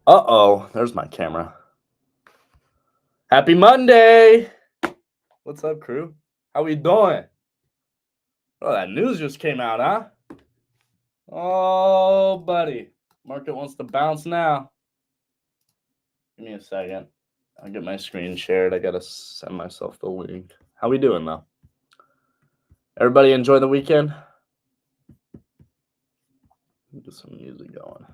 Uh-oh, there's my camera. Happy Monday! What's up, crew? How we doing? Oh, that news just came out, huh? Oh, buddy. Market wants to bounce now. Give me a second. I'll get my screen shared. I gotta send myself the link. How we doing, though? Everybody enjoy the weekend? Get some music going.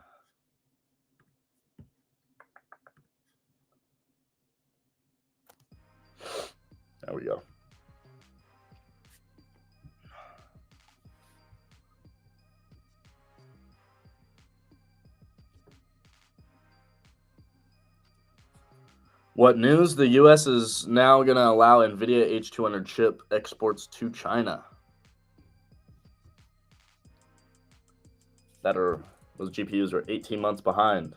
There we go. What news? The U.S. is now going to allow NVIDIA H200 chip exports to China. Those GPUs are 18 months behind.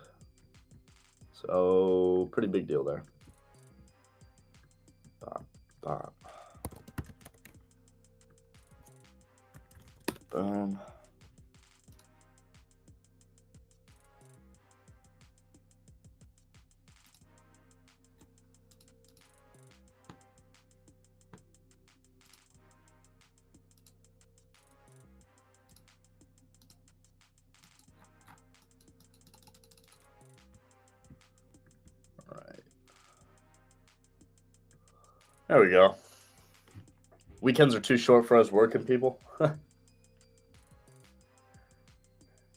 So, pretty big deal there. Boom. All right. There we go. Weekends are too short for us working people.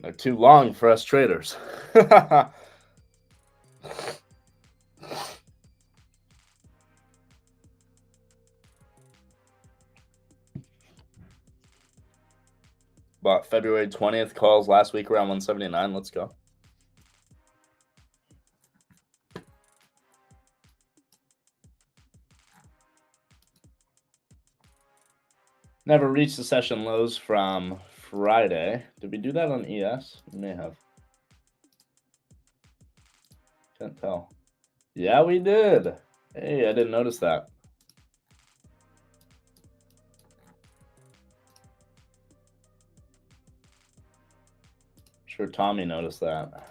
They're too long for us traders. Bought February 20th calls last week around 179. Let's go. Never reached the session lows from Friday. Did we do that on ES? We may have. Can't tell. Yeah, we did. Hey, I didn't notice that. Sure, Tommy noticed that.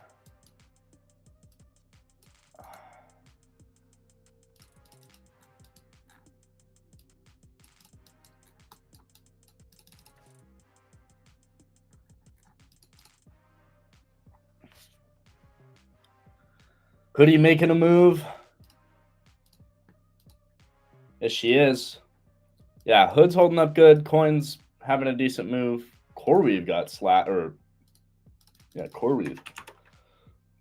Hoodie making a move. Yes, she is. Yeah, Hood's holding up good. Coin's having a decent move. CoreWeave got CoreWeave.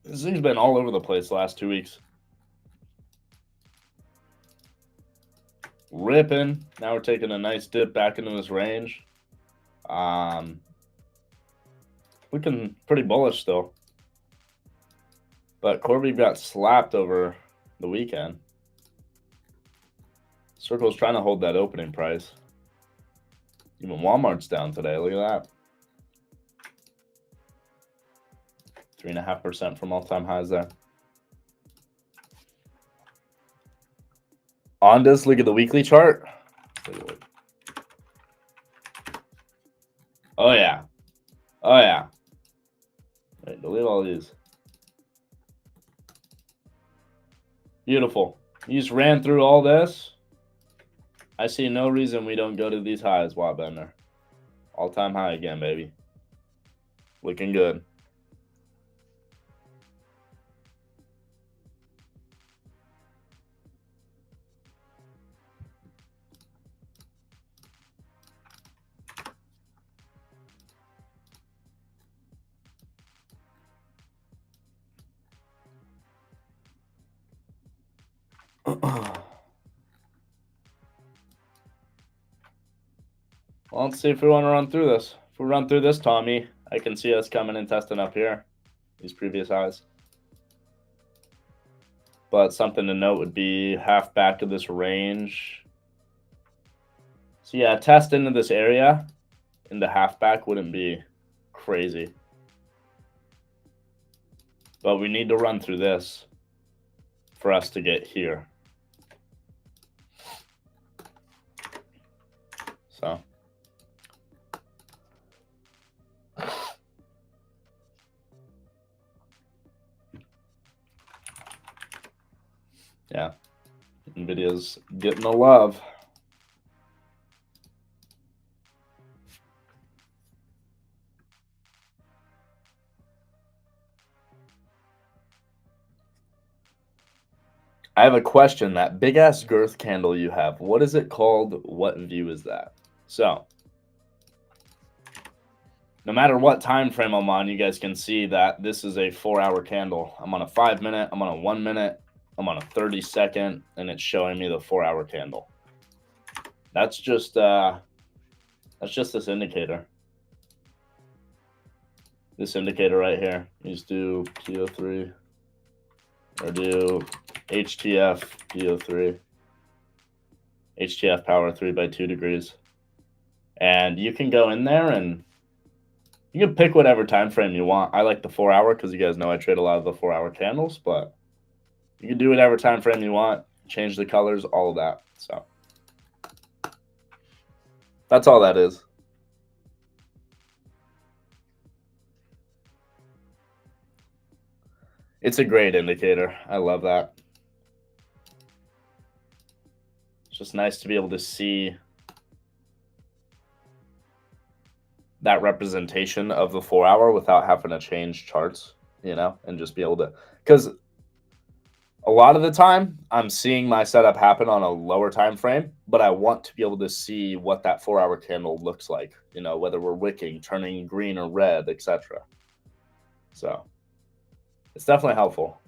This thing's been all over the place the last 2 weeks. Ripping. Now we're taking a nice dip back into this range. Looking pretty bullish still. But CoreWeave got slapped over the weekend. Circle's trying to hold that opening price. Even Walmart's down today. Look at that. 3.5% from all-time highs there. Ondas, look at the weekly chart. Oh, yeah. Oh, yeah. Wait, delete all these. Beautiful. You just ran through all this. I see no reason we don't go to these highs, Wattbender. All-time high again, baby. Looking good. Well, let's see if we want to run through this. If we run through this, Tommy, I can see us coming and testing up here, these previous highs. But something to note would be half back to this range. So yeah, test into this area, into half back wouldn't be crazy. But we need to run through this for us to get here. So yeah, NVIDIA's getting the love. I have a question. That big ass girth candle you have, what is it called? What view is that? So no matter what time frame I'm on, you guys can see that this is a 4-hour candle. I'm on a 5-minute, I'm on a 1-minute, I'm on a 30-second, and it's showing me the 4-hour candle. That's just this indicator. This indicator right here. Just do PO3 or do HTF PO3. HTF power 3 by 2 degrees. And you can go in there and you can pick whatever time frame you want. I like the 4-hour because you guys know I trade a lot of the 4-hour candles, but you can do whatever time frame you want, change the colors, all of that. So that's all that is. It's a great indicator. I love that. It's just nice to be able to see that representation of the 4-hour without having to change charts, you know, and just be able to, because a lot of the time I'm seeing my setup happen on a lower time frame, but I want to be able to see what that 4-hour candle looks like, you know, whether we're wicking, turning green or red, etc. So it's definitely helpful.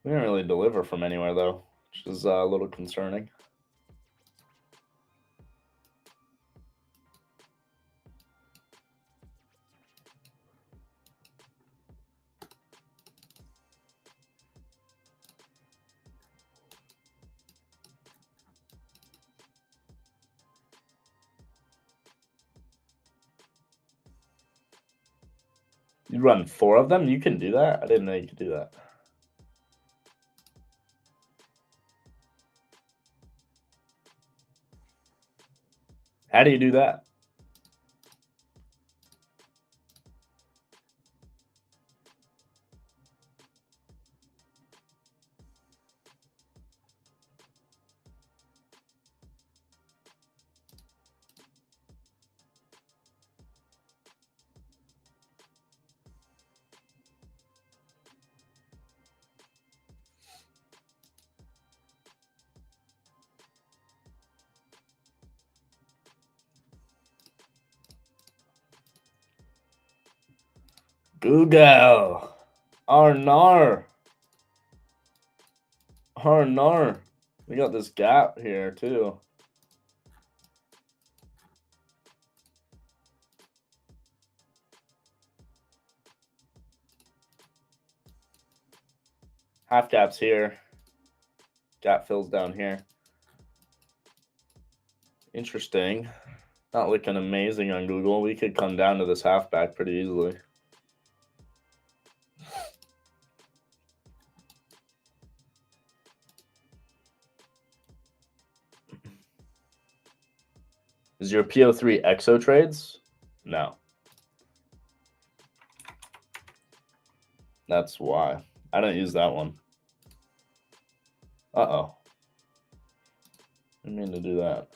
We didn't really deliver from anywhere though, which is a little concerning. You run 4 of them? You can do that? I didn't know you could do that. How do you do that? Google. Arnar. Arnar. We got this gap here too. Half gap's here. Gap fills down here. Interesting. Not looking amazing on Google. We could come down to this halfback pretty easily. Is your PO3 EXO trades? No. That's why. I don't use that one. Uh-oh. I didn't mean to do that.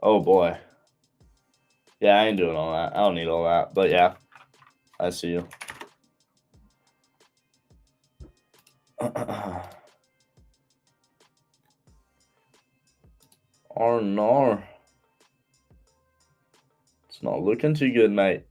Oh, boy. Yeah, I ain't doing all that. I don't need all that. But, yeah, I see you. Oh no. It's not looking too good, mate.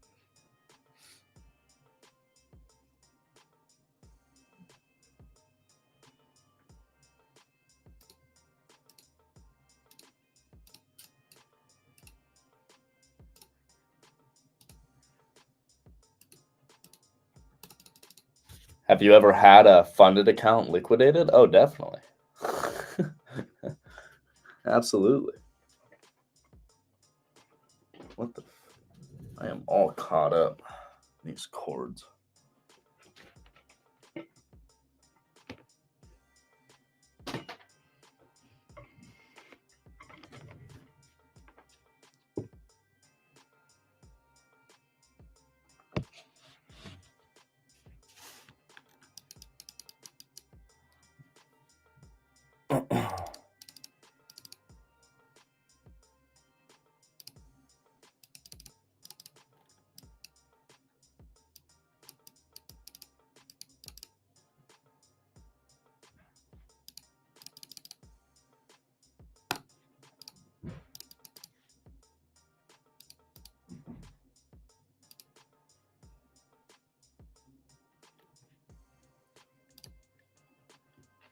Have you ever had a funded account liquidated? Oh, definitely. Absolutely. What the? I am all caught up in these cords.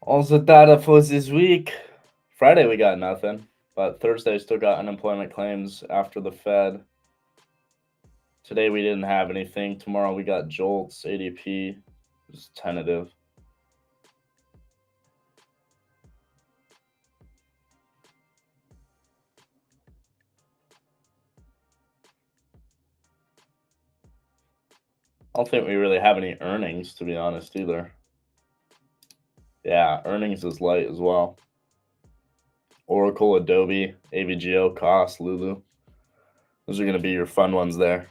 All the data for this week. Friday we got nothing, but Thursday still got unemployment claims after the Fed. Today we didn't have anything. Tomorrow we got JOLTS, ADP, just tentative. I don't think we really have any earnings, to be honest, either. Yeah, earnings is light as well. Oracle, Adobe, AVGO, Cost, Lulu. Those are going to be your fun ones there.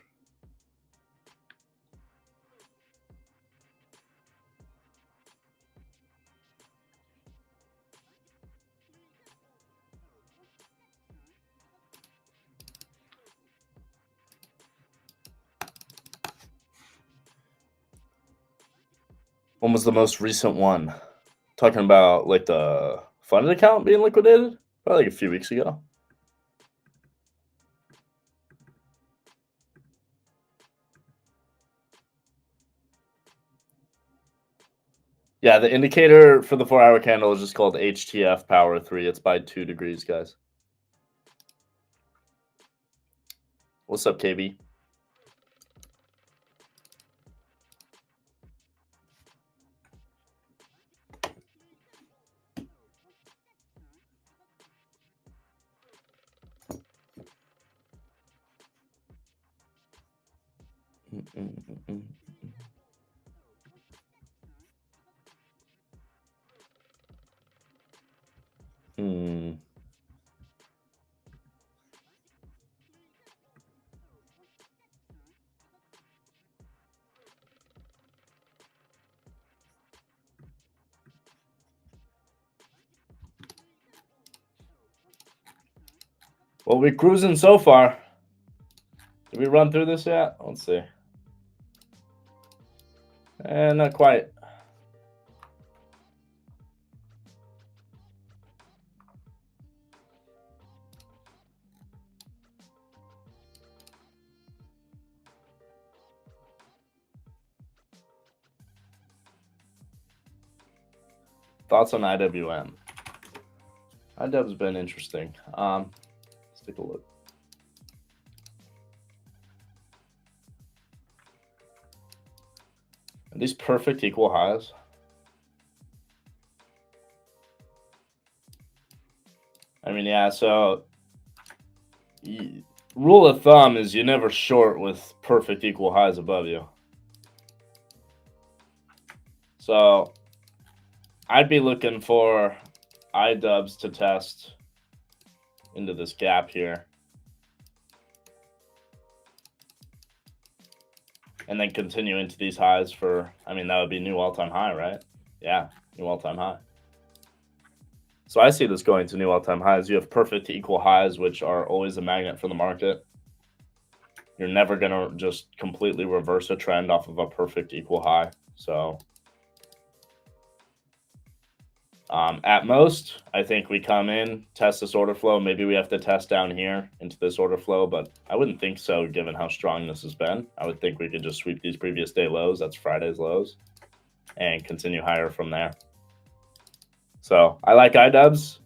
When was the most recent one? Talking about like the funded account being liquidated? Probably like a few weeks ago. Yeah, the indicator for the 4-hour candle is just called HTF Power 3. It's by 2 degrees, guys. What's up, KB? Well, we're cruising so far. Did we run through this yet? Let's see. Not quite. Thoughts on IWM? IW's been interesting. Let's take a look. Are these perfect equal highs? I mean, yeah, so rule of thumb is you never short with perfect equal highs above you. So I'd be looking for IWs to test into this gap here. And then continue into these highs for, I mean, that would be new all-time high, right? Yeah, new all-time high. So I see this going to new all-time highs. You have perfect equal highs, which are always a magnet for the market. You're never going to just completely reverse a trend off of a perfect equal high. So At most, I think we come in, test this order flow. Maybe we have to test down here into this order flow, but I wouldn't think so given how strong this has been. I would think we could just sweep these previous day lows, that's Friday's lows, and continue higher from there. So I like iDubbbz.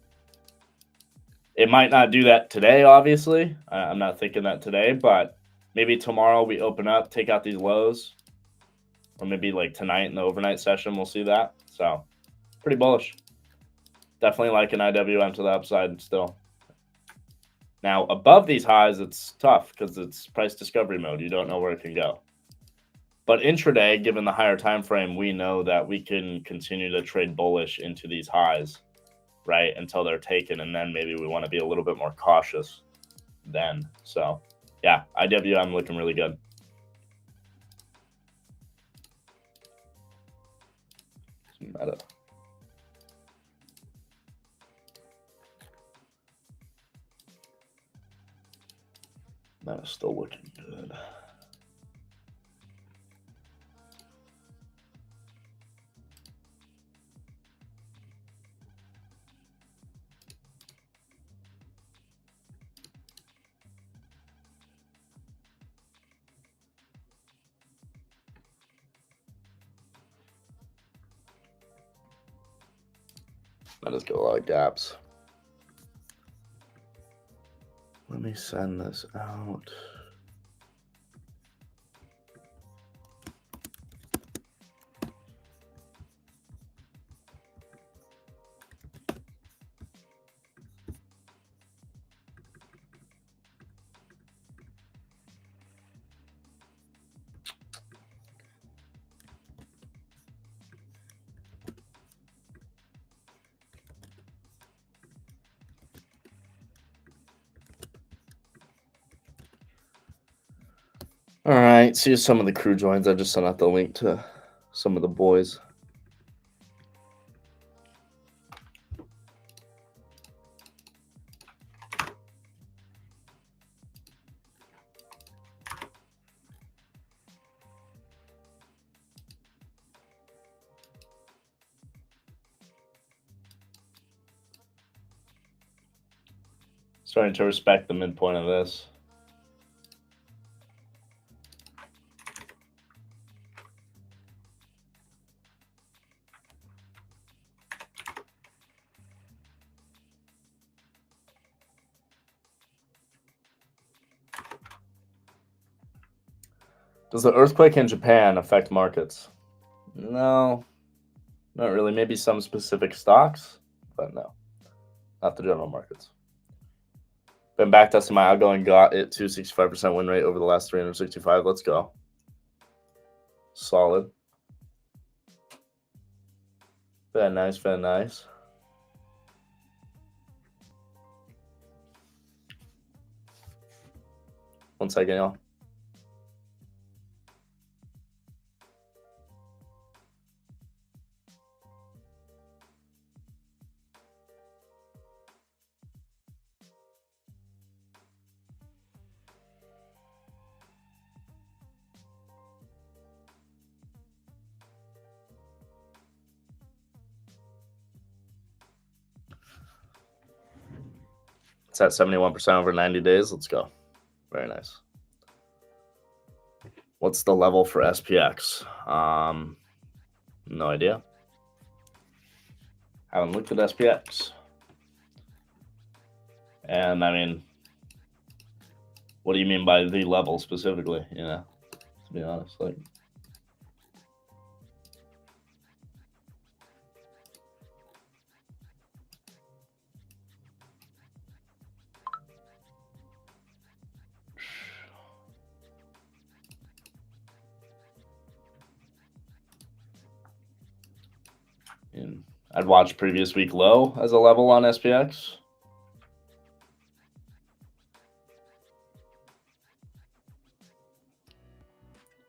It might not do that today, obviously. I'm not thinking that today, but maybe tomorrow we open up, take out these lows, or maybe like tonight in the overnight session, we'll see that. So pretty bullish. Definitely like an IWM to the upside still. Now, above these highs, it's tough because it's price discovery mode. You don't know where it can go. But intraday, given the higher time frame, we know that we can continue to trade bullish into these highs, right, until they're taken, and then maybe we want to be a little bit more cautious then. So, yeah, IWM looking really good. Meta. That is still looking good. That does get a lot of gaps. Let me send this out. All right, see some of the crew joins. I just sent out the link to some of the boys. Starting to respect the midpoint of this. Does the earthquake in Japan affect markets? No, not really. Maybe some specific stocks, but no, not the general markets. Been back testing my outgoing, got it to 65% win rate over the last 365. Let's go. Solid. Very nice, very nice. One second, y'all. It's at 71% over 90 days. Let's go. Very nice. What's the level for SPX? No idea. Haven't looked at SPX. And I mean, what do you mean by the level specifically? You know, to be honest, like. I'd watch previous week low as a level on SPX.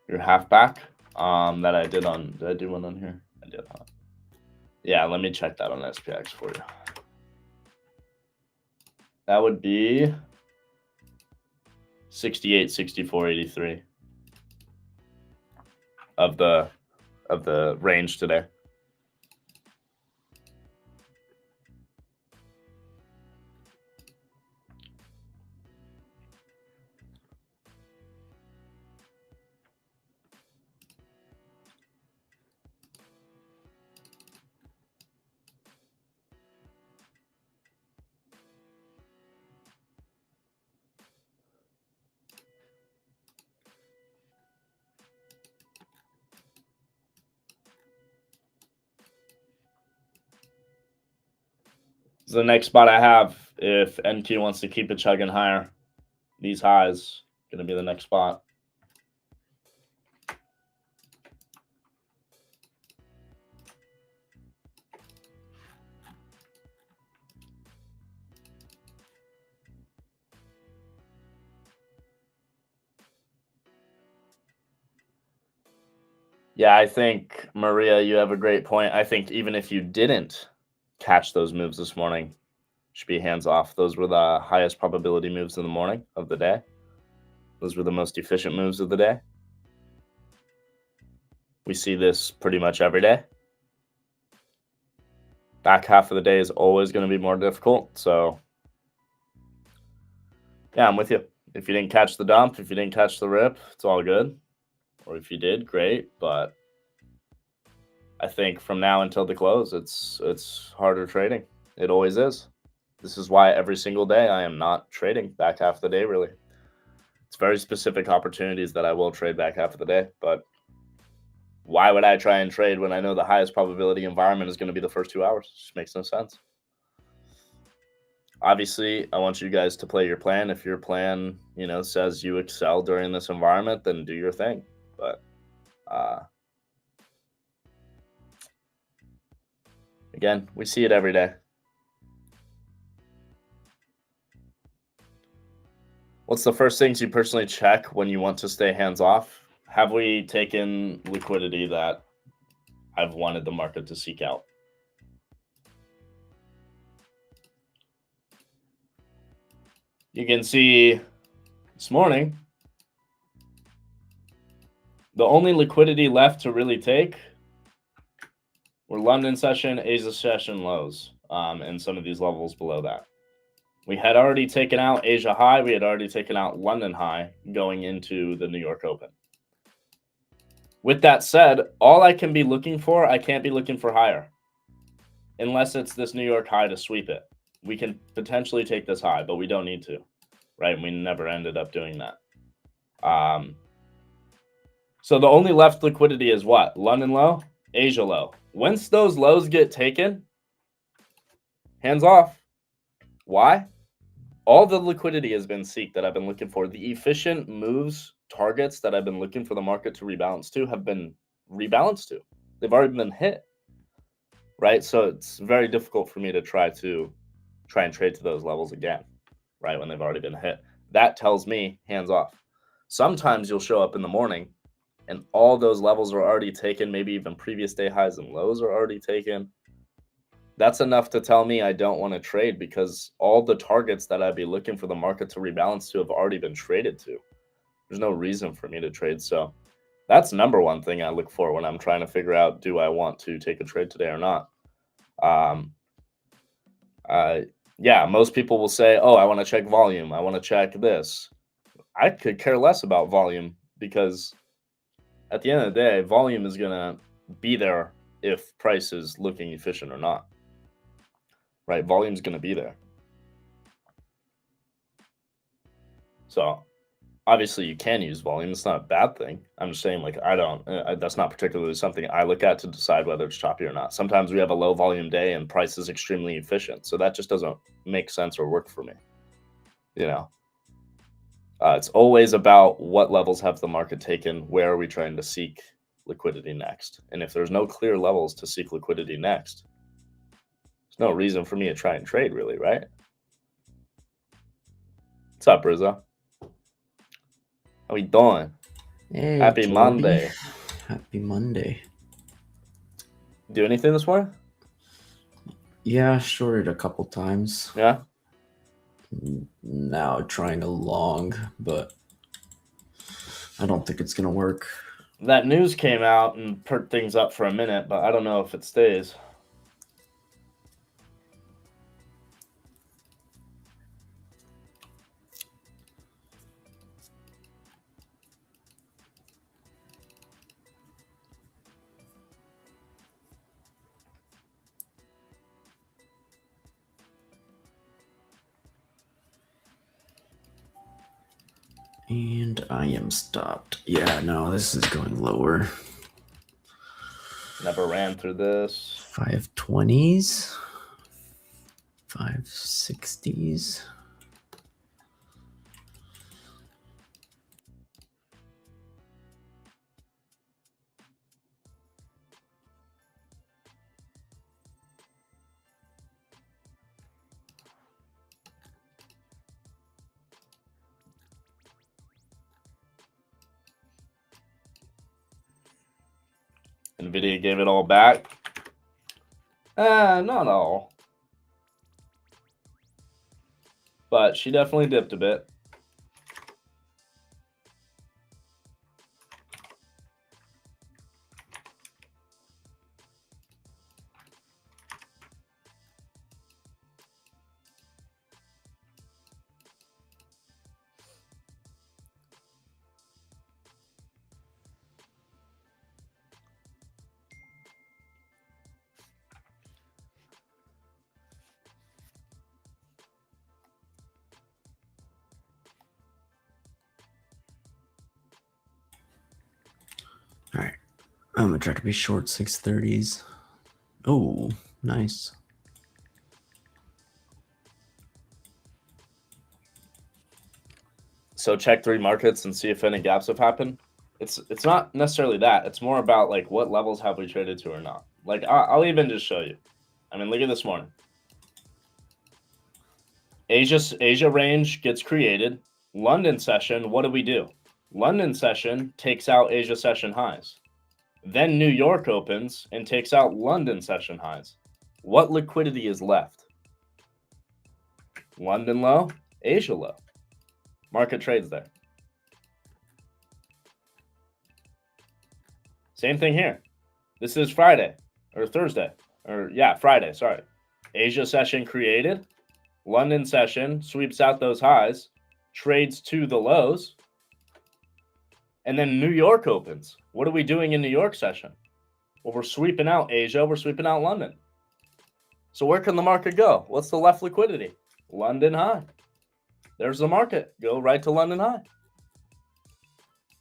Your halfback that I did on, did I do one on here? I did, huh? Yeah, let me check that on SPX for you. That would be 68, 64, 83 of the range today. is the next spot I have. If NQ wants to keep it chugging higher, these highs going to be the next spot. Yeah, I think, Maria, you have a great point. I think even if you didn't catch those moves this morning, should be hands off. Those were the highest probability moves in the morning of the day. Those were the most efficient moves of the day. We see this pretty much every day. Back half of the day is always going to be more difficult. So, yeah, I'm with you. If you didn't catch the dump, if you didn't catch the rip, it's all good. Or if you did, great. But I think from now until the close, it's harder trading. It always is. This is why every single day I am not trading back half of the day, really. It's very specific opportunities that I will trade back half of the day. But why would I try and trade when I know the highest probability environment is going to be the first 2 hours? It just makes no sense. Obviously, I want you guys to play your plan. If your plan, says you excel during this environment, then do your thing. But again, we see it every day. What's the first things you personally check when you want to stay hands off? Have we taken liquidity that I've wanted the market to seek out? You can see this morning, the only liquidity left to really take were London session, Asia session lows, and some of these levels below that. We had already taken out Asia high. We had already taken out London high going into the New York Open. With that said, all I can be looking for, I can't be looking for higher. Unless it's this New York high to sweep it. We can potentially take this high, but we don't need to, right? We never ended up doing that. So the only left liquidity is what? London low, Asia low. Once those lows get taken, hands off. Why? All the liquidity has been seeked that I've been looking for. The efficient moves, targets that I've been looking for the market to rebalance to have been rebalanced to. They've already been hit, right? So it's very difficult for me to try and trade to those levels again, right, when they've already been hit. That tells me hands off. Sometimes you'll show up in the morning and all those levels are already taken, maybe even previous day highs and lows are already taken. That's enough to tell me I don't want to trade because all the targets that I'd be looking for the market to rebalance to have already been traded to. There's no reason for me to trade. So that's number one thing I look for when I'm trying to figure out, do I want to take a trade today or not? Yeah, most people will say, oh, I want to check volume. I want to check this. I could care less about volume because at the end of the day, volume is going to be there if price is looking efficient or not. Right? Volume is going to be there. So obviously you can use volume. It's not a bad thing. I'm just saying, that's not particularly something I look at to decide whether it's choppy or not. Sometimes we have a low volume day and price is extremely efficient. So that just doesn't make sense or work for me. It's always about what levels have the market taken. Where are we trying to seek liquidity next? And if there's no clear levels to seek liquidity next, there's no reason for me to try and trade, really, right? What's up, Rizzo? How we doing? Hey, Happy Jordy. Monday. Happy Monday. Do anything this morning? Yeah, shorted a couple times. Yeah? Now trying a long, but I don't think it's going to work. That news came out and perked things up for a minute, but I don't know if it stays. And I am stopped. Yeah, no, this is going lower. Never ran through this. 520s. 560s. NVIDIA gave it all back. Not all. But she definitely dipped a bit. All right. I'm going to try to be short 630s. Oh, nice. So check 3 markets and see if any gaps have happened. It's not necessarily that. It's more about like what levels have we traded to or not. Like I'll even just show you. I mean, look at this morning. Asia range gets created. London session, what do? London session takes out Asia session highs. Then New York opens and takes out London session highs. What liquidity is left? London low, Asia low. Market trades there. Same thing here. This is Friday or Thursday or yeah, Friday, sorry. Asia session created. London session sweeps out those highs, trades to the lows. And then New York opens. What are we doing in New York session? Well, we're sweeping out Asia. We're sweeping out London. So where can the market go? What's the left liquidity? London high. There's the market. Go right to London high.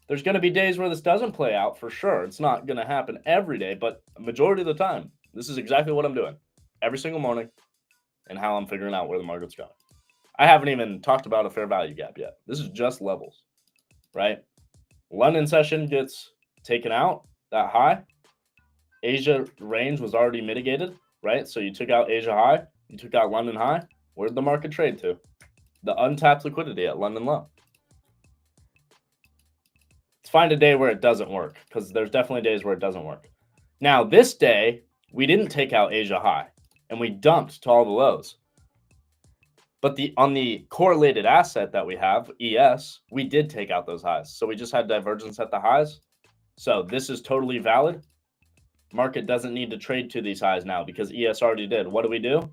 There's going to be days where this doesn't play out for sure. It's not going to happen every day, but majority of the time, this is exactly what I'm doing every single morning and how I'm figuring out where the market's going. I haven't even talked about a fair value gap yet. This is just levels, right? London session gets taken out, that high. Asia range was already mitigated, right? So you took out Asia high, you took out London high. Where'd the market trade to? The untapped liquidity at London low. Let's find a day where it doesn't work, because there's definitely days where it doesn't work. Now, this day, we didn't take out Asia high, and we dumped to all the lows. But on the correlated asset that we have, ES, we did take out those highs. So we just had divergence at the highs. So this is totally valid. Market doesn't need to trade to these highs now because ES already did. What do?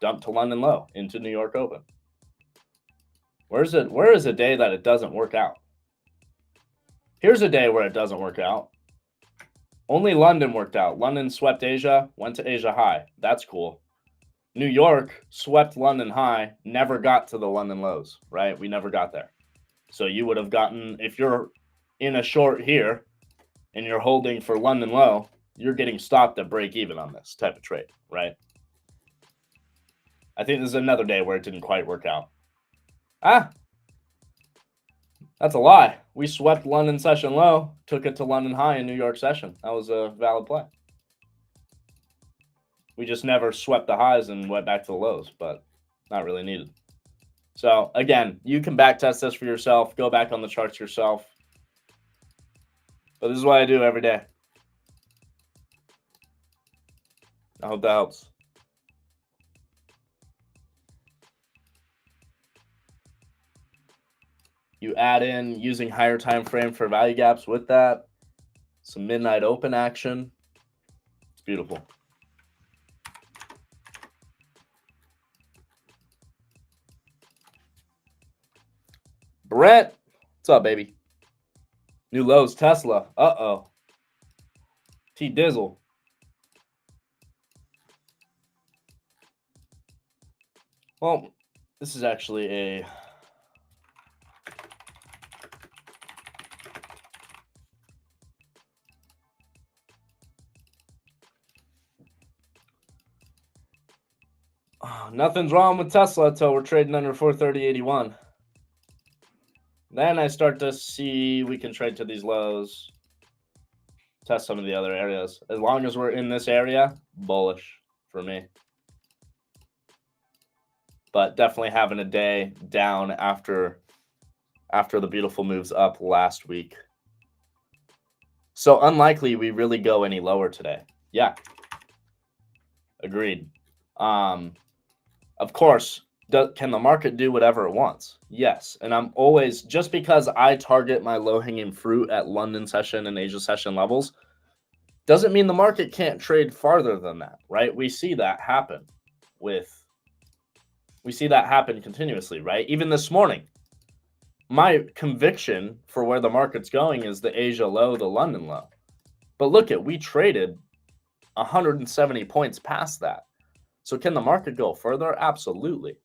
Dump to London low into New York open. Where is a day that it doesn't work out? Here's a day where it doesn't work out. Only London worked out. London swept Asia, went to Asia high. That's cool. New York swept London high, never got to the London lows, right? We never got there. So you would have gotten, if you're in a short here and you're holding for London low, you're getting stopped at break even on this type of trade, right? I think this is another day where it didn't quite work out. That's a lie. We swept London session low, took it to London high in New York session. That was a valid play. We just never swept the highs and went back to the lows, but not really needed. So again, you can back test this for yourself. Go back on the charts yourself. But this is what I do every day. I hope that helps. You add in using higher time frame for value gaps with that. Some midnight open action. It's beautiful. Brent, what's up, baby? New lows, Tesla. Uh-oh. T-Dizzle. Well, this is actually a... Nothing's wrong with Tesla until we're trading under 430.81. Then I start to see we can trade to these lows, test some of the other areas. As long as we're in this area, bullish for me. But definitely having a day down after the beautiful moves up last week. So unlikely we really go any lower today. Yeah. Agreed. Of course, can the market do whatever it wants? Yes. And I'm always, just because I target my low-hanging fruit at London session and Asia session levels, doesn't mean the market can't trade farther than that, right? We see that happen continuously, right? Even this morning, my conviction for where the market's going is the Asia low, the London low. But look we traded 170 points past that. So can the market go further? Absolutely.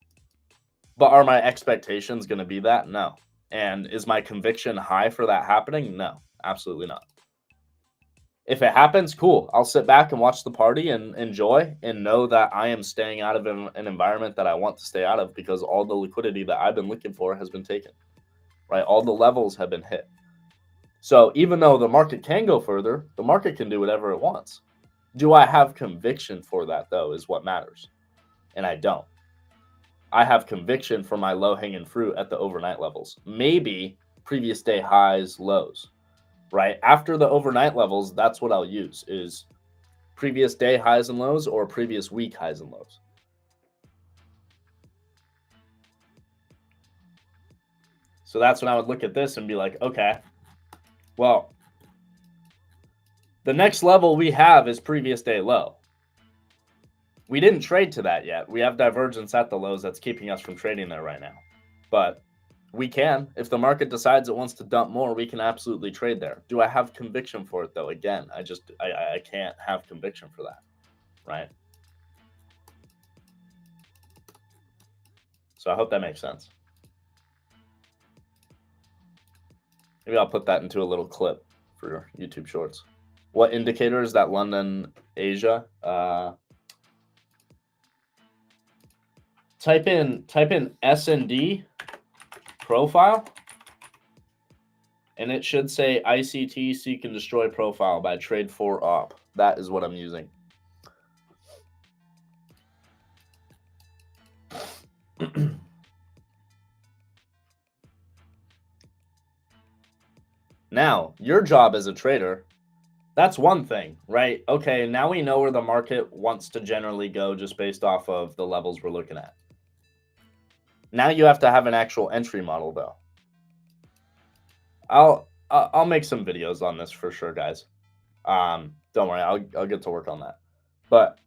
But are my expectations going to be that? No. And is my conviction high for that happening? No, absolutely not. If it happens, cool. I'll sit back and watch the party and enjoy and know that I am staying out of an environment that I want to stay out of, because all the liquidity that I've been looking for has been taken, right? All the levels have been hit. So even though the market can go further, the market can do whatever it wants. Do I have conviction for that, though, is what matters. And I don't. I have conviction for my low-hanging fruit at the overnight levels. Maybe previous day highs, lows, right? After the overnight levels, that's what I'll use, is previous day highs and lows or previous week highs and lows. So that's when I would look at this and be like, okay, well, the next level we have is previous day low. We didn't trade to that yet. We have divergence at the lows that's keeping us from trading there right now. But we can. If the market decides it wants to dump more, we can absolutely trade there. Do I have conviction for it, though? Again, I can't have conviction for that, right? So I hope that makes sense. Maybe I'll put that into a little clip for YouTube Shorts. What indicator is that? London, Asia? Type in S&D profile, and it should say ICT Seek and Destroy Profile by Trade4Op. That is what I'm using. Now, your job as a trader, that's one thing, right? Okay, now we know where the market wants to generally go just based off of the levels we're looking at. Now you have to have an actual entry model, though. I'll make some videos on this for sure, guys. Don't worry, I'll get to work on that. But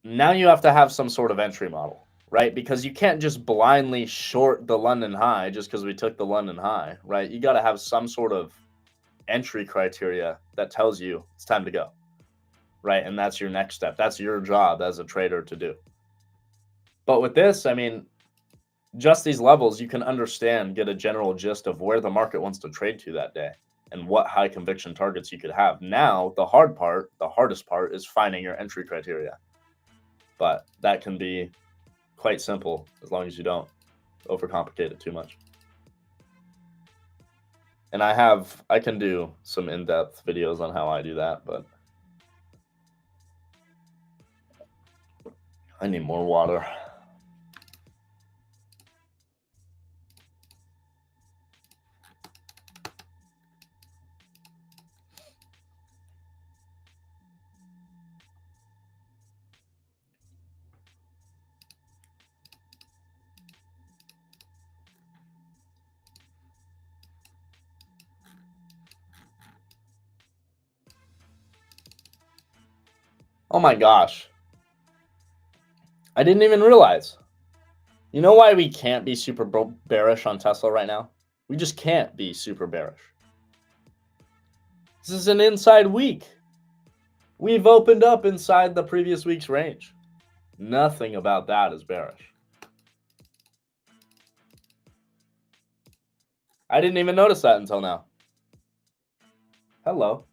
now you have to have some sort of entry model, right? Because you can't just blindly short the London high just because we took the London high, right? You got to have some sort of entry criteria that tells you it's time to go, right? And that's your next step. That's your job as a trader to do. But with this, I mean, just these levels, you can understand, get a general gist of where the market wants to trade to that day and what high conviction targets you could have. Now, the hardest part is finding your entry criteria. But that can be quite simple as long as you don't overcomplicate it too much. And I can do some in-depth videos on how I do that, but I need more water. Oh my gosh. I didn't even realize. You know why we can't be super bearish on Tesla right now? We just can't be super bearish. This is an inside week. We've opened up inside the previous week's range. Nothing about that is bearish. I didn't even notice that until now. Hello.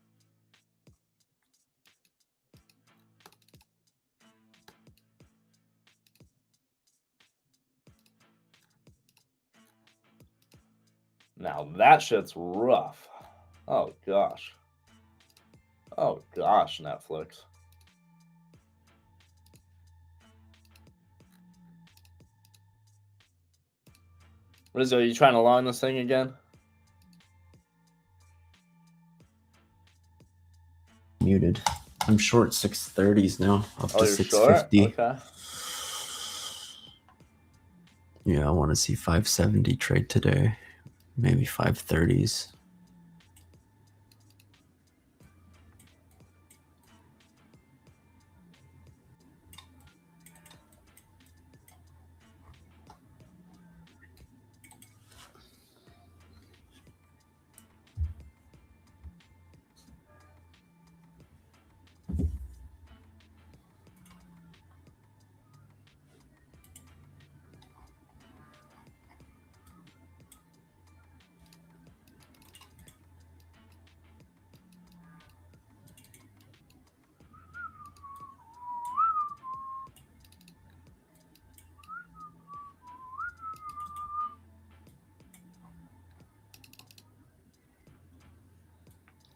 Now that shit's rough. Oh gosh. Oh gosh, Netflix. Rizzo, are you trying to long this thing again? Muted. I'm short 630s now, up to you're 650. Short? Okay. Yeah, I want to see 570 trade today. Maybe 530s.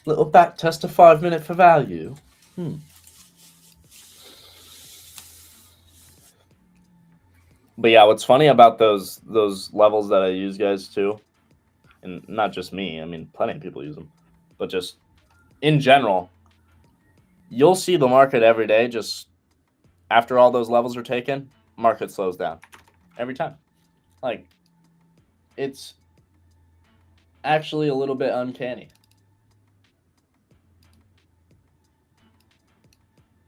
Little back test to 5 minute for value. But yeah, what's funny about those levels that I use, guys, too, and not just me, I mean, plenty of people use them, but just in general, you'll see the market every day just after all those levels are taken, market slows down every time. Like, it's actually a little bit uncanny.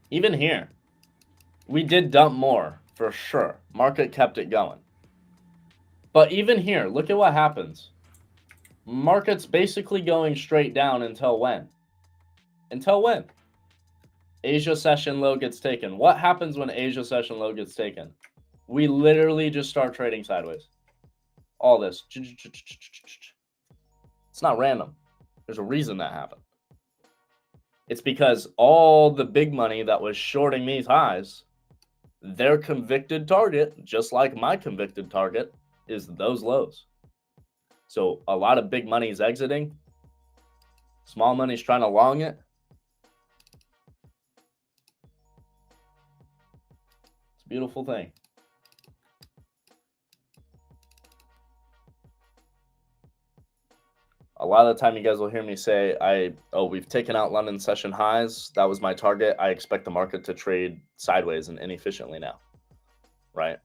Even here, we did dump more for sure. Market kept it going. But even here, look at what happens. Market's basically going straight down until when? Until when? Asia session low gets taken. What happens when Asia session low gets taken? We literally just start trading sideways. All this. It's not random. There's a reason that happened. It's because all the big money that was shorting these highs, their convicted target, just like my convicted target, is those lows. So a lot of big money is exiting. Small money's trying to long it. It's a beautiful thing. A lot of the time you guys will hear me say, we've taken out London session highs. That was my target. I expect the market to trade sideways and inefficiently now, right?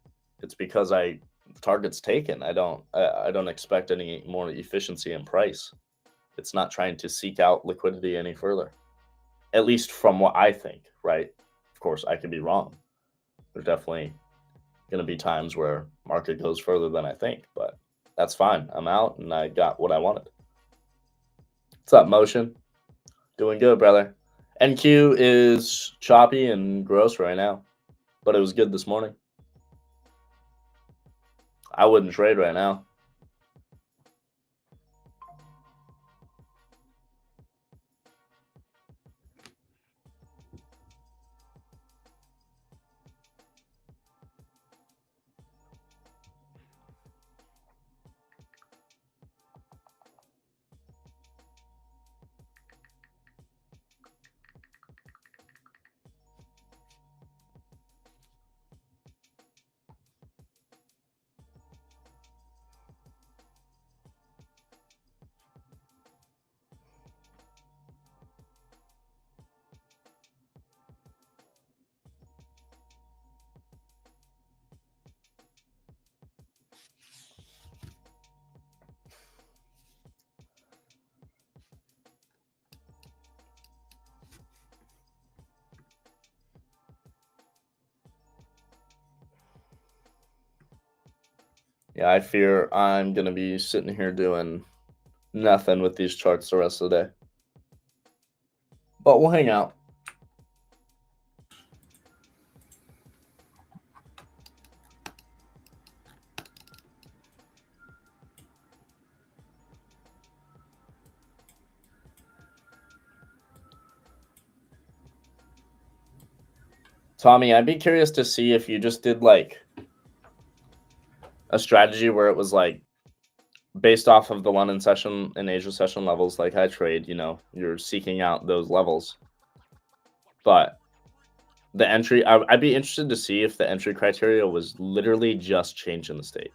It's because the target's taken. I don't expect any more efficiency in price. It's not trying to seek out liquidity any further, at least from what I think, right? Of course, I could be wrong. There's definitely going to be times where market goes further than I think, but that's fine. I'm out and I got what I wanted. What's up, Motion? Doing good, brother. NQ is choppy and gross right now, but it was good this morning. I wouldn't trade right now. Yeah, I fear I'm going to be sitting here doing nothing with these charts the rest of the day. But we'll hang out. Tommy, I'd be curious to see if you just did like a strategy where it was like based off of the London session and Asia session levels, like I trade, you know, you're seeking out those levels. But the entry, I'd be interested to see if the entry criteria was literally just change in the state.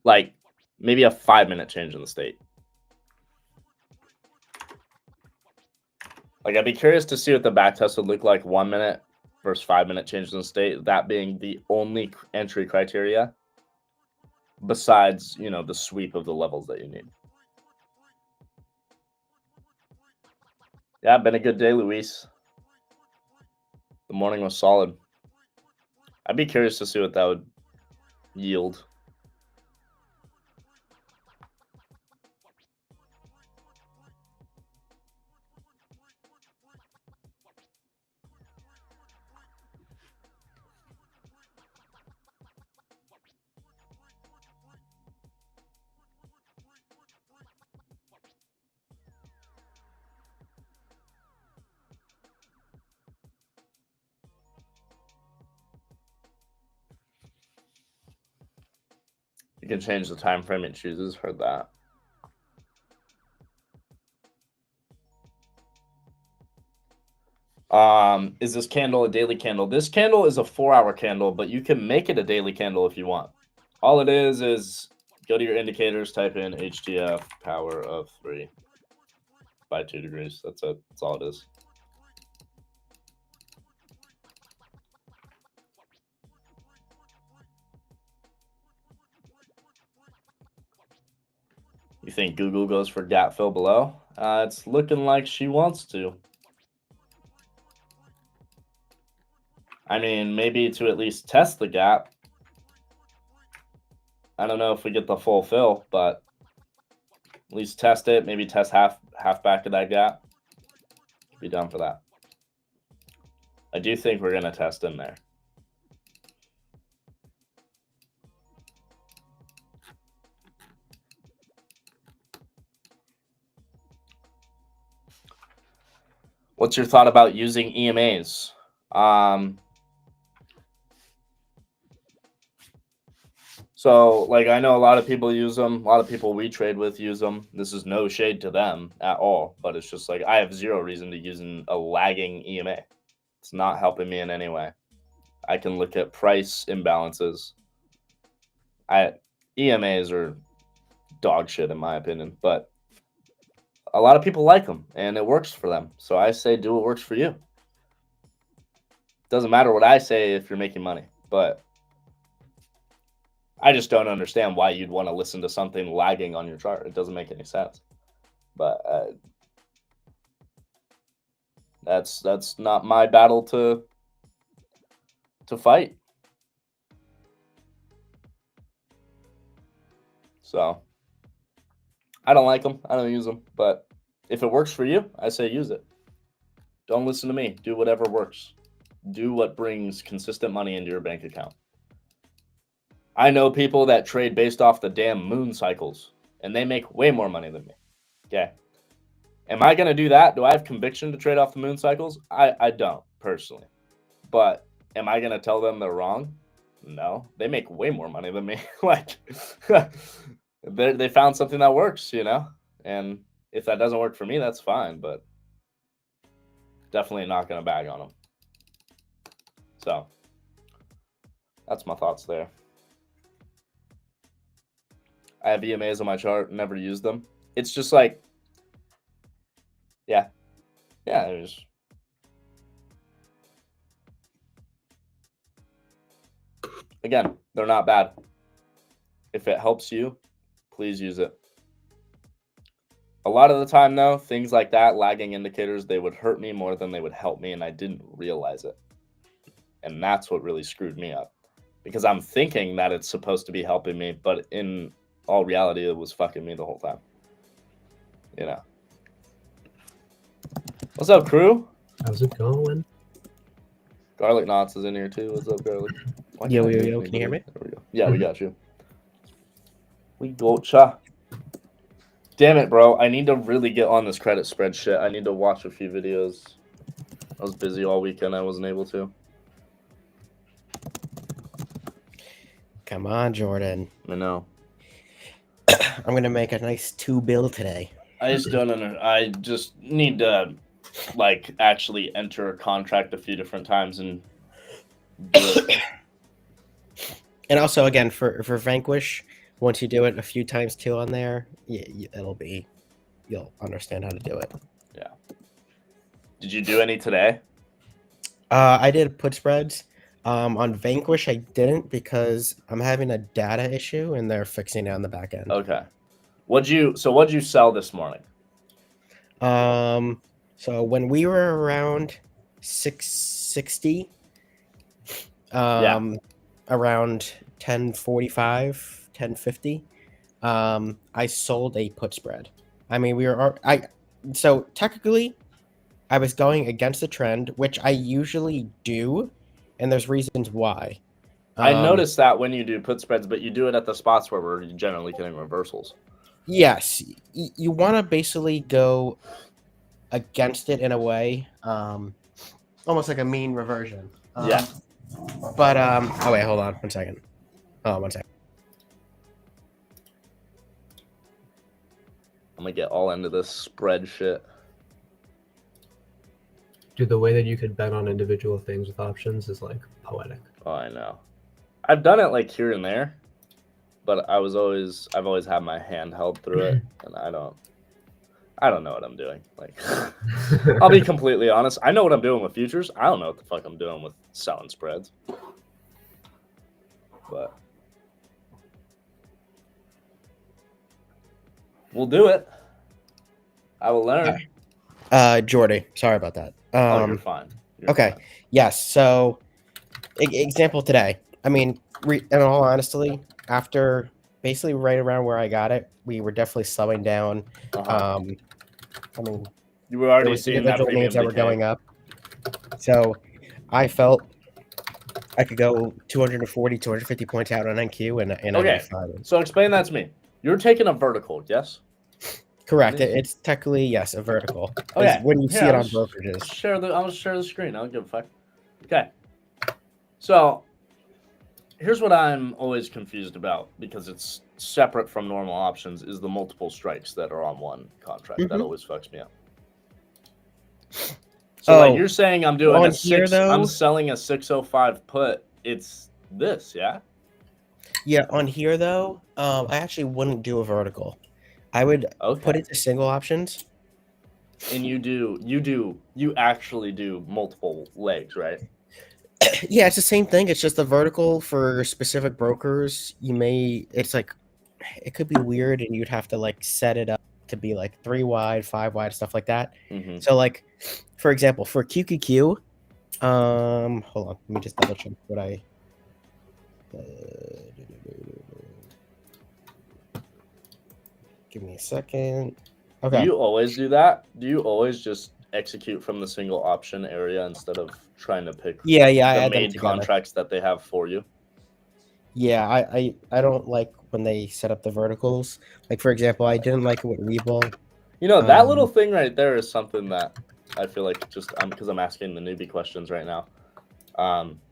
Like maybe a 5-minute change in the state. Like I'd be curious to see what the back test would look like 1 minute versus 5-minute change in the state, that being the only entry criteria besides, you know, the sweep of the levels that you need. Yeah, been a good day, Luis. The morning was solid. I'd be curious to see what that would yield. You can change the time frame it chooses. Heard that. Is this candle a daily candle? This candle is a 4-hour candle, but you can make it a daily candle if you want. All it is go to your indicators, type in HTF power of 3 by 2 degrees. That's it. That's all it is. You think Google goes for gap fill below? It's looking like she wants to. I mean, maybe to at least test the gap. I don't know if we get the full fill, but at least test it. Maybe test half back of that gap. Be down for that. I do think we're going to test in there. What's your thought about using EMAs? So, like, I know a lot of people use them. A lot of people we trade with use them. This is no shade to them at all, but it's just like I have zero reason to use a lagging EMA. It's not helping me in any way. I can look at price imbalances. EMAs are dog shit in my opinion, but a lot of people like them and it works for them. So I say do what works for you. Doesn't matter what I say if you're making money, but I just don't understand why you'd want to listen to something lagging on your chart. It doesn't make any sense. But that's not my battle to fight. So I don't like them. I don't use them. But if it works for you, I say use it. Don't listen to me. Do whatever works. Do what brings consistent money into your bank account. I know people that trade based off the damn moon cycles, and they make way more money than me. Okay. Am I going to do that? Do I have conviction to trade off the moon cycles? I don't, personally. But am I going to tell them they're wrong? No. They make way more money than me. Like, they found something that works, you know? And if that doesn't work for me, that's fine. But definitely not going to bag on them. So that's my thoughts there. I have EMAs on my chart, never used them. It's just like, yeah, there's. Again, they're not bad. If it helps you, please use it. A lot of the time, though, things like that, lagging indicators, they would hurt me more than they would help me, and I didn't realize it. And that's what really screwed me up. Because I'm thinking that it's supposed to be helping me, but in all reality, it was fucking me the whole time. You know. What's up, crew? How's it going? Garlic Knots is in here too. What's up, Garlic? Yo, can you hear me? There we go. Yeah, we got you. We gotcha. Damn it, bro. I need to really get on this credit spread shit. I need to watch a few videos. I was busy all weekend. I wasn't able to. Come on, Jordan. I know. I'm going to make a nice 2 bill today. I just don't I just need to like actually enter a contract a few different times and do it. And also, again, for Vanquish, once you do it a few times too on there, you'll understand how to do it. Yeah. Did you do any today? I did put spreads. On Vanquish, I didn't because I'm having a data issue and they're fixing it on the back end. Okay. What'd you sell this morning? So when we were around 660, around 1045, 1050, I sold a put spread. I mean, so technically I was going against the trend, which I usually do, and there's reasons why. I noticed that when you do put spreads, but you do it at the spots where we're generally getting reversals. Yes, you want to basically go against it in a way, almost like a mean reversion. Yeah. But oh wait, hold on 1 second. Oh, 1 second. I'm gonna get all into this spread shit. Dude, the way that you could bet on individual things with options is like poetic. Oh, I know. I've done it like here and there, but I've always had my hand held through it, and I don't know what I'm doing. Like, I'll be completely honest. I know what I'm doing with futures. I don't know what the fuck I'm doing with selling spreads. But we'll do it. I will learn. Jordy, sorry about that. You're fine. You're okay. fine. Yes. So, example today. I mean, in all honesty, after basically right around where I got it, we were definitely slowing down. I mean, you were already there was seeing that individual premium names that were decay. going up. So, I felt I could go 240, 250 points out on NQ, and Okay. I'd be fine. So explain that to me. You're taking a vertical, yes? Correct. It's technically yes, a vertical. Okay. When you Here, see it I'll on brokerages. I'll share the screen. I don't give a fuck. Okay. So here's what I'm always confused about, because it's separate from normal options, is the multiple strikes that are on one contract. That always fucks me up. So like you're saying I'm doing I'm selling a 605 put. It's this, yeah? Yeah, on here though, I actually wouldn't do a vertical. I would put it to single options. And you actually do multiple legs, right? Yeah, it's the same thing. It's just the vertical for specific brokers. It's like, it could be weird, and you'd have to like set it up to be like 3 wide, 5 wide, stuff like that. So like, for example, for QQQ, hold on, let me just double check what I. Give me a second. Okay. Do you always do that? Do you always just execute from the single option area instead of trying to pick the made contracts that they have for you? Yeah, I don't like when they set up the verticals. Like, for example, I didn't like it with Webull. You know, that little thing right there is something that I feel like because I'm asking the newbie questions right now.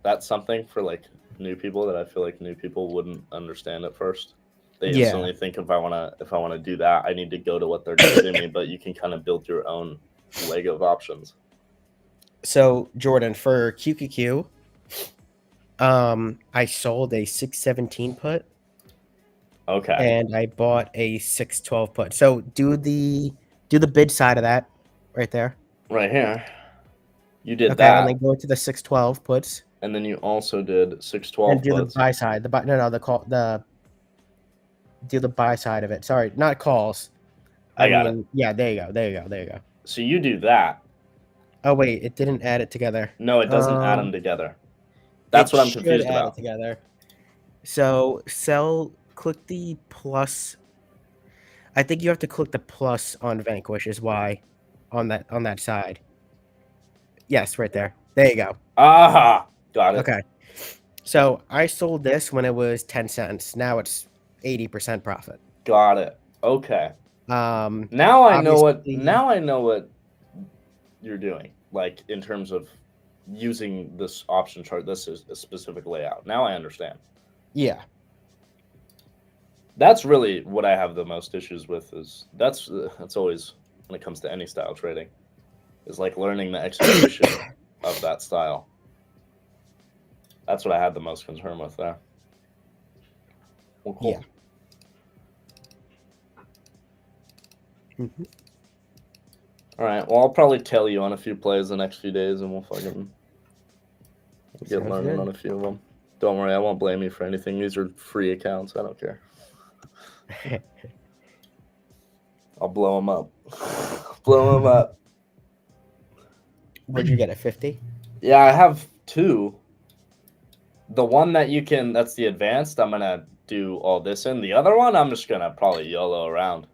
That's something for like new people that I feel like new people wouldn't understand at first. They instantly think if I wanna do that, I need to go to what they're giving me, but you can kind of build your own leg of options. So Jordan, for QQQ, I sold a 617 put. Okay. And I bought a 612 put. So do the bid side of that right there. Right here. You did that. And then go to the 612 puts. And then you also did 612 and do puts. the buy side. Do the buy side of it. Sorry, not calls. I got it. Yeah, there you go. So you do that. Oh wait, it didn't add it together. No, it doesn't add them together. That's what I'm confused about. Add it together. So click the plus. I think you have to click the plus on Vanquish is why on that side. Yes, right there. There you go. Aha, got it. Okay. So I sold this when it was 10 cents. Now it's 80% profit. Got it. Okay. Now I know what you're doing, like in terms of using this option chart. This is a specific layout. Now I understand. Yeah. That's really what I have the most issues with. Is that's always when it comes to any style trading, is like learning the execution of that style. That's what I had the most concern with there. Well, cool. Yeah. Mhm. All right. Well, I'll probably tell you on a few plays the next few days, and we'll fucking get Sounds learning good. on a few of them. Don't worry, I won't blame you for anything. These are free accounts. I don't care. I'll blow them up. Blow them up. What'd you get, a 50? Yeah, I have two. The one that you can, that's the advanced, I'm going to do all this in. The other one, I'm just going to probably YOLO around.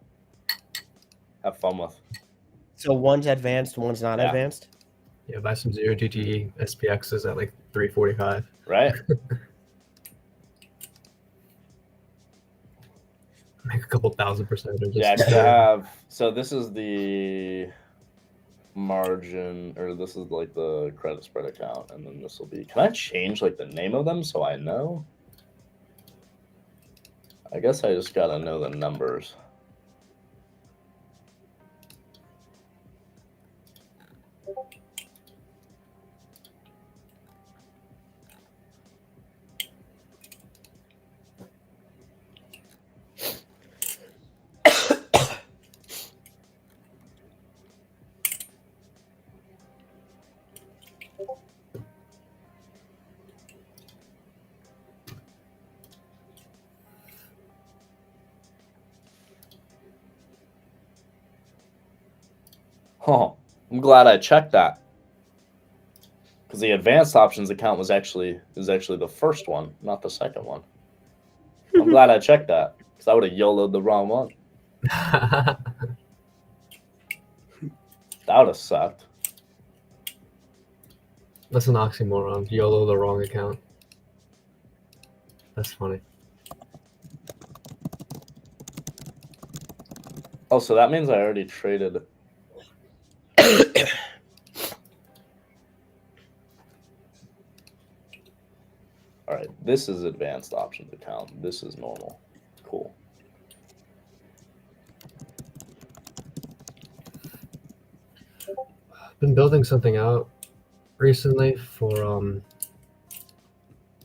Have fun with. So one's advanced, one's not Yeah. advanced? Yeah, buy some 0 GTE SPXs at like 345. Right? Make a couple $1,000%. Yeah, because I have, so this is the margin, or this is like the credit spread account, and then this will be, can I change like the name of them so I know? I guess I just got to know the numbers. Oh, I'm glad I checked that. Because the advanced options account is actually the first one, not the second one. I'm glad I checked that, because I would have YOLO'd the wrong one. That would have sucked. That's an oxymoron. YOLO the wrong account. That's funny. Oh, so that means I already traded. All right, this is advanced options account. This is normal. Cool. Been building something out recently for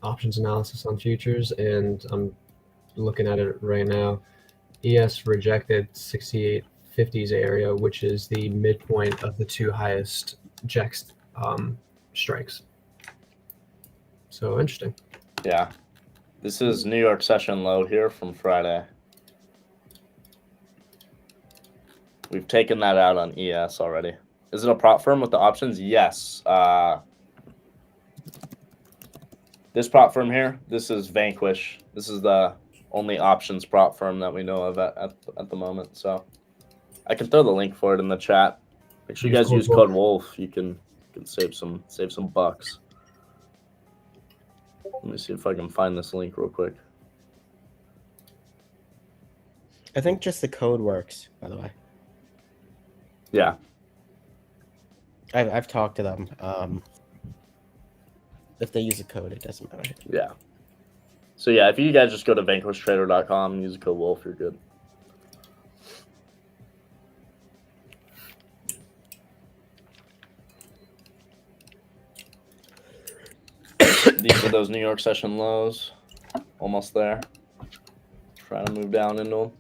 options analysis on futures, and I'm looking at it right now. ES rejected 6850s area, which is the midpoint of the two highest JEX strikes. So interesting. Yeah. This is New York session low here from Friday. We've taken that out on ES already. Is it a prop firm with the options? Yes. This prop firm here, this is Vanquish. This is the only options prop firm that we know of at the moment. So I can throw the link for it in the chat. Make sure you guys use code Wolf. You can save some bucks. Let me see if I can find this link real quick. I think just the code works, by the way. Yeah. I've talked to them. If they use a code, it doesn't matter. Yeah. So yeah, if you guys just go to vanquishtrader.com and use the code Wolf, you're good. These are those New York session lows. Almost there. Trying to move down into them.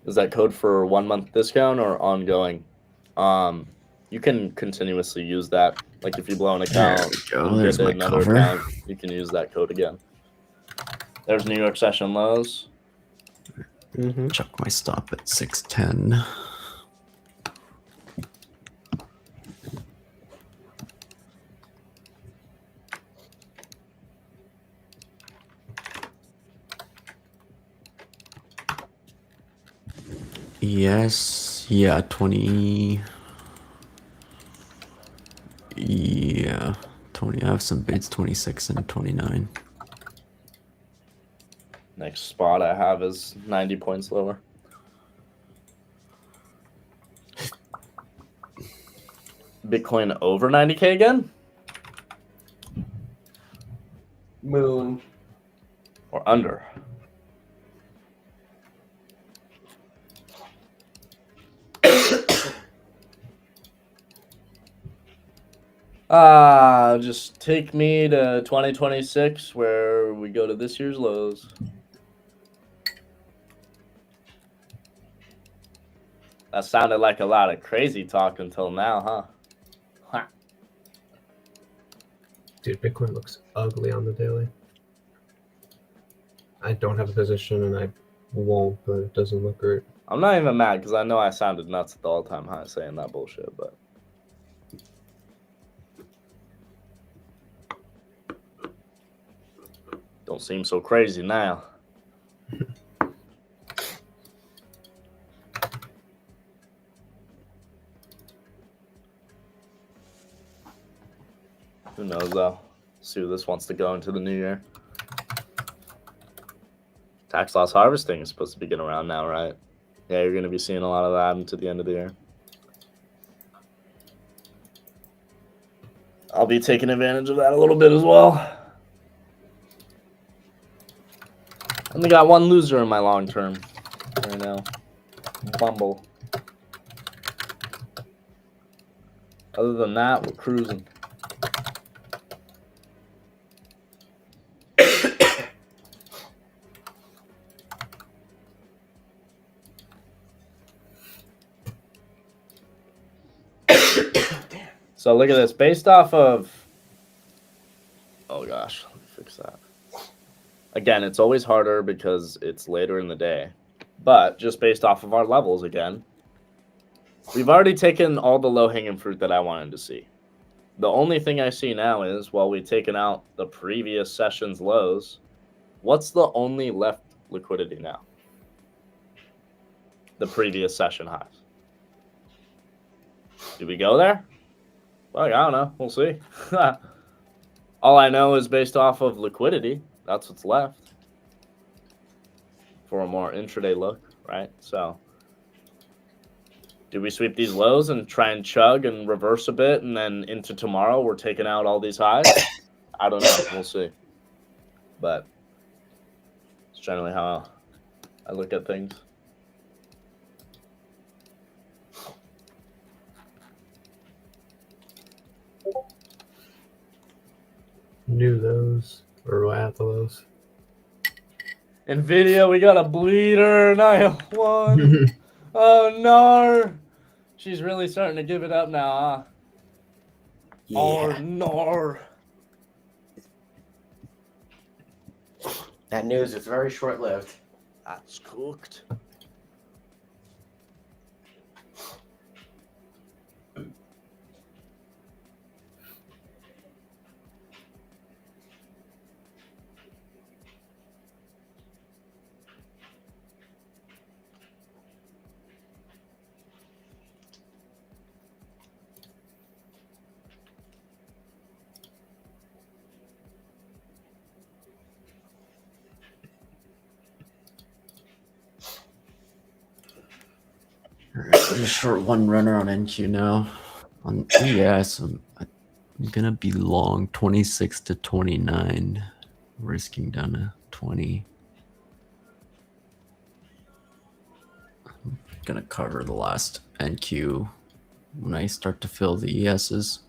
Is that code for 1 month discount or ongoing? You can continuously use that. Like if you blow an account, go. There's my another cover. account, you can use that code again. There's New York session lows. Chuck my stop at 610. Yes, yeah, 20. Yeah, 20. I have some bids 26 and 29. Next spot I have is 90 points lower. Bitcoin over 90K again? Moon. Or under? Just take me to 2026 where we go to this year's lows. That sounded like a lot of crazy talk until now, huh? Dude, Bitcoin looks ugly on the daily. I don't have a position and I won't, but it doesn't look great. I'm not even mad because I know I sounded nuts at the all-time high saying that bullshit, but don't seem so crazy now. Who knows though? See who this wants to go into the new year. Tax loss harvesting is supposed to begin around now, right? Yeah, you're going to be seeing a lot of that into the end of the year. I'll be taking advantage of that a little bit as well. I only got one loser in my long term right now. Bumble. Other than that, we're cruising. So look at this. Based off of... Oh gosh, let me fix that. Again, it's always harder because it's later in the day. But just based off of our levels again, we've already taken all the low-hanging fruit that I wanted to see. The only thing I see now is, while we've taken out the previous session's lows, what's the only left liquidity now? The previous session highs. Do we go there? Well, I don't know. We'll see. All I know is based off of liquidity, that's what's left for a more intraday look, right? So do we sweep these lows and try and chug and reverse a bit, and then into tomorrow we're taking out all these highs? I don't know. We'll see. But it's generally how I look at things. Knew those, or at the lows. NVIDIA, we got a bleeder. 901. Oh, no. She's really starting to give it up now, huh? Yeah. Oh, no. That news is very short-lived. That's cooked. Alright, I'm a short one runner on NQ now. On ES, I'm gonna be long 26 to 29, risking down to 20. I'm gonna cover the last NQ when I start to fill the ESs.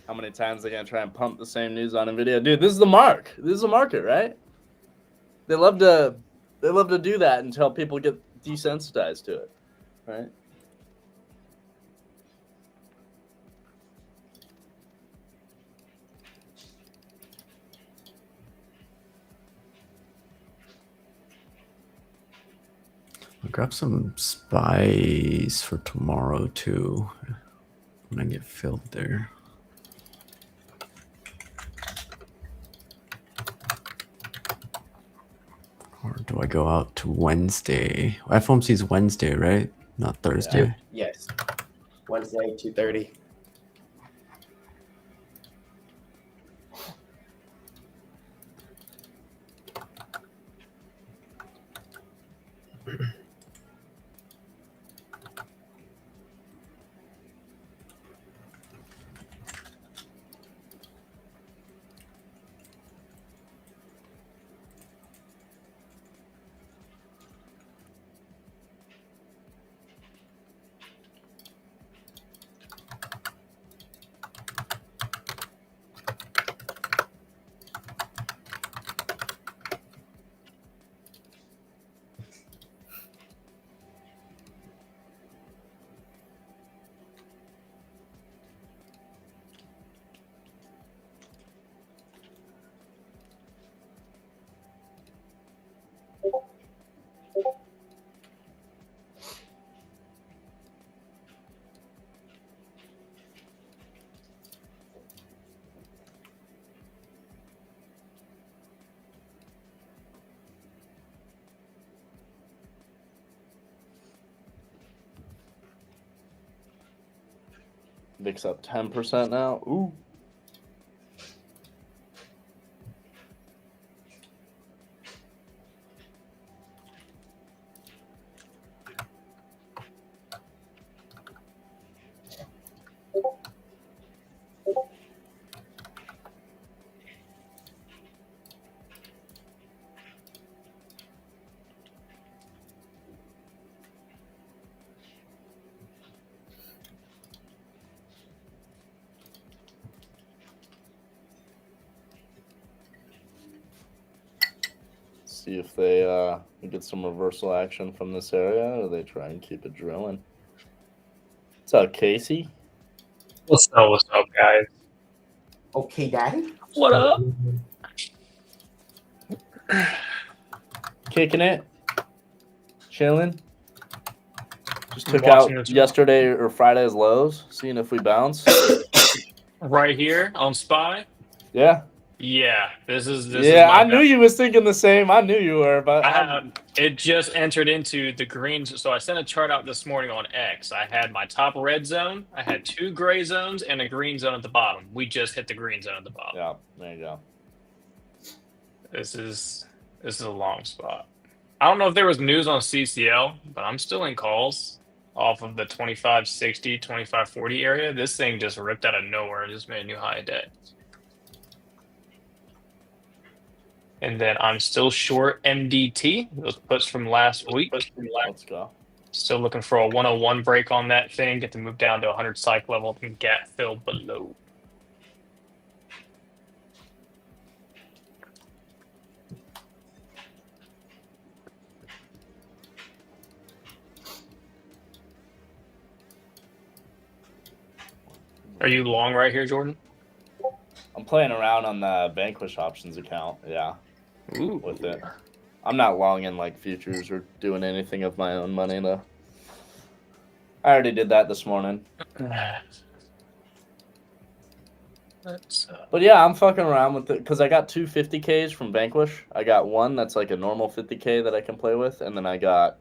How many times are they gonna try and pump the same news on NVIDIA? Dude, this is the mark. This is the market, right? They love to do that until people get desensitized to it, right? I'll grab some spies for tomorrow too when I get filled there. Or do I go out to Wednesday? FOMC is Wednesday, right? Not Thursday. Yes. Wednesday, 2:30. VIX up 10% now. Ooh. See if they get some reversal action from this area, or they try and keep it drilling. What's up, Casey? What's up, guys? Okay, Daddy. What up? Kicking it, chilling. Just took Watching out this- yesterday or Friday's lows, seeing if we bounce. Right here on SPY. Yeah. Yeah, this is Yeah, my I knew you was thinking the same. I knew you were, but it just entered into the greens. So I sent a chart out this morning on X. I had my top red zone, I had 2 gray zones, and a green zone at the bottom. We just hit the green zone at the bottom. yeah, there you go. This is a long spot. I don't know if there was news on CCL, but I'm still in calls off of the 2560, 2540 area. This thing just ripped out of nowhere and just made a new high day. And then I'm still short MDT, those puts from last week. Let's go. Still looking for a 101 break on that thing, get to move down to 100 psych level and gap fill below. Are you long right here, Jordan? I'm playing around on the Vanquish options account. Yeah. Ooh. With it. I'm not long in like futures or doing anything of my own money though. I already did that this morning. But yeah, I'm fucking around with it because I got 2 50Ks from Vanquish. I got one that's like a normal 50K that I can play with, and then I got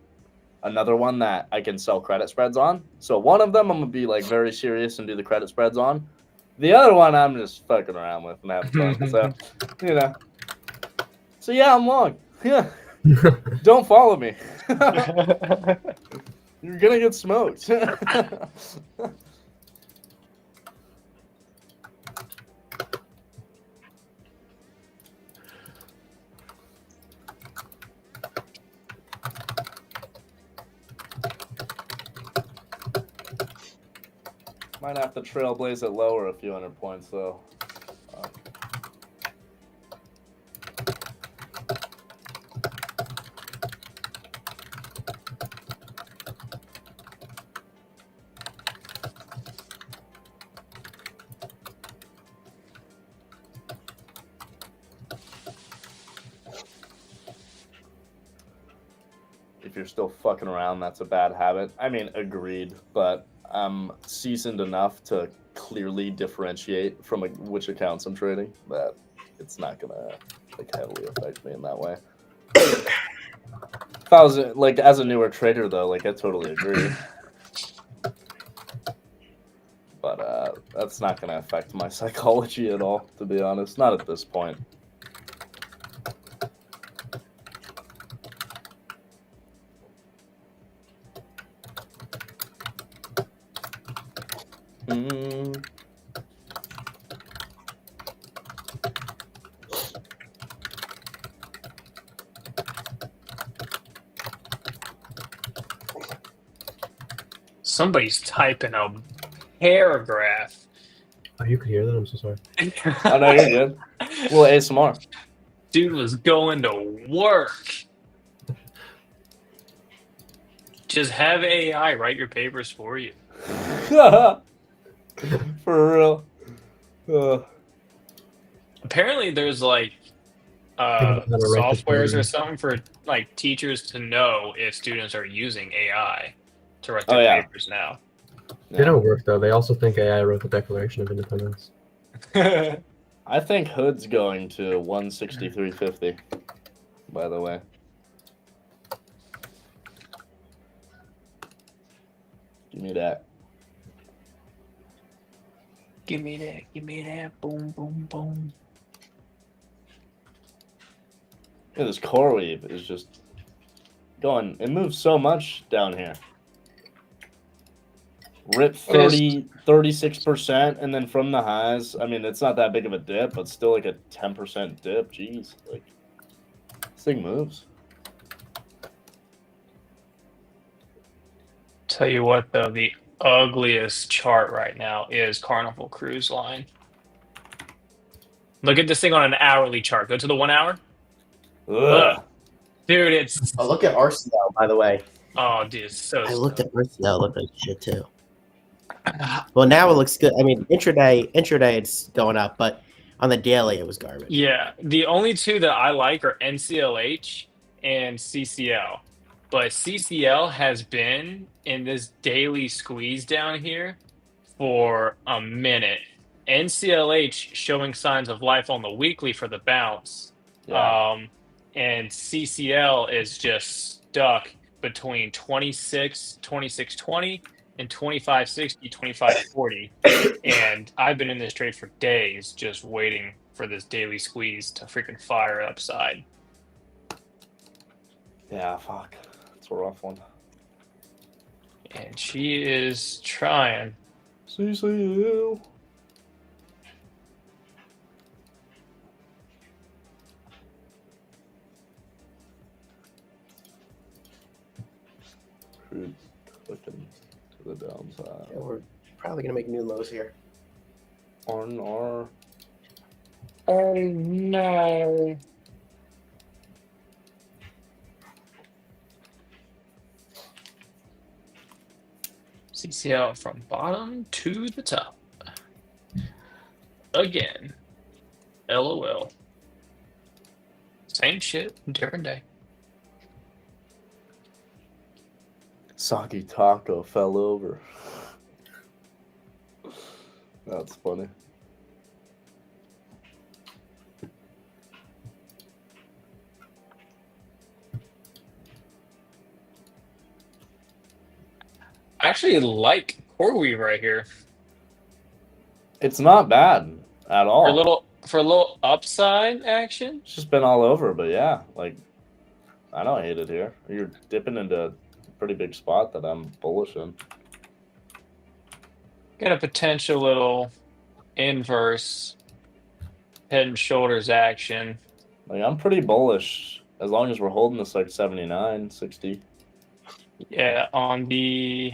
another one that I can sell credit spreads on. So one of them I'm gonna be like very serious and do the credit spreads on. The other one I'm just fucking around with and having fun. So, you know. So yeah, I'm long. Yeah. Don't follow me. You're gonna get smoked. Might have to trailblaze it lower a few hundred points though. If you're still fucking around, that's a bad habit. I mean, agreed, but I'm seasoned enough to clearly differentiate from which accounts I'm trading that it's not gonna like heavily affect me in that way. If I was like as a newer trader though, like I totally agree. But that's not gonna affect my psychology at all, to be honest. Not at this point. Somebody's typing a paragraph. Oh, you could hear that? I'm so sorry. I know you're good. A little ASMR. Dude was going to work. Just have AI write your papers for you. For real. Apparently, there's like about how to write this softwares or program. something for like teachers to know if students are using AI to write Oh, their yeah. papers now. They don't work though. They also think AI wrote the Declaration of Independence. I think Hood's going to 163.50, by the way. Give me that. Give me that. Give me that. Boom, boom, boom. Yeah, this core weave is just going. It moves so much down here. Rip 36%, and then from the highs, I mean, it's not that big of a dip, but still like a 10% dip. Jeez, like this thing moves. Tell you what, though, the ugliest chart right now is Carnival Cruise Line. Look at this thing on an hourly chart. Go to the 1 hour. Ugh. Dude, it's... Oh, look at RCL, by the way. Oh, dude, it's so... I looked at RCL, looked like shit too. Well, now it looks good. I mean, intraday, it's going up, but on the daily, it was garbage. Yeah, the only two that I like are NCLH and CCL. But CCL has been in this daily squeeze down here for a minute. NCLH showing signs of life on the weekly for the bounce. Yeah. And CCL is just stuck between 26.20 and 25.60, 25.40. And I've been in this trade for days just waiting for this daily squeeze to freaking fire upside. Yeah, fuck. It's a rough one. And she is trying. CCU. Crude clicking to the downside. Yeah, we're probably gonna make new lows here. R&R. Oh no. CCL from bottom to the top. Again. LOL. Same shit, different day. Saki Taco fell over. That's funny. I actually like CoreWeave right here. It's not bad at all. For a little upside action. It's just been all over, but yeah, like I don't hate it here. You're dipping into a pretty big spot that I'm bullish in. Got a potential little inverse head and shoulders action. Like I'm pretty bullish as long as we're holding this like 79, 60. Yeah, on the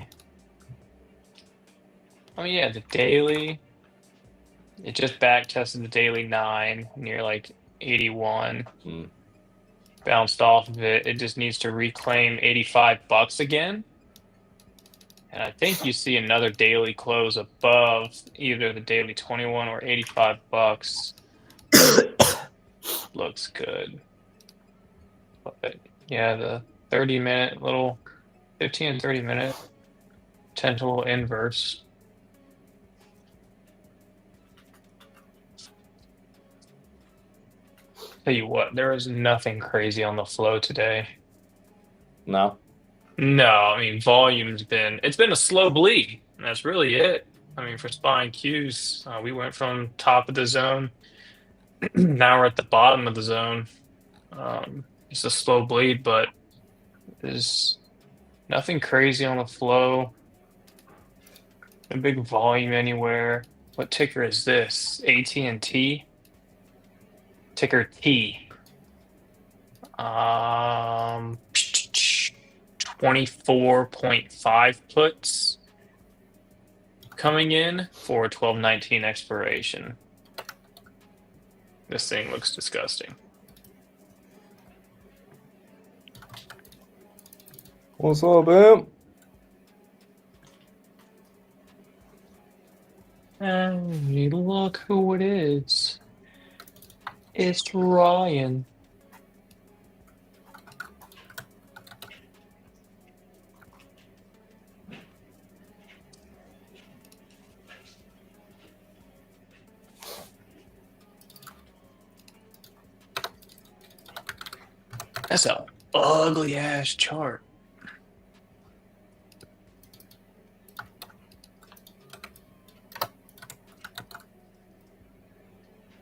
the daily. It just back tested the daily 9 near like 81. Bounced off of it. It just needs to reclaim $85 again. And I think you see another daily close above either the daily 21 or $85. Looks good. But yeah, the 30-minute little 15 and 30-minute potential inverse. Tell you what, there is nothing crazy on the flow today. No. No, I mean volume's it's been a slow bleed. And that's really it. I mean, for SPY and Qs, we went from top of the zone. Now we're at the bottom of the zone. It's a slow bleed, but there's nothing crazy on the flow. No big volume anywhere. What ticker is this? AT&T. Ticker T. 24.5 puts coming in for 12/19 expiration. This thing looks disgusting. What's up, man? And look who it is. It's Ryan. That's a ugly ass chart.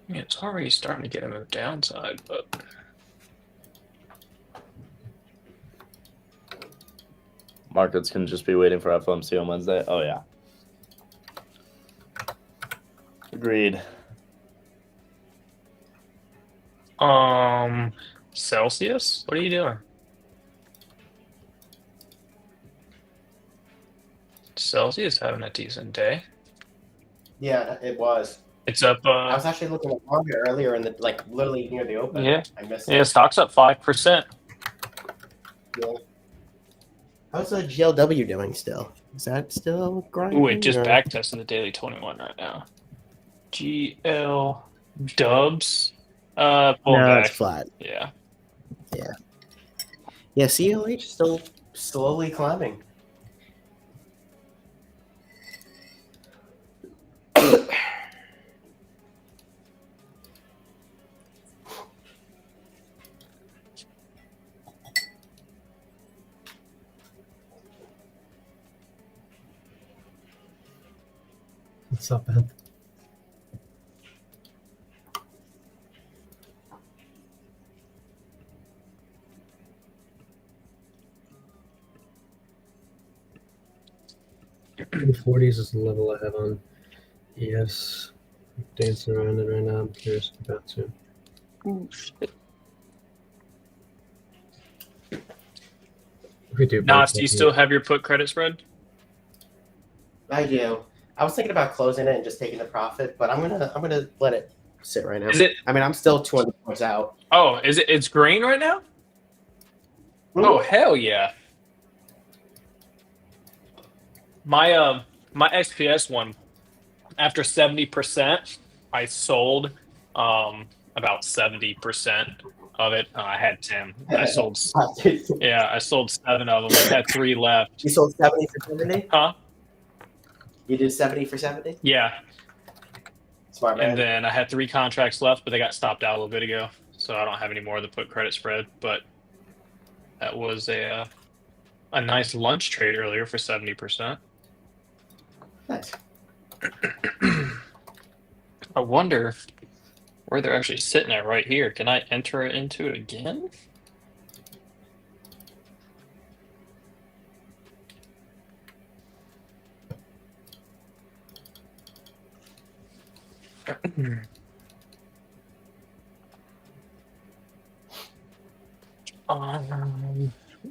Yeah, it's already starting to get him a downside, but Markets can just be waiting for FOMC on Wednesday. Oh, yeah. Agreed. Celsius, what are you doing? Celsius having a decent day. Yeah, it was. It's up. I was actually looking at market earlier in the literally near the open. Yeah. I missed Yeah, it. stock's up 5%. Yeah. How's the GLW doing still? Is that still grinding? Ooh, it just or- back tested the daily 21 right now. GL Dubs. Pulling No, back. it's flat. Yeah. Yeah, CLH still slowly climbing. What's up, man? The 40s is the level I have on ES. Dancing around it right now. I'm curious about to. Ooh, shit. We do. Nas, do you still have your put credit spread? I do. I was thinking about closing it and just taking the profit, but I'm gonna let it sit right now. Is it? I mean, I'm still 200 points out. Oh, is it? It's green right now? Oh, hell yeah. My XPS one, after 70%, I sold about 70% of it. I had 10. I sold I sold 7 of them. I had 3 left. You sold 70 for 70? Huh? You did 70 for 70? Yeah. Smart man. And then I had 3 contracts left, but they got stopped out a little bit ago. So I don't have any more of the put credit spread, but that was a nice lunch trade earlier for 70%. Nice. I wonder where they're actually sitting at right here. Can I enter it into it again?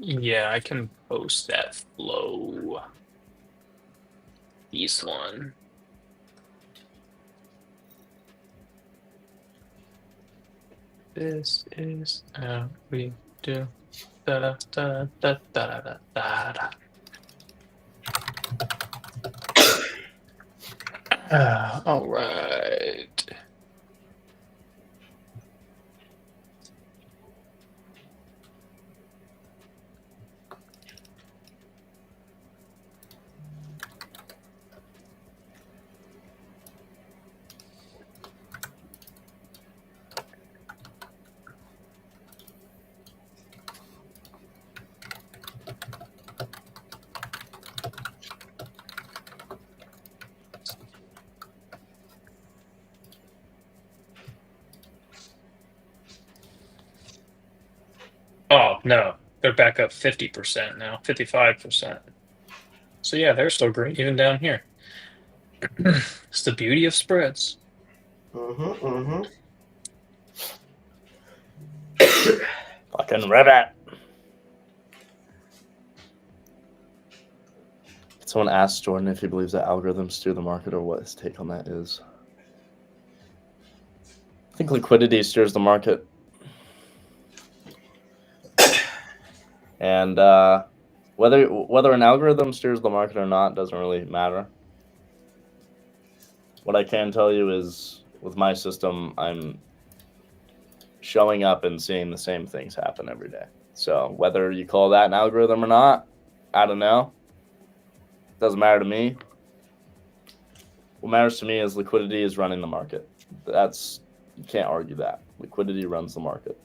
Yeah, I can post that flow. This one. This is how we do. Da da da da da da da da. All right. No, they're back up 50% now, 55%. So yeah, they're still green even down here. It's the beauty of spreads. Fucking Reddit. Someone asked Jordan if he believes that algorithms steer the market or what his take on that is. I think liquidity steers the market. And whether an algorithm steers the market or not doesn't really matter. What I can tell you is with my system, I'm showing up and seeing the same things happen every day. So whether you call that an algorithm or not, I don't know. Doesn't matter to me. What matters to me is liquidity is running the market. You can't argue that. Liquidity runs the market.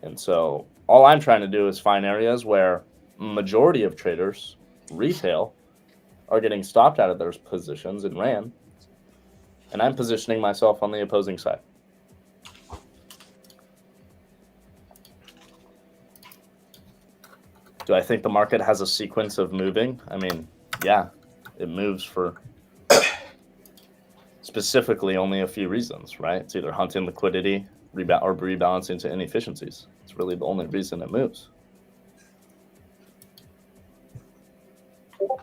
And so all I'm trying to do is find areas where majority of traders, retail, are getting stopped out of their positions and ran. And I'm positioning myself on the opposing side. Do I think the market has a sequence of moving? I mean, yeah, it moves for specifically only a few reasons, right? It's either hunting liquidity or rebalancing to inefficiencies. It's really the only reason it moves.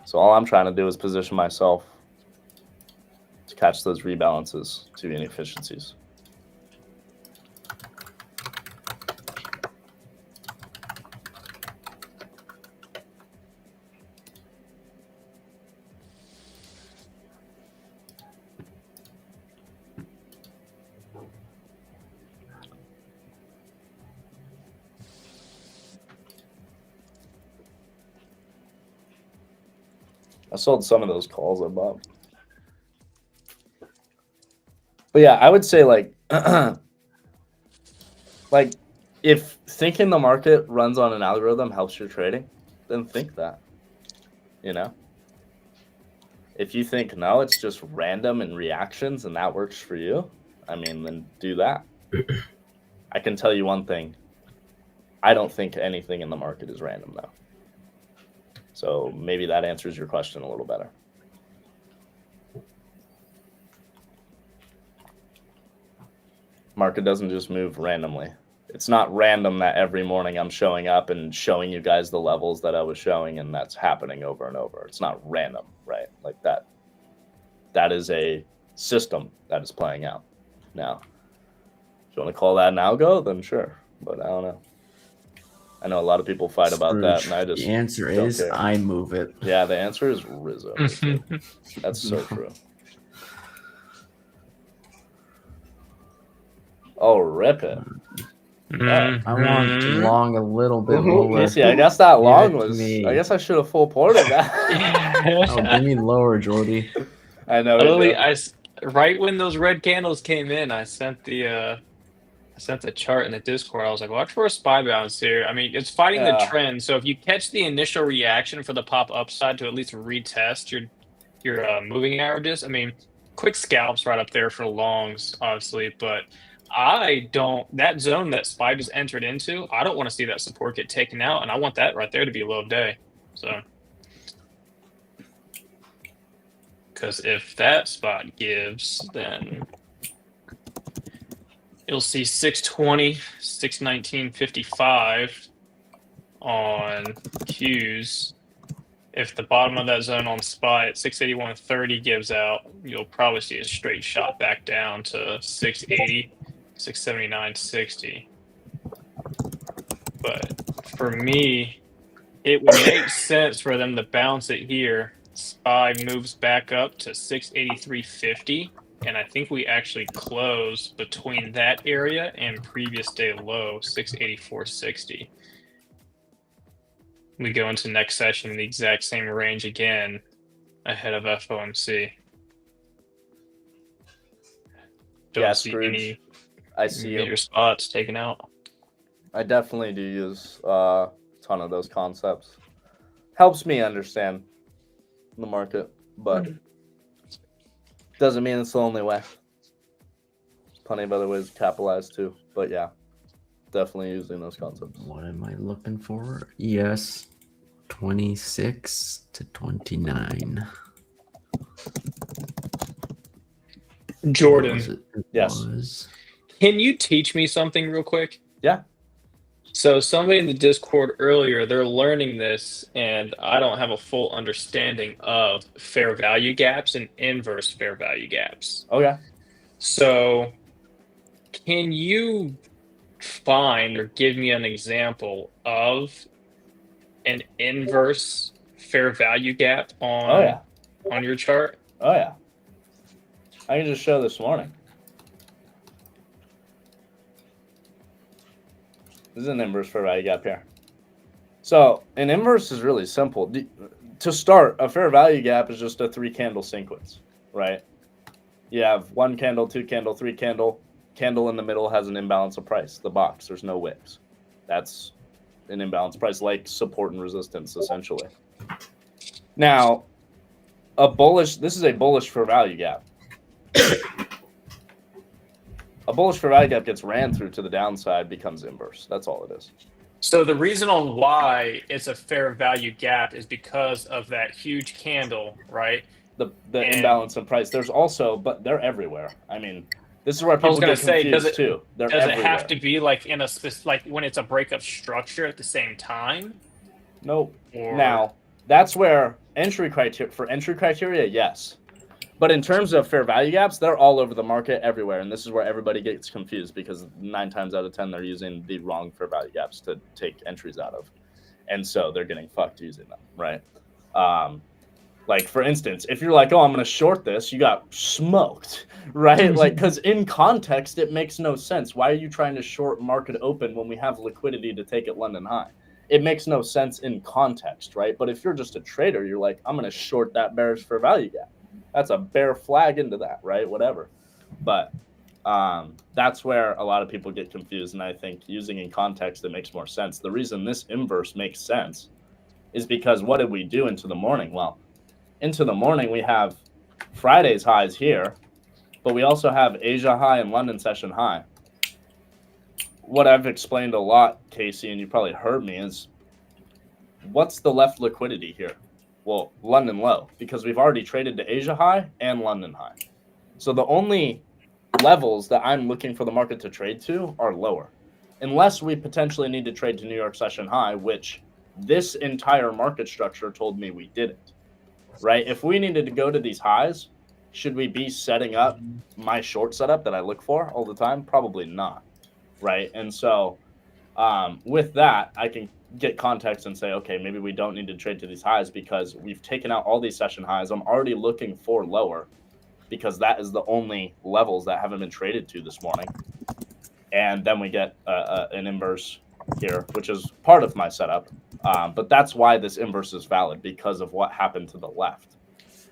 So all I'm trying to do is position myself to catch those rebalances to inefficiencies. I sold some of those calls I bought. But yeah, I would say like if thinking the market runs on an algorithm helps your trading, then think that. You know? If you think no, it's just random and reactions and that works for you, I mean, then do that. I can tell you one thing. I don't think anything in the market is random though. So maybe that answers your question a little better. Market doesn't just move randomly. It's not random that every morning I'm showing up and showing you guys the levels that I was showing and that's happening over and over. It's not random, right? Like that. That is a system that is playing out. Now, if you want to call that an algo, then sure. But I don't know. I know a lot of people fight about that, and I just the answer don't is care. I move it. Yeah, the answer is Rizzo. That's so true. Oh, rip it. I want long a little bit lower. Casey, I guess that long Give it to was. me. I guess I should have full ported that. Oh, give me lower, Jordy. I know. Literally, right when those red candles came in, I sent the chart in the Discord. I was like, watch for a SPY bounce here. I mean, it's fighting the trend. So if you catch the initial reaction for the pop upside to at least retest your moving averages, I mean, quick scalps right up there for longs, obviously. But that zone that SPY just entered into, I don't want to see that support get taken out. And I want that right there to be low of day. So, because if that spot gives, then you'll see 620, 619.55 on Qs. If the bottom of that zone on SPY at 681.30 gives out, you'll probably see a straight shot back down to 680, 679.60. But for me, it would make sense for them to bounce it here. SPY moves back up to 683.50. And I think we actually close between that area and previous day low, 684.60. We go into next session in the exact same range again ahead of FOMC. Don't see Scrooge, any I see major you. spots taken out. I definitely do use a ton of those concepts. Helps me understand the market, but doesn't mean it's the only way. There's plenty of other ways to capitalize too, but yeah, definitely using those concepts. What am I looking for? ES 26 to 29. Jordan, Was it? It Yes. was. can you teach me something real quick? Yeah. So somebody in the Discord earlier, they're learning this, and I don't have a full understanding of fair value gaps and inverse fair value gaps. Okay. So can you find or give me an example of an inverse fair value gap Oh yeah. on your chart? Oh yeah. I can just show this morning. This is an inverse fair value gap here. So an inverse is really simple. To start, a fair value gap is just a 3-candle sequence, right? You have 1 candle, 2 candle, 3 candle. Candle in the middle has an imbalance of price. The box, there's no wicks. That's an imbalance price, like support and resistance, essentially. Now, this is a bullish fair value gap. A bullish fair value gap gets ran through to the downside, becomes inverse. That's all it is. So the reason on why it's a fair value gap is because of that huge candle, right? The imbalance in price. There's also, but they're everywhere. I mean, this is where I was people gonna get say, confused too. They're does everywhere. it have to be like in a like when it's a breakup structure at the same time? Nope. Or... Now, that's where entry criteria, yes. But in terms of fair value gaps, they're all over the market, everywhere. And this is where everybody gets confused because 9 times out of 10, they're using the wrong fair value gaps to take entries out of. And so they're getting fucked using them, right? Like, for instance, if you're like, oh, I'm going to short this, you got smoked, right? Like, because in context, it makes no sense. Why are you trying to short market open when we have liquidity to take it London high? It makes no sense in context, right? But if you're just a trader, you're like, I'm going to short that bearish fair value gap. That's a bear flag into that, right? Whatever. But that's where a lot of people get confused. And I think using in context, it makes more sense. The reason this inverse makes sense is because what did we do into the morning? Well, into the morning, we have Friday's highs here, but we also have Asia high and London session high. What I've explained a lot, Casey, and you probably heard me, is what's the left liquidity here? Well, London low, because we've already traded to Asia high and London high. So the only levels that I'm looking for the market to trade to are lower, unless we potentially need to trade to New York session high, which this entire market structure told me we didn't, right? If we needed to go to these highs, should we be setting up my short setup that I look for all the time? Probably not, right? And so with that, I can get context and say, okay, maybe we don't need to trade to these highs because we've taken out all these session highs. I'm already looking for lower because that is the only levels that haven't been traded to this morning. And then we get an inverse here, which is part of my setup. But that's why this inverse is valid, because of what happened to the left,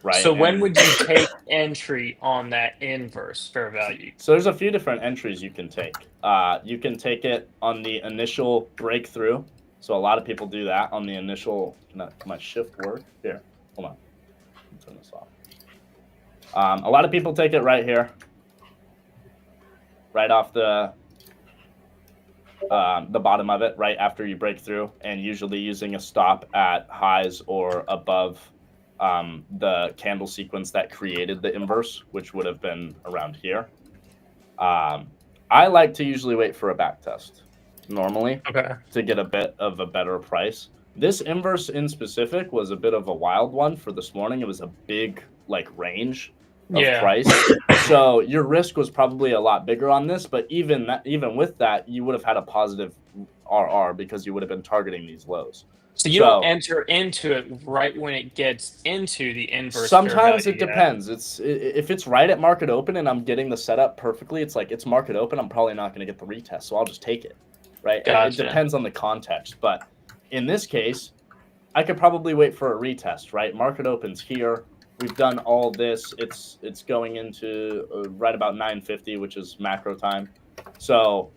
right? So when would you take entry on that inverse fair value? So there's a few different entries you can take. You can take it on the initial breakthrough. So a lot of people do that on the initial. Can my shift work? Here, hold on. Turn this off. A lot of people take it right here, right off the bottom of it, right after you break through, and usually using a stop at highs or above the candle sequence that created the inverse, which would have been around here. I like to usually wait for a back test normally to get a bit of a better price. This inverse in specific was a bit of a wild one for this morning. It was a big range of price. So your risk was probably a lot bigger on this, but even with that, you would have had a positive RR because you would have been targeting these lows. So you don't enter into it right when it gets into the inverse. Sometimes it depends. If it's right at market open and I'm getting the setup perfectly, it's like it's market open, I'm probably not going to get the retest, so I'll just take it. Right? Gotcha. It depends on the context, but in this case, I could probably wait for a retest. Right? Market opens here. We've done all this. It's going into right about 9:50, which is macro time. So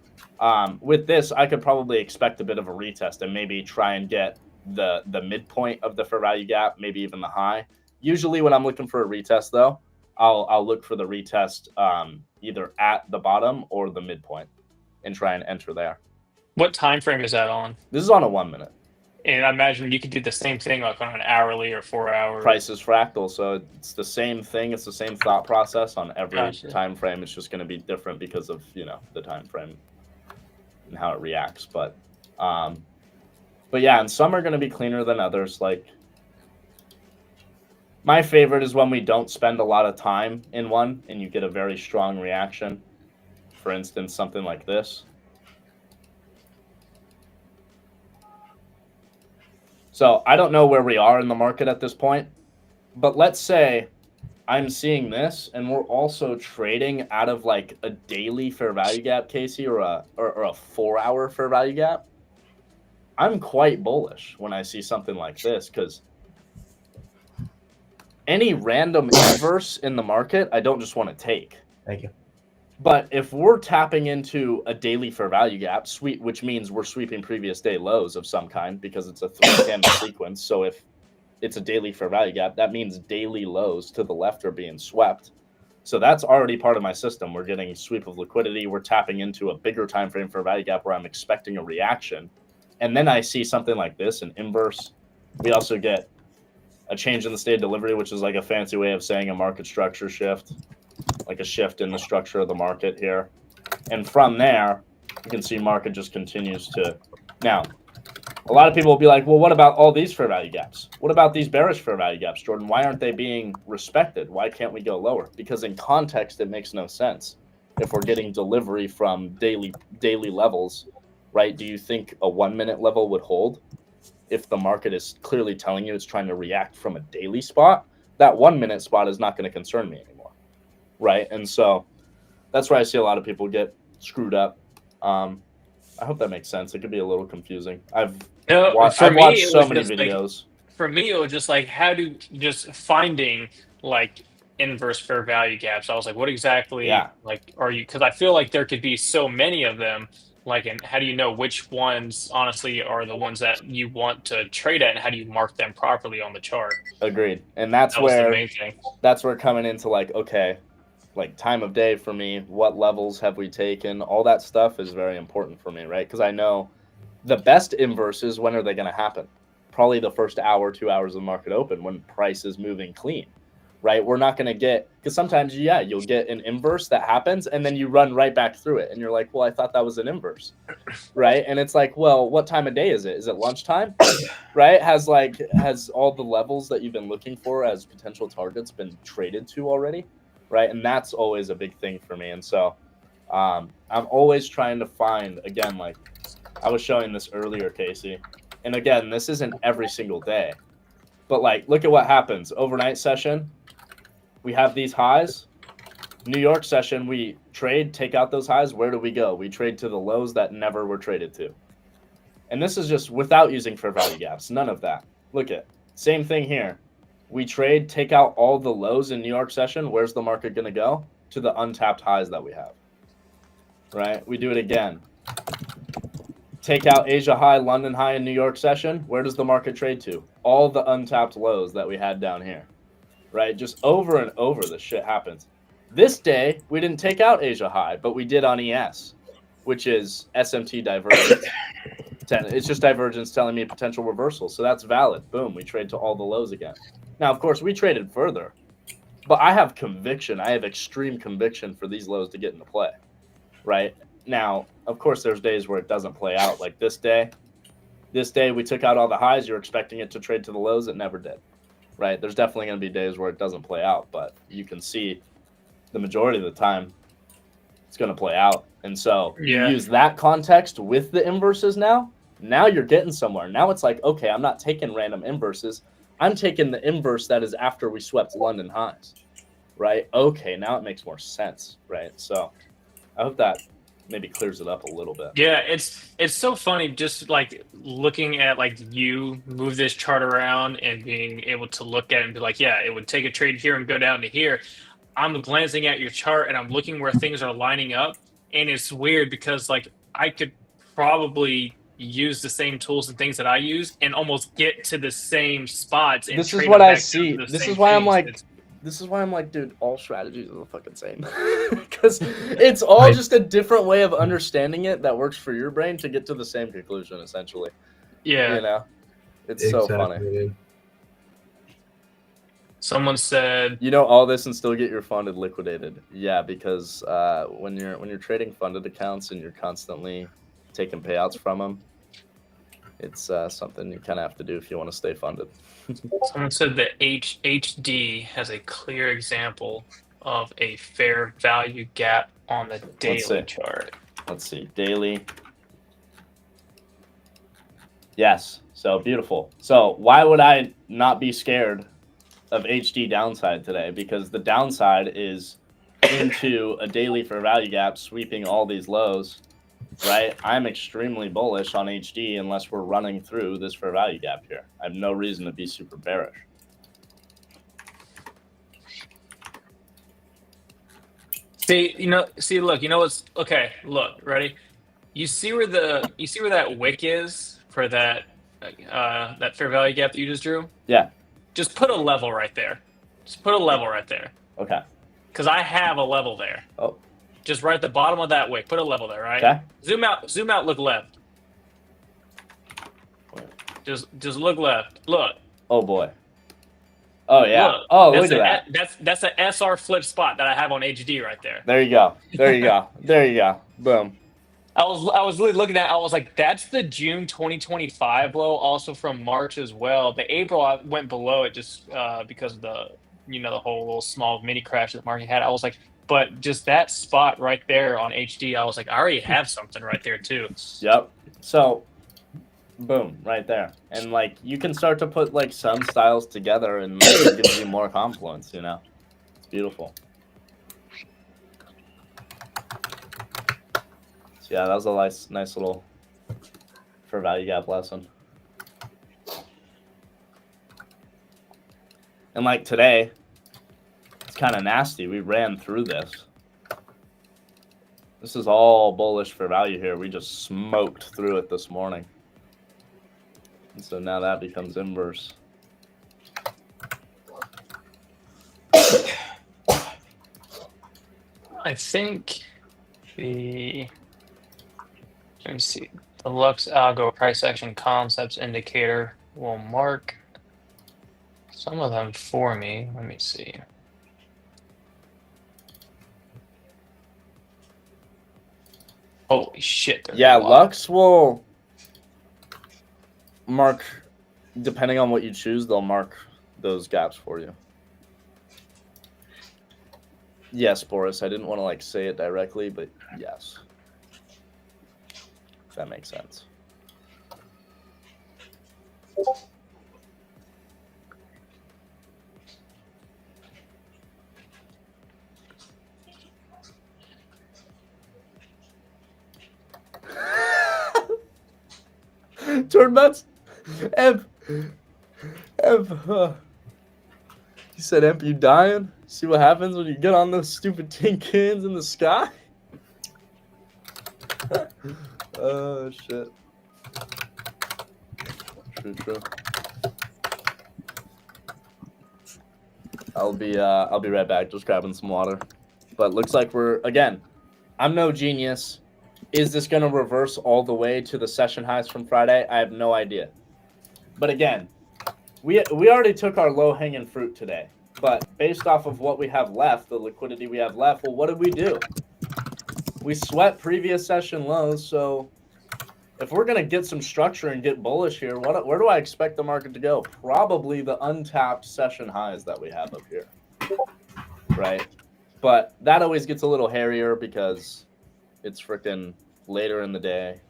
with this, I could probably expect a bit of a retest and maybe try and get the midpoint of the fair value gap, maybe even the high. Usually when I'm looking for a retest, though, I'll look for the retest either at the bottom or the midpoint and try and enter there. What time frame is that on? This is on a 1 minute. And I imagine you could do the same thing like on an hourly or 4 hour. Price is fractal, so it's the same thing. It's the same thought process on every Gotcha. time frame. It's just going to be different because of the time frame and how it reacts. But yeah, and some are going to be cleaner than others. Like my favorite is when we don't spend a lot of time in one and you get a very strong reaction. For instance, something like this. So I don't know where we are in the market at this point, but let's say I'm seeing this and we're also trading out of like a daily fair value gap, Casey, or a 4 hour fair value gap. I'm quite bullish when I see something like this because any random inverse in the market, I don't just want to take. Thank you. But if we're tapping into a daily fair value gap, which means we're sweeping previous day lows of some kind because it's a 3-candle sequence. So if it's a daily fair value gap, that means daily lows to the left are being swept. So that's already part of my system. We're getting a sweep of liquidity. We're tapping into a bigger time frame fair value gap where I'm expecting a reaction. And then I see something like this, an inverse. We also get a change in the state of delivery, which is like a fancy way of saying a market structure shift. Like a shift in the structure of the market here. And from there, you can see market just continues to... Now, a lot of people will be like, well, what about all these fair value gaps? What about these bearish fair value gaps, Jordan? Why aren't they being respected? Why can't we go lower? Because in context, it makes no sense. If we're getting delivery from daily levels, right? Do you think a 1 minute level would hold? If the market is clearly telling you it's trying to react from a daily spot, that 1 minute spot is not going to concern me anymore. Right. And so that's where I see a lot of people get screwed up. I hope that makes sense. It could be a little confusing. I've watched so many videos. For me, it was just like just finding like inverse fair value gaps. I was like, what exactly like are you? Because I feel like there could be so many of them. Like, and how do you know which ones honestly are the ones that you want to trade at, and how do you mark them properly on the chart? Agreed. And that's where coming into like, okay, like time of day for me, what levels have we taken? All that stuff is very important for me, right? Because I know the best inverses, when are they going to happen? Probably the first hour, 2 hours of market open when price is moving clean, right? We're not going to get, because sometimes, you'll get an inverse that happens and then you run right back through it. And you're like, well, I thought that was an inverse, right? And it's like, well, what time of day is it? Is it lunchtime, right? Has all the levels that you've been looking for as potential targets been traded to already? Right. And that's always a big thing for me. And so I'm always trying to find, again, like I was showing this earlier, Casey. And again, this isn't every single day. But like, look at what happens. Overnight session, we have these highs. New York session, we trade, take out those highs. Where do we go? We trade to the lows that never were traded to. And this is just without using fair value gaps. None of that. Look at same thing here. We trade, take out all the lows in New York session. Where's the market going to go? To the untapped highs that we have, right? We do it again. Take out Asia high, London high in New York session. Where does the market trade to? All the untapped lows that we had down here, right? Just over and over this shit happens. This day, we didn't take out Asia high, but we did on ES, which is SMT divergence. It's just divergence telling me potential reversal. So that's valid. Boom, we trade to all the lows again. Now, of course, we traded further, but I have conviction. I have extreme conviction for these lows to get into play, right? Now, of course, there's days where it doesn't play out like this day. This day, we took out all the highs. You're expecting it to trade to the lows. It never did, right? There's definitely going to be days where it doesn't play out, but you can see the majority of the time it's going to play out. And so you use that context with the inverses now you're getting somewhere. Now it's like, okay, I'm not taking random inverses. I'm taking the inverse that is after we swept London highs, right? Okay, now it makes more sense, right? So I hope that maybe clears it up a little bit. Yeah, it's so funny just like looking at like you move this chart around and being able to look at it and be like, yeah, it would take a trade here and go down to here. I'm glancing at your chart and I'm looking where things are lining up, and it's weird because like I could probably use the same tools and things that I use and almost get to the same spots. And this is what I see. This is why I'm like, This is why I'm like, dude, all strategies are the fucking same. Because it's all just a different way of understanding it that works for your brain to get to the same conclusion, essentially. Yeah. You know? It's so funny. Dude. Someone said, You know all this and still get your funded liquidated. Yeah, because when you're trading funded accounts and you're constantly taking payouts from them, it's something you kind of have to do if you want to stay funded. someone said that HD has a clear example of a fair value gap on the daily see. chart. Let's see, daily. Yes, so beautiful. So why would I not be scared of HD downside today? Because the downside is into a daily fair value gap, sweeping all these lows, right? I'm extremely bullish on HD unless we're running through this fair value gap here. I have no reason to be super bearish. Look, what's okay, look, ready? You see where that wick is for that fair value gap that you just drew? Yeah. Just put a level right there. Just put a level right there. Okay. Because I have a level there. Oh. Just right at the bottom of that wick. Put a level there, right? Okay. Zoom out, look left. Just look left. Look. Oh boy. Oh yeah. Look, Oh, look at that. That's an SR flip spot that I have on HD right there. There you go. There you go. There you go. Boom. I was really looking at it, I was like, that's the June 2025 low, also from March as well. The April I went below it just because of the the whole little small mini crash that market had. I was like, but just that spot right there on HD, I was like, I already have something right there too. Yep. So boom, right there. And like you can start to put like some styles together and like, it gives you more confluence, you know. It's beautiful. So yeah, that was a nice little fair value gap lesson. And like today, it's kind of nasty. We ran through this. This is all bullish for value here. We just smoked through it this morning. And so now that becomes inverse. I think let me see, the Lux Algo price action concepts indicator will mark some of them for me. Let me see. Holy shit. Yeah, Lux will mark, depending on what you choose, they'll mark those gaps for you. Yes, Boris, I didn't want to like say it directly, but yes. If that makes sense. Turn bets. Emp. He said, Emp, you dying? See what happens when you get on those stupid tin cans in the sky? Oh, shit. True. I'll be right back. Just grabbing some water. But looks like again, I'm no genius. Is this going to reverse all the way to the session highs from Friday? I have no idea. But again, we already took our low-hanging fruit today. But based off of what we have left, the liquidity we have left, well, what did we do? We swept previous session lows, so if we're going to get some structure and get bullish here, where do I expect the market to go? Probably the untapped session highs that we have up here, right? But that always gets a little hairier because it's freaking later in the day,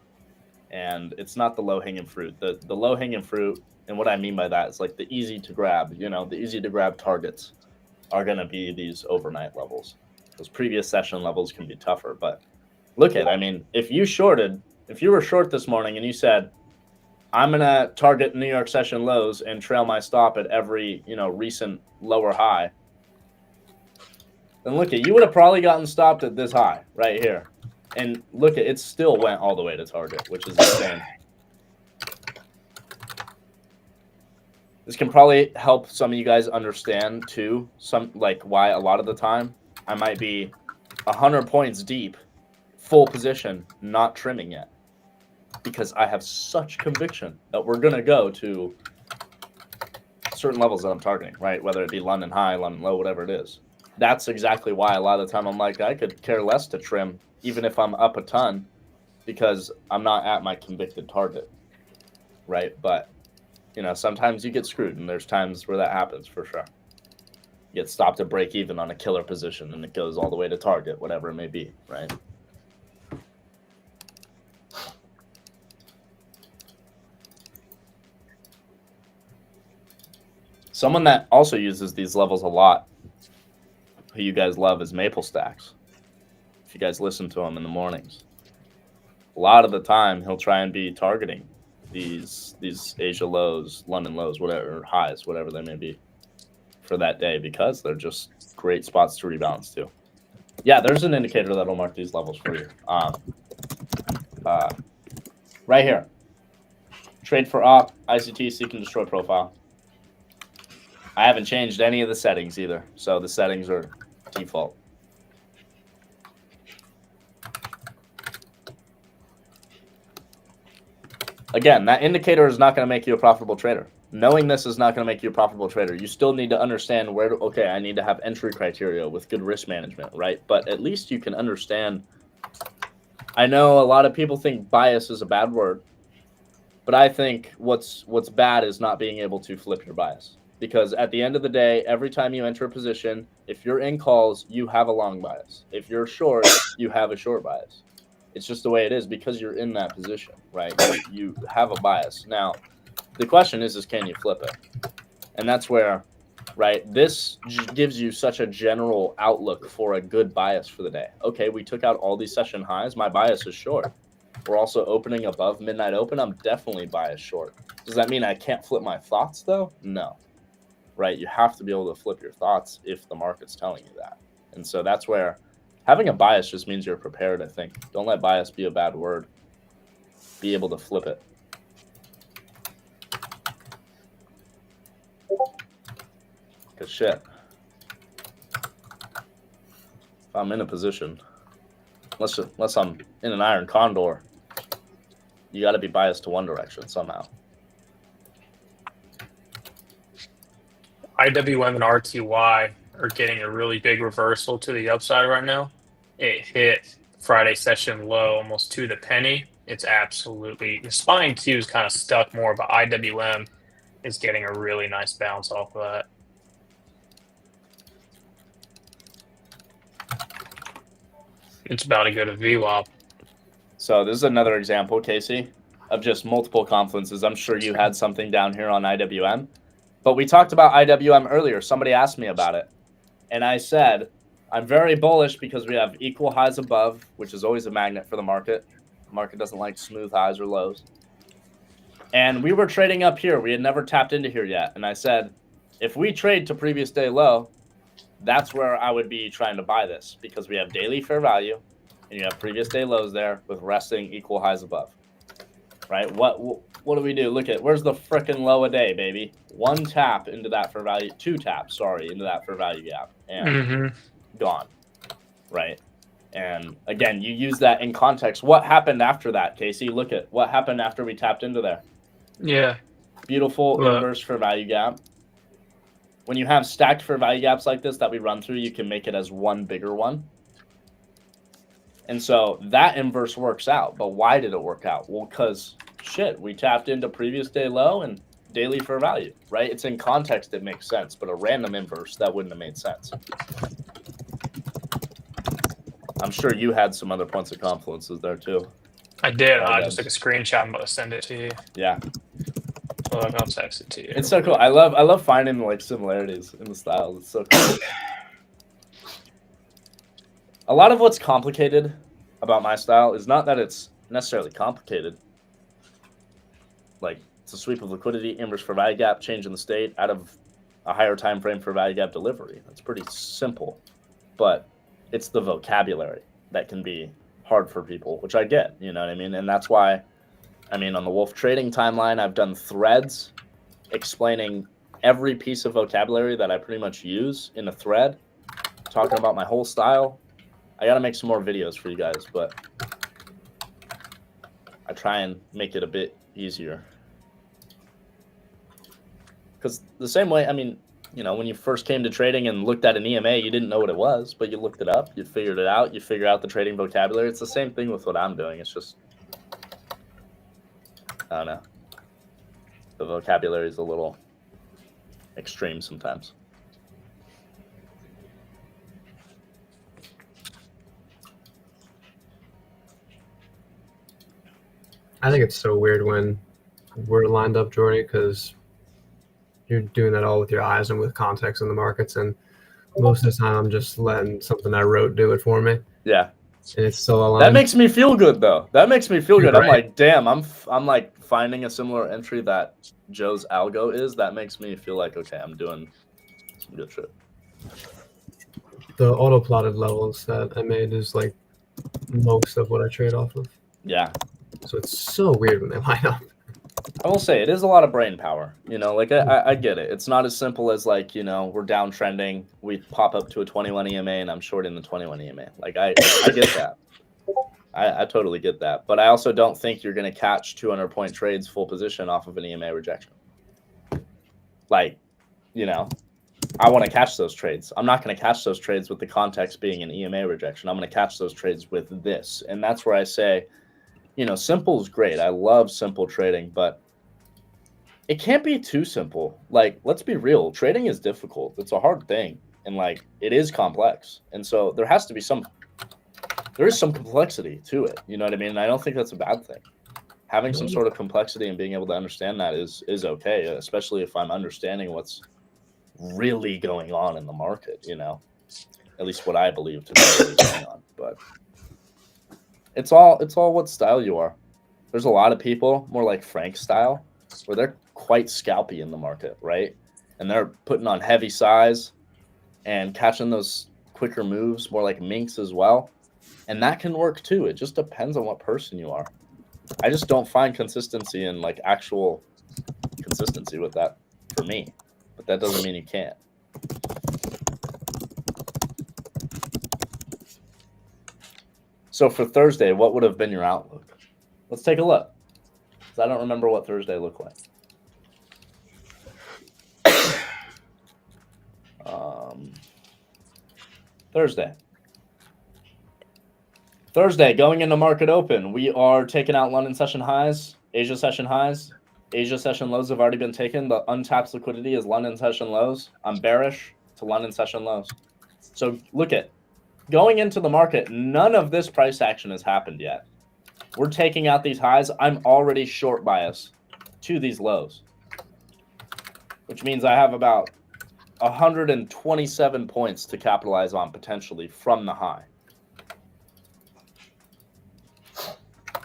and it's not the low-hanging fruit. The low-hanging fruit, and what I mean by that is like the easy to grab, the easy to grab targets are going to be these overnight levels. Those previous session levels can be tougher, but look at, I mean, if you were short this morning and you said, I'm going to target New York session lows and trail my stop at every, recent lower high, then look at, you would have probably gotten stopped at this high right here. And look at, it still went all the way to target, which is insane. This can probably help some of you guys understand too, why a lot of the time I might be 100 points deep, full position, not trimming yet, because I have such conviction that we're gonna go to certain levels that I'm targeting, right? Whether it be London high, London low, whatever it is. That's exactly why a lot of the time I'm like, I could care less to trim, even if I'm up a ton, because I'm not at my convicted target, right? But sometimes you get screwed, and there's times where that happens for sure. You get stopped at break even on a killer position, and it goes all the way to target, whatever it may be, right? Someone that also uses these levels a lot, who you guys love, is Maple Stacks. If you guys listen to him in the mornings, a lot of the time he'll try and be targeting these Asia lows, London lows, whatever, highs, whatever they may be for that day, because they're just great spots to rebalance to. Yeah, there's an indicator that'll mark these levels for you. Right here. Trade for op, ICT, seek and destroy profile. I haven't changed any of the settings either, so the settings are default. Again, that indicator is not going to make you a profitable trader. Knowing this is not going to make you a profitable trader. You still need to understand where okay, I need to have entry criteria with good risk management, right? But at least you can understand. I know a lot of people think bias is a bad word, but I think what's bad is not being able to flip your bias. Because at the end of the day, every time you enter a position, if you're in calls, you have a long bias. If you're short, you have a short bias. It's just the way it is because you're in that position, right? You have a bias. Now, the question is can you flip it? And that's where, right, this gives you such a general outlook for a good bias for the day. Okay, we took out all these session highs. My bias is short. We're also opening above midnight open. I'm definitely biased short. Does that mean I can't flip my thoughts, though? No. Right? You have to be able to flip your thoughts if the market's telling you that. And so that's where having a bias just means you're prepared, I think. Don't let bias be a bad word. Be able to flip it. Because shit. If I'm in a position, unless I'm in an iron condor, you got to be biased to one direction somehow. IWM and RTY are getting a really big reversal to the upside right now. It hit Friday session low almost to the penny. It's absolutely, the SPY 2 is kind of stuck more, but IWM is getting a really nice bounce off of that. It's about to go to VWAP. So this is another example, Casey, of just multiple confluences. I'm sure you had something down here on IWM. But we talked about IWM earlier. Somebody asked me about it. And I said, I'm very bullish because we have equal highs above, which is always a magnet for the market. The market doesn't like smooth highs or lows. And we were trading up here. We had never tapped into here yet. And I said, if we trade to previous day low, that's where I would be trying to buy this, because we have daily fair value and you have previous day lows there with resting equal highs above. Right? What do we do? Look at, where's the frickin' low a day, baby? One tap into that fair value, two taps, sorry, into that fair value gap, and gone. Right? And again, you use that in context. What happened after that, Casey? Look at what happened after we tapped into there. Yeah. Beautiful inverse fair value gap. When you have stacked fair value gaps like this that we run through, you can make it as one bigger one. And so that inverse works out. But why did it work out? Well, because shit, we tapped into previous day low and daily fair value, right? It's in context, it makes sense, but a random inverse, that wouldn't have made sense. I'm sure you had some other points of confluences there too. I did. I just took a screenshot. I'm going to send it to you. Yeah. Well, I'll text it to you. It's so cool. I love finding like similarities in the styles. It's so cool. A lot of what's complicated about my style is not that it's necessarily complicated. Like, it's a sweep of liquidity, inverse for value gap, change in the state out of a higher time frame for value gap delivery. That's pretty simple, but it's the vocabulary that can be hard for people, which I get, you know what I mean? And that's why, I mean, on the Wolf Trading timeline, I've done threads explaining every piece of vocabulary that I pretty much use in a thread, talking about my whole style. I got to make some more videos for you guys, but I try and make it a bit easier. Because the same way, I mean, you know, when you first came to trading and looked at an EMA, you didn't know what it was, but you looked it up, you figured it out, you figure out the trading vocabulary. It's the same thing with what I'm doing. It's just, I don't know. The vocabulary is a little extreme sometimes. I think it's so weird when we're lined up, Jordy, because you're doing that all with your eyes and with context in the markets. And most of the time, I'm just letting something I wrote do it for me. Yeah. And it's so aligned. That makes me feel good, though. That makes me feel good. I'm Right. like, damn, I'm like finding a similar entry that Joe's algo is. That makes me feel like, okay, I'm doing some good shit. The auto plotted levels that I made is like most of what I trade off of. Yeah. So it's so weird when they line up. I will say it is a lot of brain power. You know, like I get it. It's not as simple as like, you know, we're downtrending, we pop up to a 21 EMA and I'm shorting the 21 EMA. Like I get that. I totally get that. But I also don't think you're going to catch 200-point trades full position off of an EMA rejection. Like, you know, I want to catch those trades. I'm not going to catch those trades with the context being an EMA rejection. I'm going to catch those trades with this. And that's where I say, you know, simple is great. I love simple trading, but it can't be too simple. Like, let's be real. Trading is difficult. It's a hard thing. And like, it is complex. And so there has to be there is some complexity to it. You know what I mean? And I don't think that's a bad thing. Having some sort of complexity and being able to understand that is okay, especially if I'm understanding what's really going on in the market, you know, at least what I believe to be really going on. But it's all what style you are. There's a lot of people more like Frank style where they're quite scalpy in the market, right? And they're putting on heavy size and catching those quicker moves, more like minks as well. And that can work too. It just depends on what person you are. I just don't find consistency in like actual consistency with that for me. But that doesn't mean you can't. So for Thursday, what would have been your outlook? Let's take a look. Because I don't remember what Thursday looked like. Thursday, going into market open, we are taking out London session highs, Asia session highs. Asia session lows have already been taken. The untapped liquidity is London session lows. I'm bearish to London session lows. So look at going into the market, none of this price action has happened yet. We're taking out these highs. I'm already short bias to these lows, which means I have about 127 points to capitalize on potentially from the high.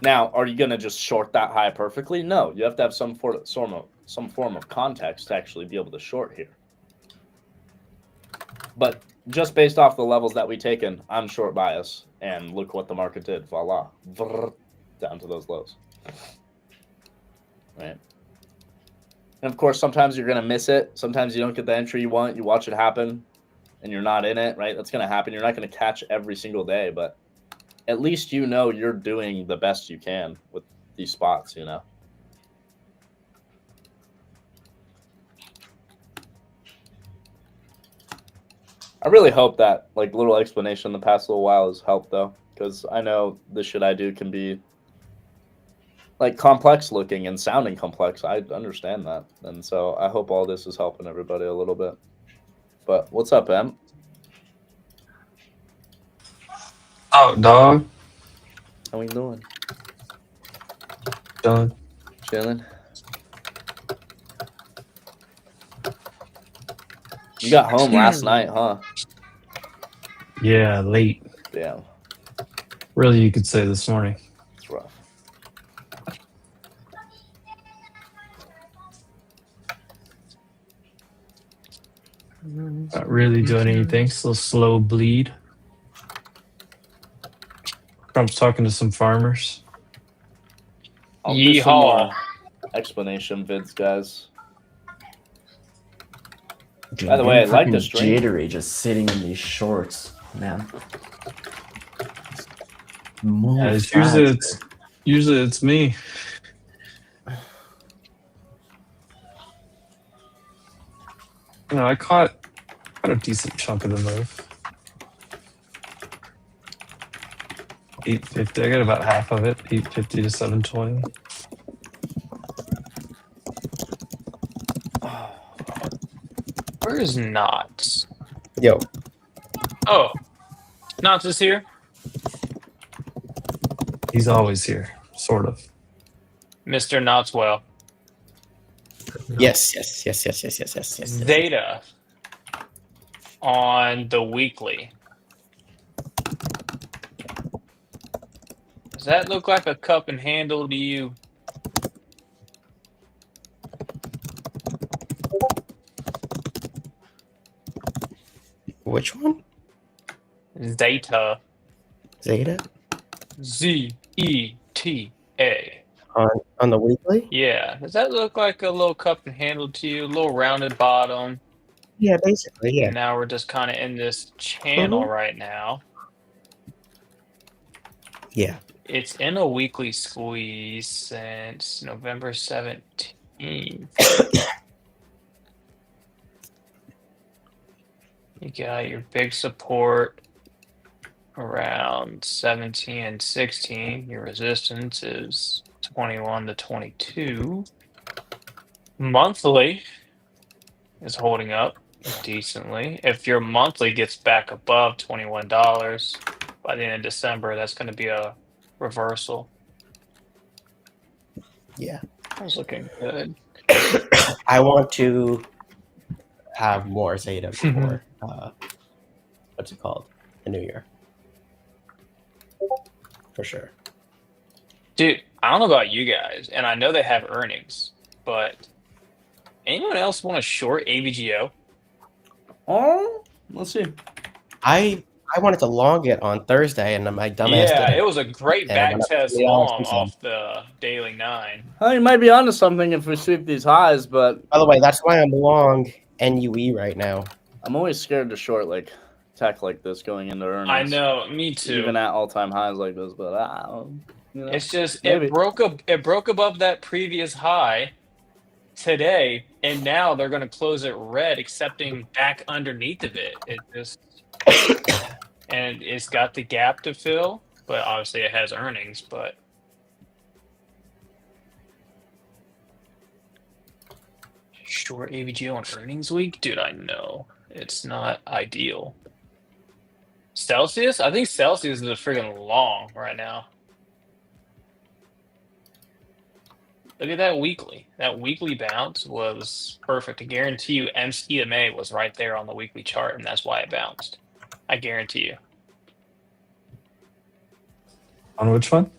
Now, are you going to just short that high perfectly? No, you have to have some form of context to actually be able to short here. But just based off the levels that we taken, I'm short bias, and look what the market did. Voila, down to those lows. Right. And of course, sometimes you're going to miss it. Sometimes you don't get the entry you want. You watch it happen, and you're not in it. Right. That's going to happen. You're not going to catch every single day, but at least you know you're doing the best you can with these spots, you know. I really hope that like little explanation the past little while has helped though, because I know the shit I do can be like complex looking and sounding complex. I understand that. And so I hope all this is helping everybody a little bit. But what's up, Em? Oh, dog. How we doing? Done. Chilling. You got home last night, huh? Yeah, late. Damn, Really, you could say this morning. it's rough. Not really doing anything. Still slow bleed. Trump's talking to some farmers. I'll do some Yeehaw. explanation vids, guys. Dude, By the way, I like the freaking stream. jittery just sitting in these shorts, man. Move Yeah, faster. usually it's me. You know, I caught a decent chunk of the move. 850. I got about half of it. 850 to 720. Where is Knots? Yo, Oh, Knots is here. He's always here, sort of. Mr. Knotswell. yes. Zeta on the weekly. Does that look like a cup and handle to you? Which one? Zeta. Zeta Z-E-T-A. on the weekly? Yeah. Does that look like a little cup and handle to you? A little rounded bottom. Yeah, basically, yeah. And now we're just kind of in this channel right now. Yeah. It's in a weekly squeeze since November 17th. You got your big support around 17 and 16. Your resistance is 21 to 22. Monthly is holding up decently. If your monthly gets back above $21 by the end of December, that's going to be a reversal. Yeah. That's looking good. I want to have more Zeta before what's it called? The new year. For sure. Dude, I don't know about you guys, and I know they have earnings, but anyone else want to short AVGO? Oh, let's see. I wanted to long it on Thursday, and my dumbass Yeah, didn't. it was a great And I back went up test $3 long and some. off the daily 9. Well, you might be onto something if we sweep these highs, but By the way, that's why I'm long NUE right now. I'm always scared to short like tech like this going into earnings. I know, me too. Even at all-time highs like this, but you know, It's just maybe. it broke above that previous high today, and now they're going to close it red, excepting back underneath of it. It just and it's got the gap to fill, but obviously it has earnings. But short AVGO on earnings week, dude. I know it's not ideal. Celsius, I think Celsius is a friggin' long right now. Look at that weekly. That weekly bounce was perfect. I guarantee you EMA was right there on the weekly chart, and that's why it bounced. I guarantee you. On which one?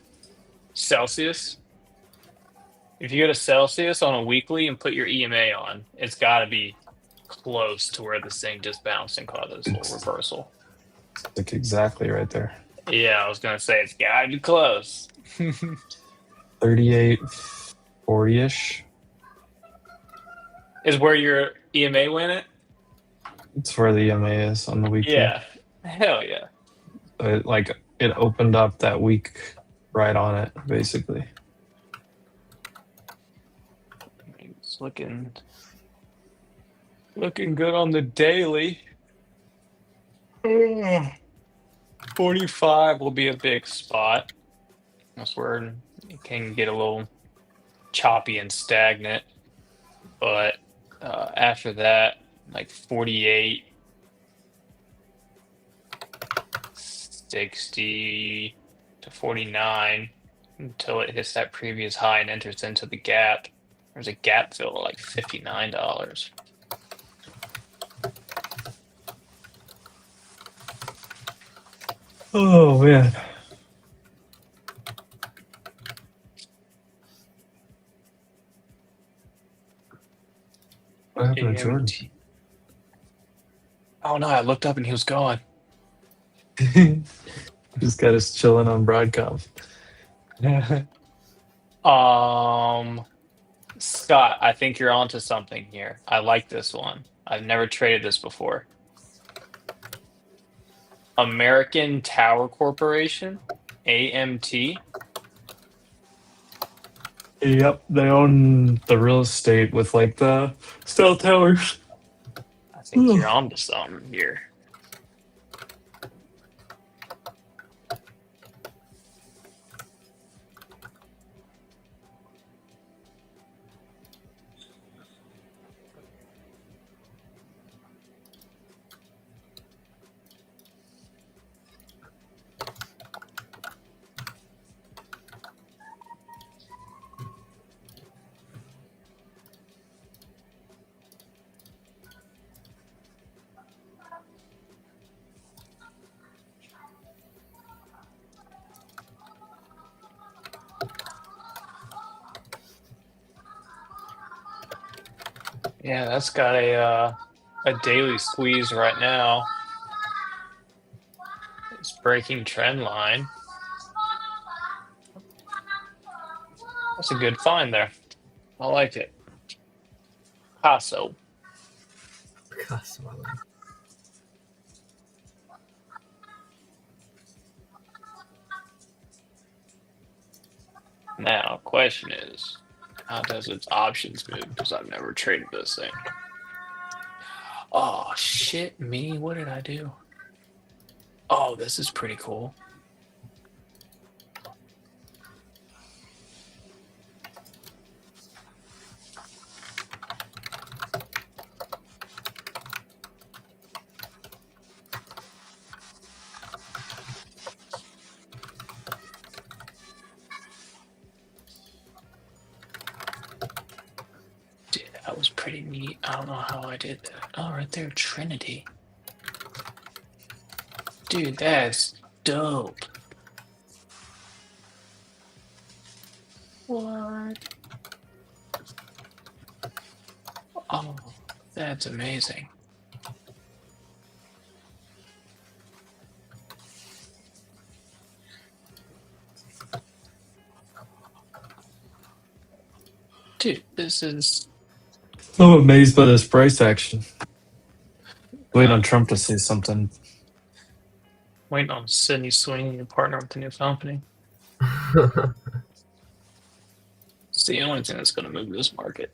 Celsius. If you go to Celsius on a weekly and put your EMA on, it's got to be close to where this thing just bounced and caught this little reversal. Like exactly right there. Yeah, I was going to say it's got to be close. 3840-ish. Is where your EMA went it? It's where the EMA is on the weekly. Yeah. Hell yeah. It opened up that week right on it, basically. It's looking good on the daily. 45 will be a big spot. That's where it can get a little choppy and stagnant. But after that, like 48, 60 to 49 until it hits that previous high and enters into the gap. There's a gap fill at like $59. Oh man. What happened to Jordan? Oh no, I looked up and he was gone. Just got us chilling on Broadcom. Scott, I think you're onto something here. I like this one. I've never traded this before. American Tower Corporation, AMT. Yep, they own the real estate with like the cell towers. I think you're onto something here. Yeah, that's got a daily squeeze right now. It's breaking trend line. That's a good find there. I like it. Picasso. Picasso, I like. Now, question is, how does its options move? Because I've never traded this thing. Oh, shit me. What did I do? Oh, this is pretty cool. Dude, that was pretty neat. I don't know how I did that. Oh, right there, Trinity. Dude, that's dope. What? Oh, that's amazing. Dude, this is... I'm amazed by this price action. Wait on Trump to say something. Waiting on Sydney Sweeney to partner with the new company. It's the only thing that's going to move this market.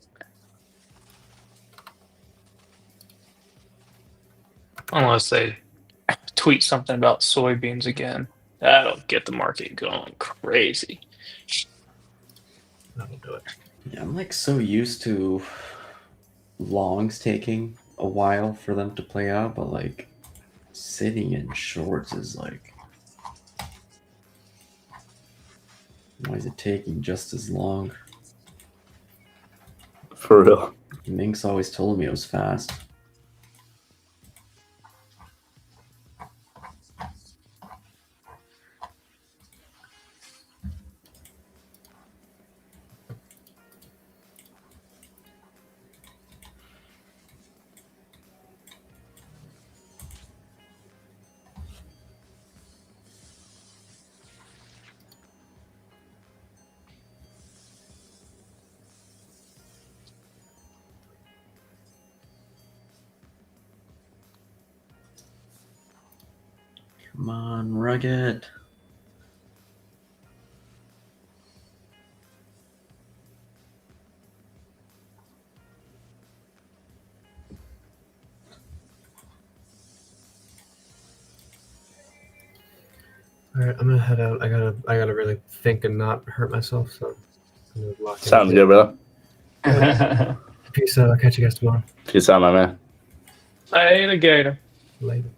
Unless they tweet something about soybeans again. That'll get the market going crazy. That'll do it. Yeah, I'm like so used to longs taking a while for them to play out, but like sitting in shorts is like, why is it taking just as long? For real. Mink's always told me it was fast. Come on, Rugged. All right, I'm gonna head out. I gotta really think and not hurt myself. So I'm gonna lock in. Sounds good, brother. Peace out. I'll catch you guys tomorrow. Peace out, my man. Alligator. Later.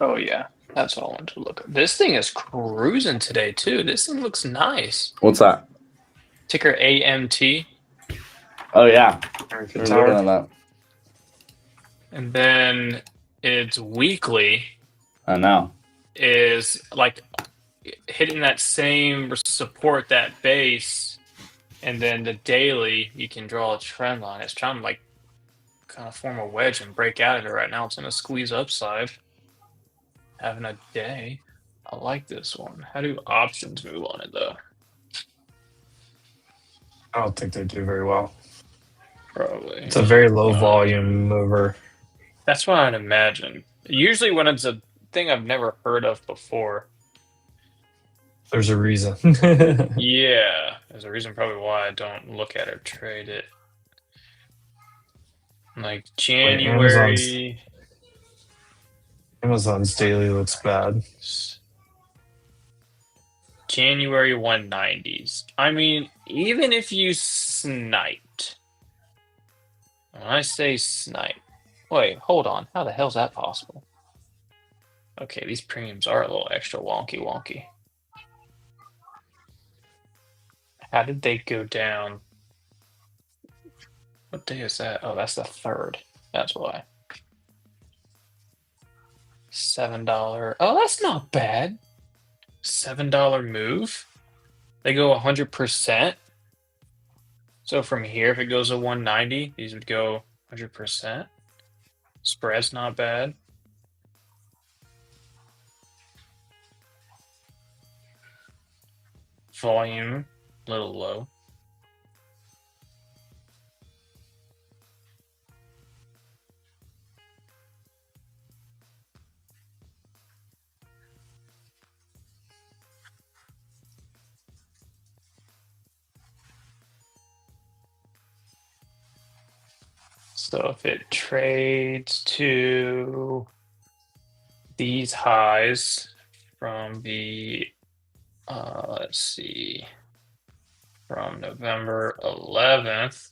Oh, yeah. That's all I wanted to look at. This thing is cruising today, too. This thing looks nice. What's that? Ticker AMT. Oh, yeah. American We're Tower. looking at that. And then its weekly I know. is like hitting that same support, that base, and then the daily you can draw a trend line. It's trying to like kind of form a wedge and break out of it right now. It's gonna squeeze upside. Having a day. I like this one. How do options move on it though? I don't think they do very well. Probably. It's a very low volume mover. That's what I'd imagine. Usually when it's a thing I've never heard of before. There's a reason. Yeah. There's a reason probably why I don't look at it or trade it. Like January. Amazon's daily looks bad. January 190s. I mean, even if you sniped. When I say snipe. Wait, hold on. How the hell's that possible? Okay, these premiums are a little extra wonky. How did they go down? What day is that? Oh, that's the 3rd. That's why. $7. Oh, that's not bad. $7 move. They go 100%. So from here, if it goes to 190, these would go 100%. Spread's not bad. Volume, a little low. So if it trades to these highs from the, let's see, from November 11th,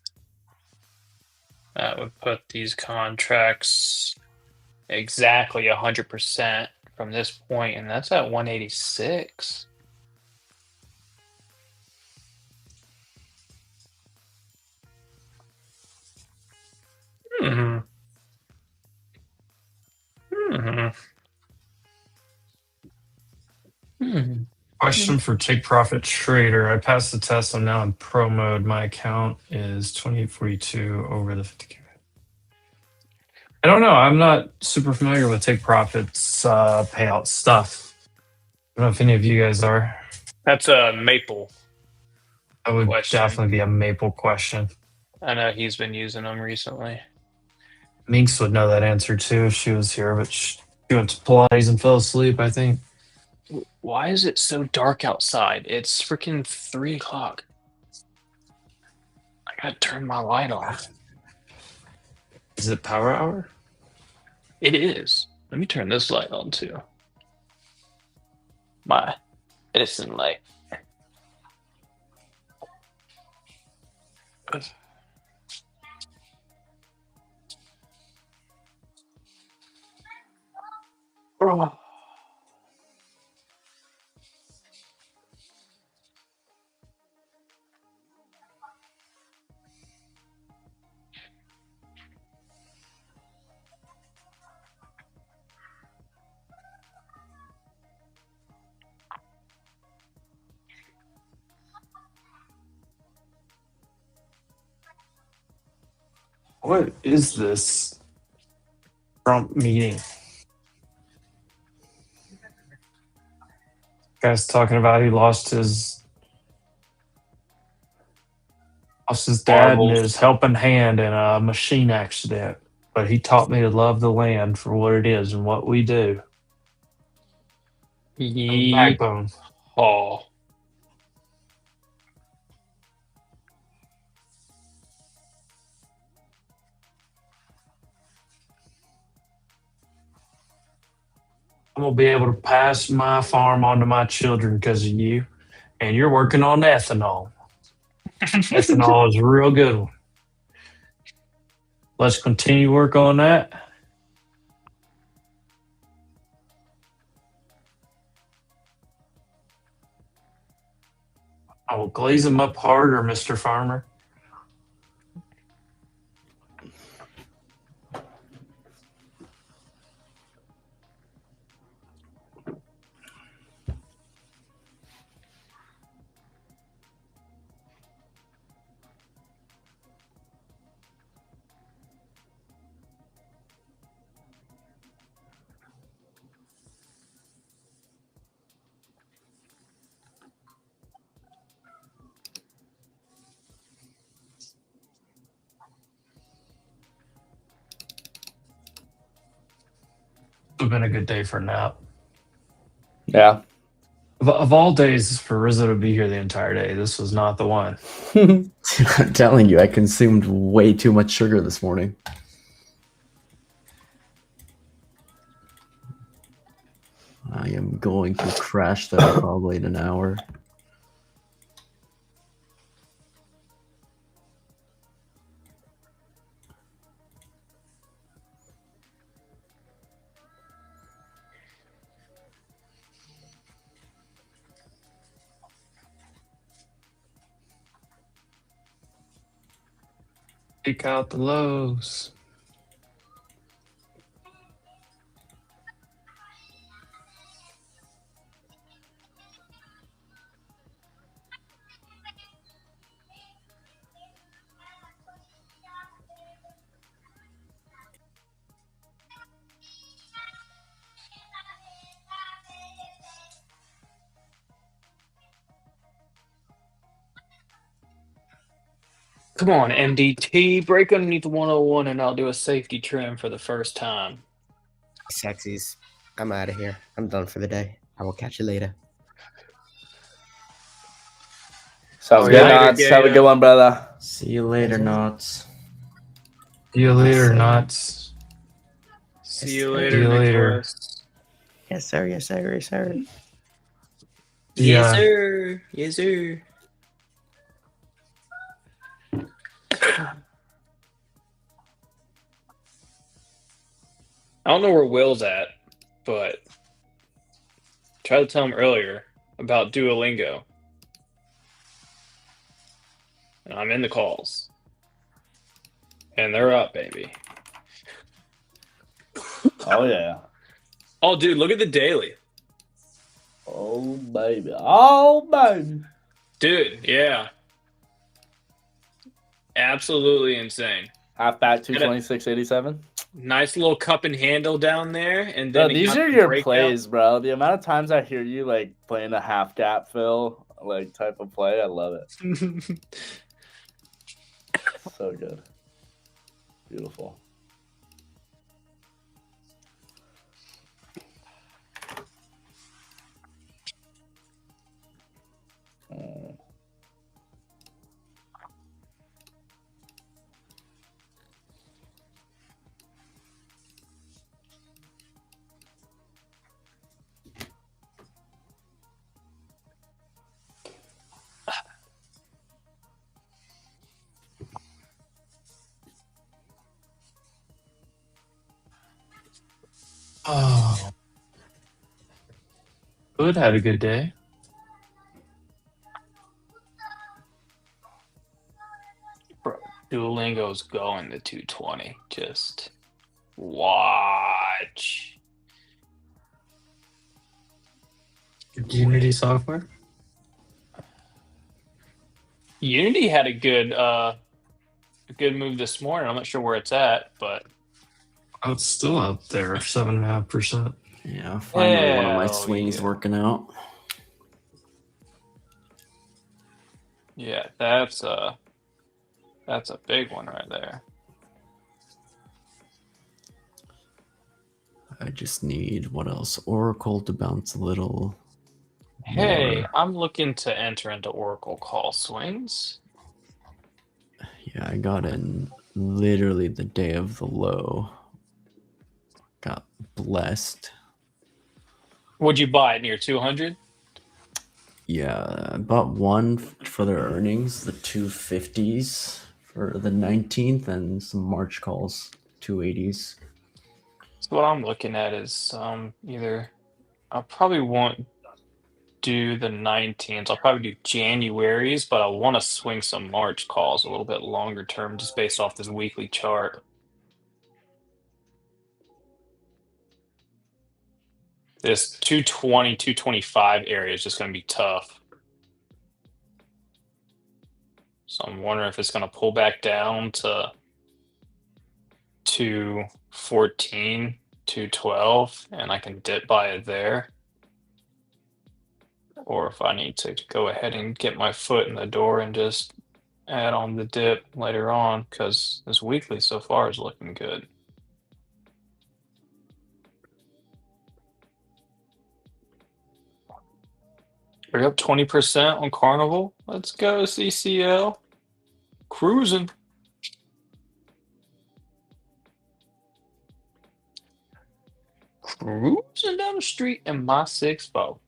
that would put these contracts exactly 100% from this point, and that's at 186. Hmm. Question for Take Profit Trader. I passed the test. I'm now in pro mode. My account is 2842 over the 50K. I don't know. I'm not super familiar with Take Profit's payout stuff. I don't know if any of you guys are. That's a Maple. That would Question. definitely be a Maple question. I know he's been using them recently. Minx would know that answer too if she was here, but she went to Pilates and fell asleep, I think. Why is it so dark outside? It's freaking 3 o'clock. I gotta turn my light off. Is it power hour? It is. Let me turn this light on too. My Edison light. Oh. What is this Trump meeting? Guy's talking about he lost his dad and Marbles. his helping hand in a machine accident. But he taught me to love the land for what it is and what we do. Yeet. Backbone. Oh. I'm going to be able to pass my farm on to my children because of you. And you're working on ethanol. Ethanol is a real good one. Let's continue work on that. I will glaze them up harder, Mr. Farmer. have been a good day for a nap. Yeah. Of all days for Rizzo to be here the entire day, this was not the one. I'm telling you, I consumed way too much sugar this morning. I am going to crash though, probably in an hour. Pick out the lows. Come on, MDT, break underneath 101 and I'll do a safety trim for the first time. Sexies. I'm out of here. I'm done for the day. I will catch you later. Sounds Oh, good, yeah. Knots. Later, Have a good one, brother. See you later, Knots. See you later, Knots. See you Yes, later, See you later. Nicholas. Yes, sir. Yes, sir. Yes, sir. Yeah. sir. Yes, sir. I don't know where Will's at, but tried to tell him earlier about Duolingo. And I'm in the calls. And they're up, baby. Oh, yeah. Oh, dude, look at the daily. Oh, baby. Oh, baby. Dude, yeah. Absolutely insane. Halfback 226.87. Nice little cup and handle down there. And Bro, then these are your plays, bro. The amount of times I hear you like playing a half gap fill, like type of play, I love it. So good. Beautiful. Oh. Good, had a good day. Bro, Duolingo's going to 220. Just watch. Unity software. Unity had a good move this morning. I'm not sure where it's at, but Oh, it's still up there, 7.5%. Yeah, finally one of my Hell swings yeah. working out. yeah, that's a big one right there. I just need, what else? Oracle to bounce a little. Hey, more. I'm looking to enter into Oracle call swings. Yeah, I got in literally the day of the low. Got blessed. Would you buy it near 200? Yeah, I bought one for their earnings, the 250s for the 19th, and some March calls, 280s. So what I'm looking at is either I probably won't do the 19s. I'll probably do January's, but I want to swing some March calls a little bit longer term just based off this weekly chart. This 220, 225 area is just going to be tough. So I'm wondering if it's going to pull back down to 214, 212, and I can dip by it there. Or if I need to go ahead and get my foot in the door and just add on the dip later on, because this weekly so far is looking good. We're up 20% on Carnival. Let's go, CCL. Cruising. Cruising down the street in my 6-4.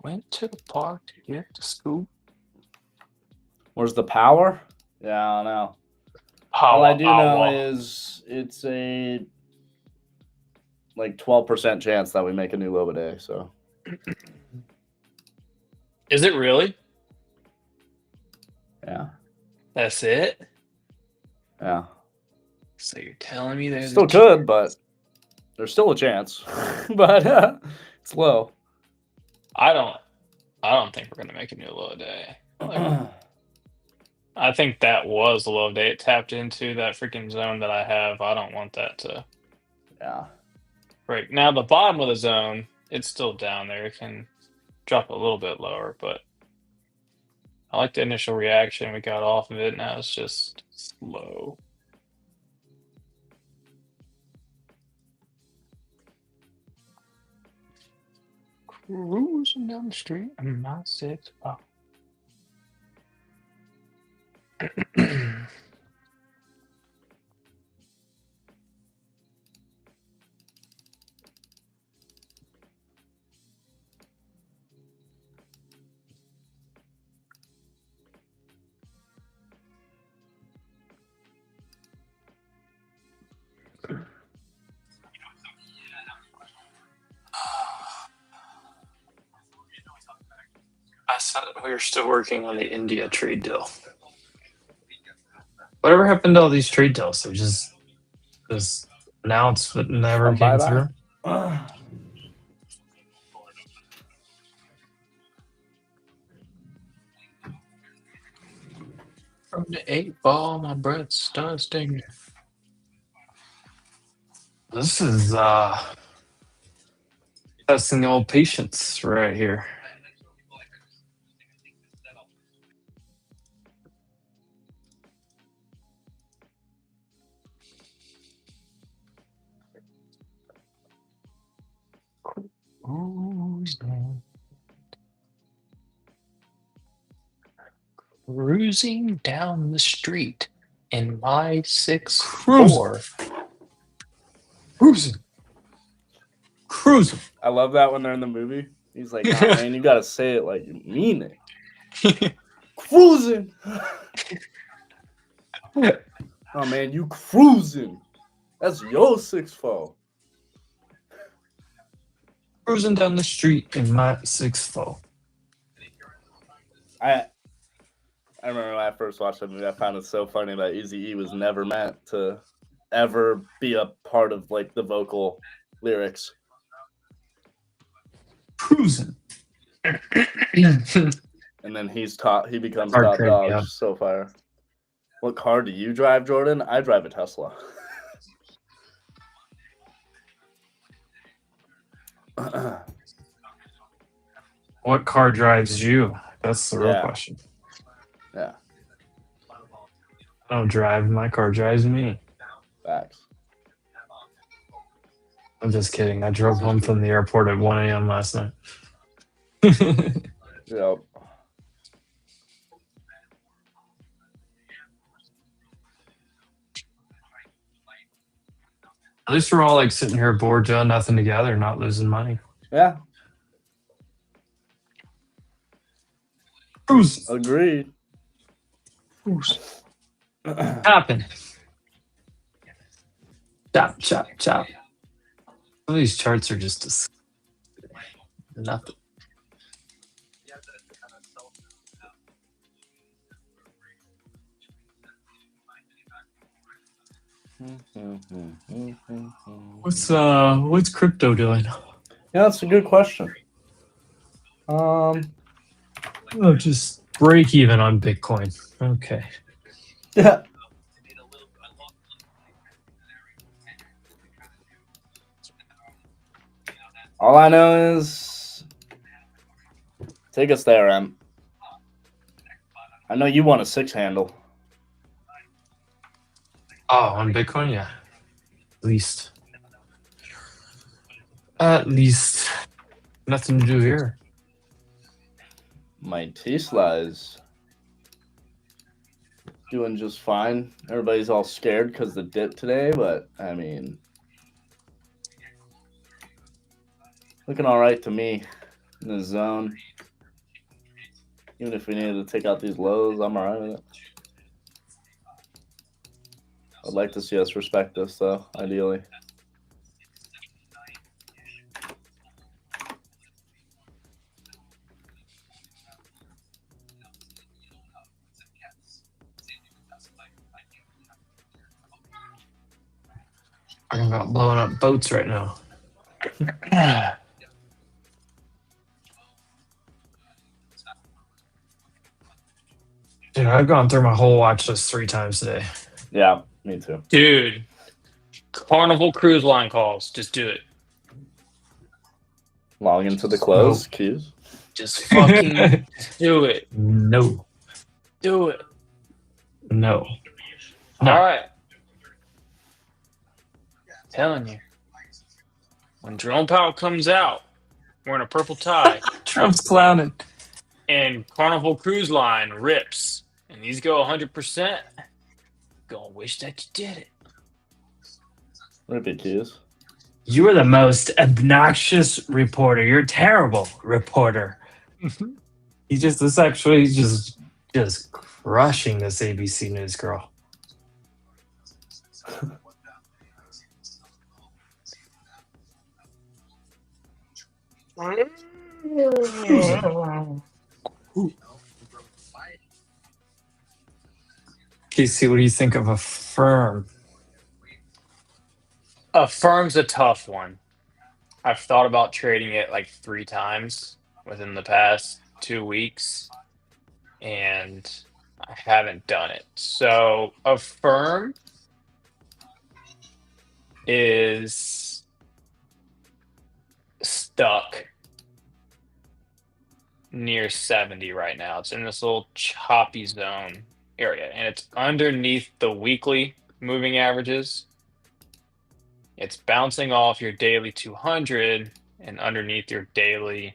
Went to the park to get to school. Where's the power? Yeah, I don't know. All I do know is it's a like 12% chance that we make a new low a day. So Is it really? yeah, That's it? yeah. So you're telling me there's Still could, but there's still a chance. But it's low. I don't think we're gonna make a new low day. Like, I think that was a low day. It tapped into that freaking zone that I have. I don't want that to Yeah. break. Now the bottom of the zone, it's still down there. It can drop a little bit lower, but I like the initial reaction we got off of it. Now it's just slow. Cruising down the street in my 6-4. I said we were still working on the India trade deal. Whatever happened to all these trade deals? They just announced but never came through. From the 8-ball, my breath starts stinging. This is testing the old patience right here. Cruising down the street in my 6-4. Cruising. I love that when they're in the movie. He's like, "Nah, man, you gotta say it like you mean it." Cruising. Oh man, you cruising. That's your 6-4. Cruising down the street in my 6-4. I remember when I first watched that movie, I found it so funny that Eazy-E was never meant to ever be a part of like the vocal lyrics. Cruising. And then he becomes Hard top crank, dog. yeah. So fire. What car do you drive, Jordan? I drive a Tesla. What car drives you? That's the real Yeah. question. Yeah, I don't drive. My car drives me. facts. I'm just kidding. I drove home from the airport at 1 a.m. last night. Yep. At least we're all like sitting here bored, doing nothing together, not losing money. Yeah, Cruise. agreed. Happen. Chop, chop, chop. Some of these charts are just nothing. What's crypto doing? Yeah, that's a good question. Oh, just break even on Bitcoin. Okay. Yeah. All I know is take us there, Em. I know you want a 6 handle. Oh, on Bitcoin, yeah. At least. Nothing to do here. My Tesla is doing just fine. Everybody's all scared because the dip today, but I mean, looking all right to me in the zone. Even if we needed to take out these lows, I'm all right with it. I'd like to see us respect this, though, ideally. Talking about blowing up boats right now. Dude, I've gone through my whole watch list 3 times today. Yeah, me too. Dude, Carnival Cruise Line calls. Just do it. Long into the close, cues. Just fucking do it. No. Do it. No. No. All right. Telling you. When Jerome Powell comes out wearing a purple tie Trump's clowning. and Carnival Cruise Line rips and these go 100%, gonna wish that you did it. Rip it, cues. You are the most obnoxious reporter. You're a terrible reporter. This actually just crushing this ABC News girl. Casey, what do you think of a firm? A firm's a tough one. I've thought about trading it like 3 times within the past 2 weeks, and I haven't done it. So a firm is stuck near 70 right now. It's in this little choppy zone area, and it's underneath the weekly moving averages. It's bouncing off your daily 200 and underneath your daily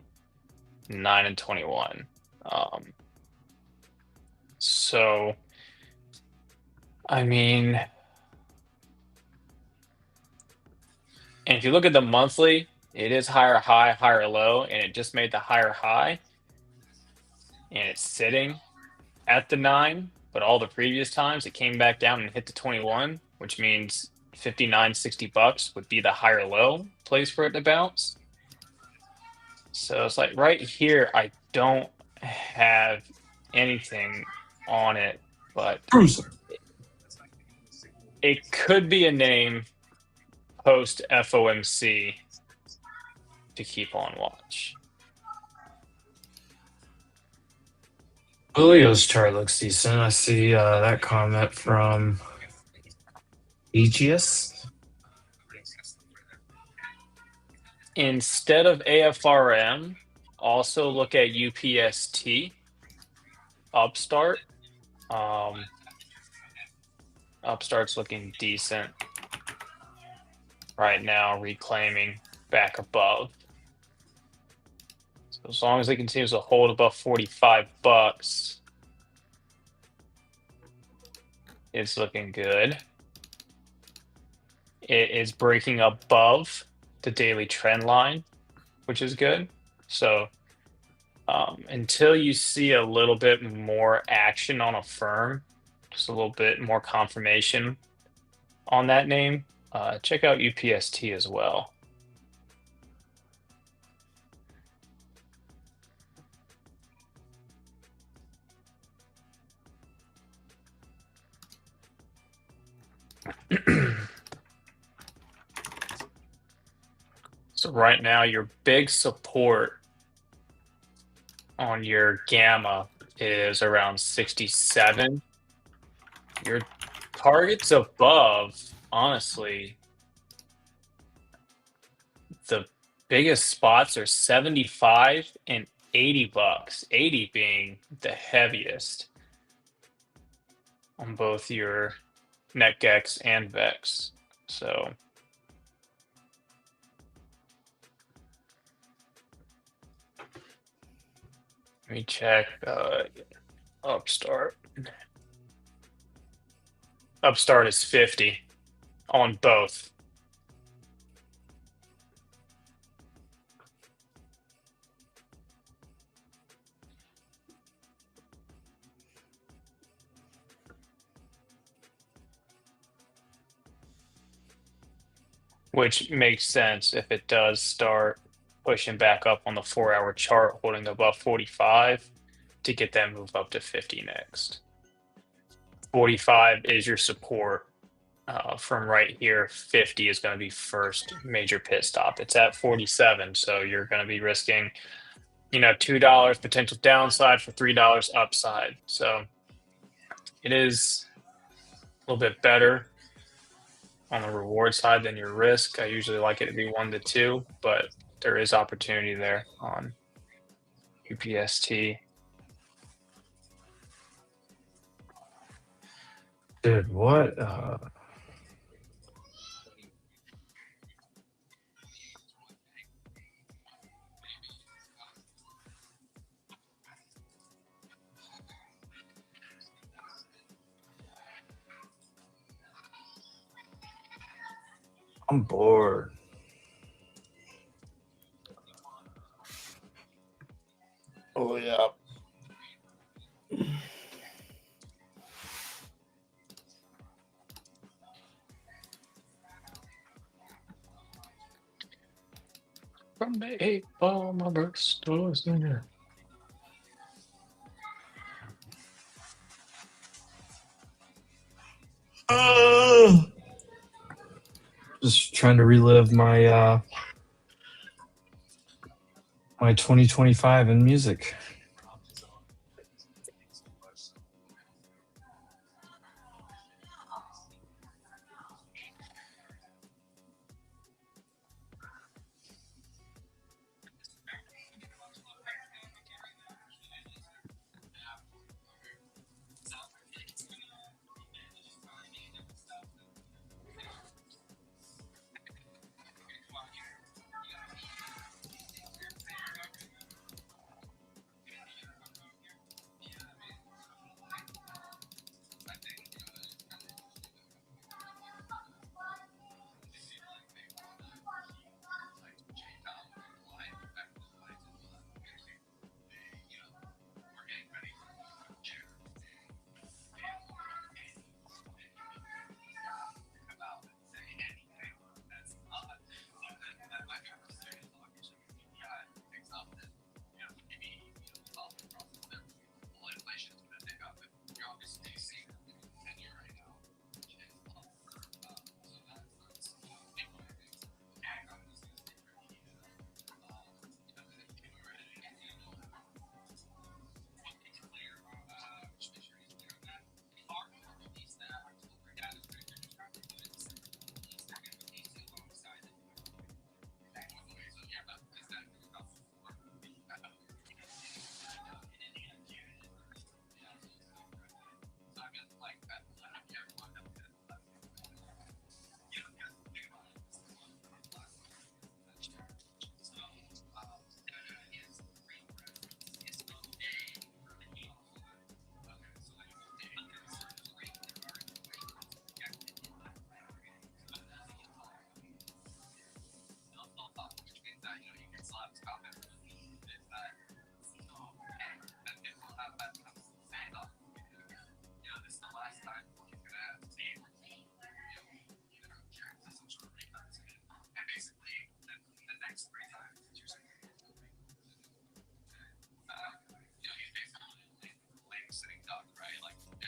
9 and 21. So, I mean, and if you look at the monthly, it is higher high, higher low, and it just made the higher high. And it's sitting at the 9, but all the previous times it came back down and hit the 21, which means 59, $60 would be the higher low place for it to bounce. So it's like right here, I don't have anything on it, but it could be a name post FOMC to keep on watch. Julio's chart looks decent. I see that comment from Aegis. Instead of AFRM, also look at UPST, Upstart. Upstart's looking decent right now, reclaiming back above. So as long as it continues to hold above $45, it's looking good. It is breaking above the daily trend line, which is good. So until you see a little bit more action on a firm, just a little bit more confirmation on that name, check out UPST as well. So right now, your big support on your gamma is around 67. Your targets above, honestly, the biggest spots are 75 and $80. 80 being the heaviest on both your NetGex and VEX. So let me check Upstart. Upstart is 50 on both. Which makes sense if it does start pushing back up on the 4-hour chart, holding above 45 to get that move up to 50 next. 45 is your support. From right here, 50 is going to be first major pit stop. It's at 47, so you're going to be risking, $2 potential downside for $3 upside. So it is a little bit better on the reward side than your risk. I usually like it to be 1 to 2, but there is opportunity there on UPST. Dude, what? I'm bored. Oh yeah. From the 8-ball, my birth stores in here. Just trying to relive my my 2025 in music.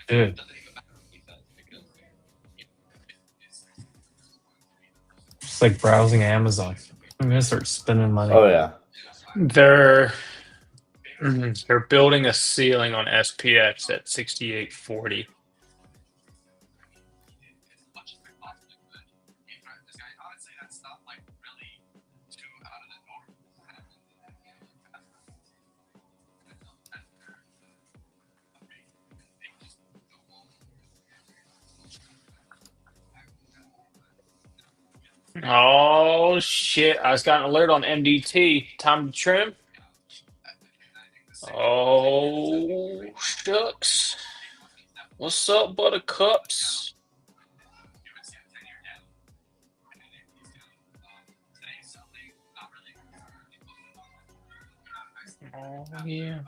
Dude. It's like browsing Amazon. I'm gonna start spending money. Oh yeah. They're building a ceiling on SPX at 68.40. Oh shit! I just got an alert on MDT. Time to trim. Oh shucks. What's up, buttercups? Oh yeah.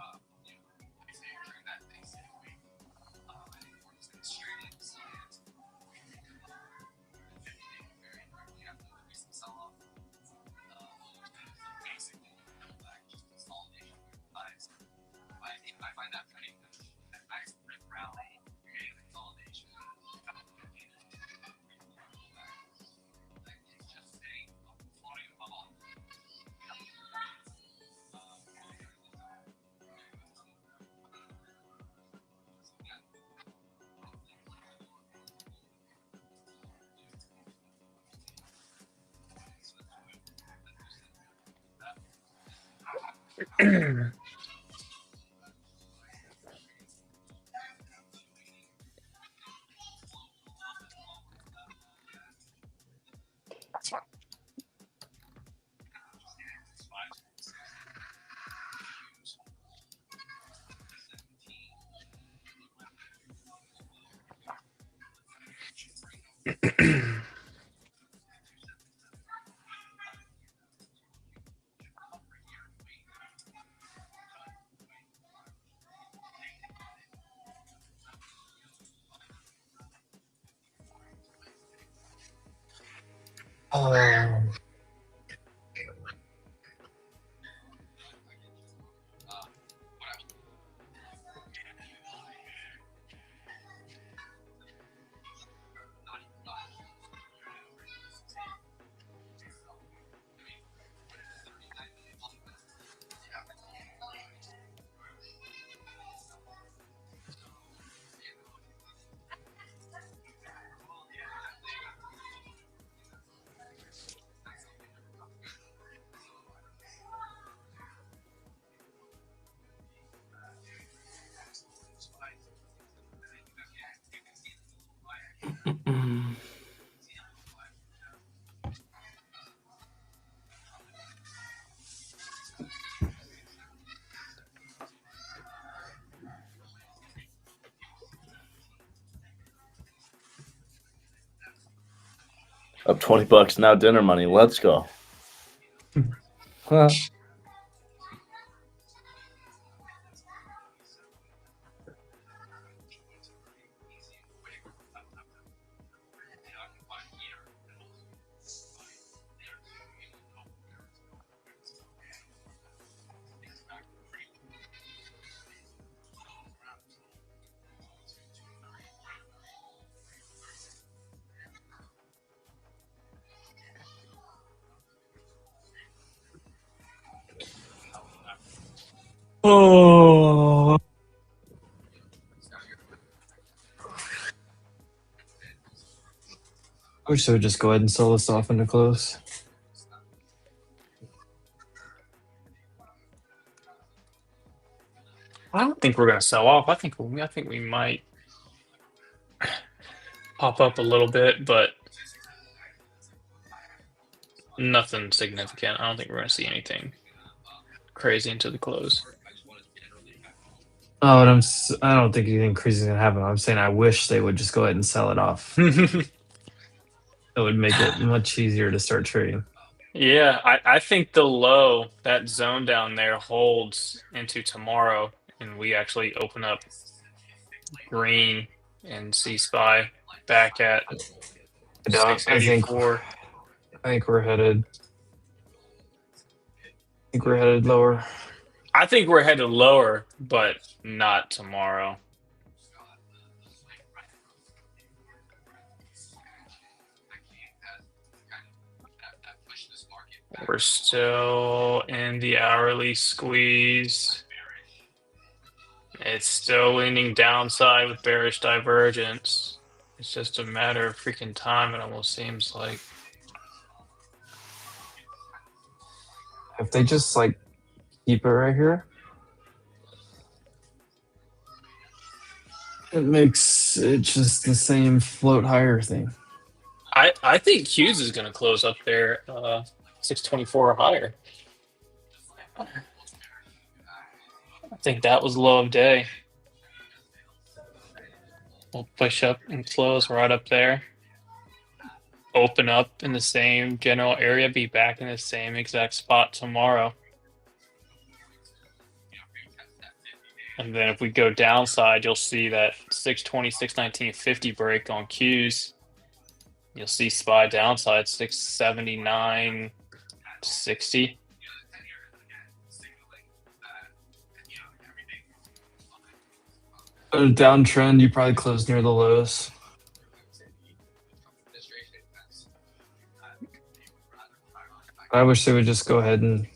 Up $20 now. Dinner money. Let's go. Huh. Oh. I wish they would just go ahead and sell this off into close. I don't think we're gonna sell off. I think we might pop up a little bit, but nothing significant. I don't think we're gonna see anything crazy into the close. Oh, and I don't think anything crazy is gonna happen. I'm saying I wish they would just go ahead and sell it off. It would make it much easier to start trading. Yeah, I think the low, that zone down there, holds into tomorrow, and we actually open up green and see SPY back at I don't. I think 684. we're headed. I think we're headed lower. I think we're headed lower, but not tomorrow. We're still in the hourly squeeze. It's still leaning downside with bearish divergence. It's just a matter of freaking time, it almost seems like. If they just like keep it right here, it makes it just the same float higher thing. I think Hughes is going to close up there 624 or higher. I think that was low of day. We'll push up and close right up there. Open up in the same general area, be back in the same exact spot tomorrow. And then if we go downside, you'll see that 620, 619, 50 break on Qs. You'll see SPY downside 679, 60. A downtrend, you probably close near the lows. I wish they would just go ahead and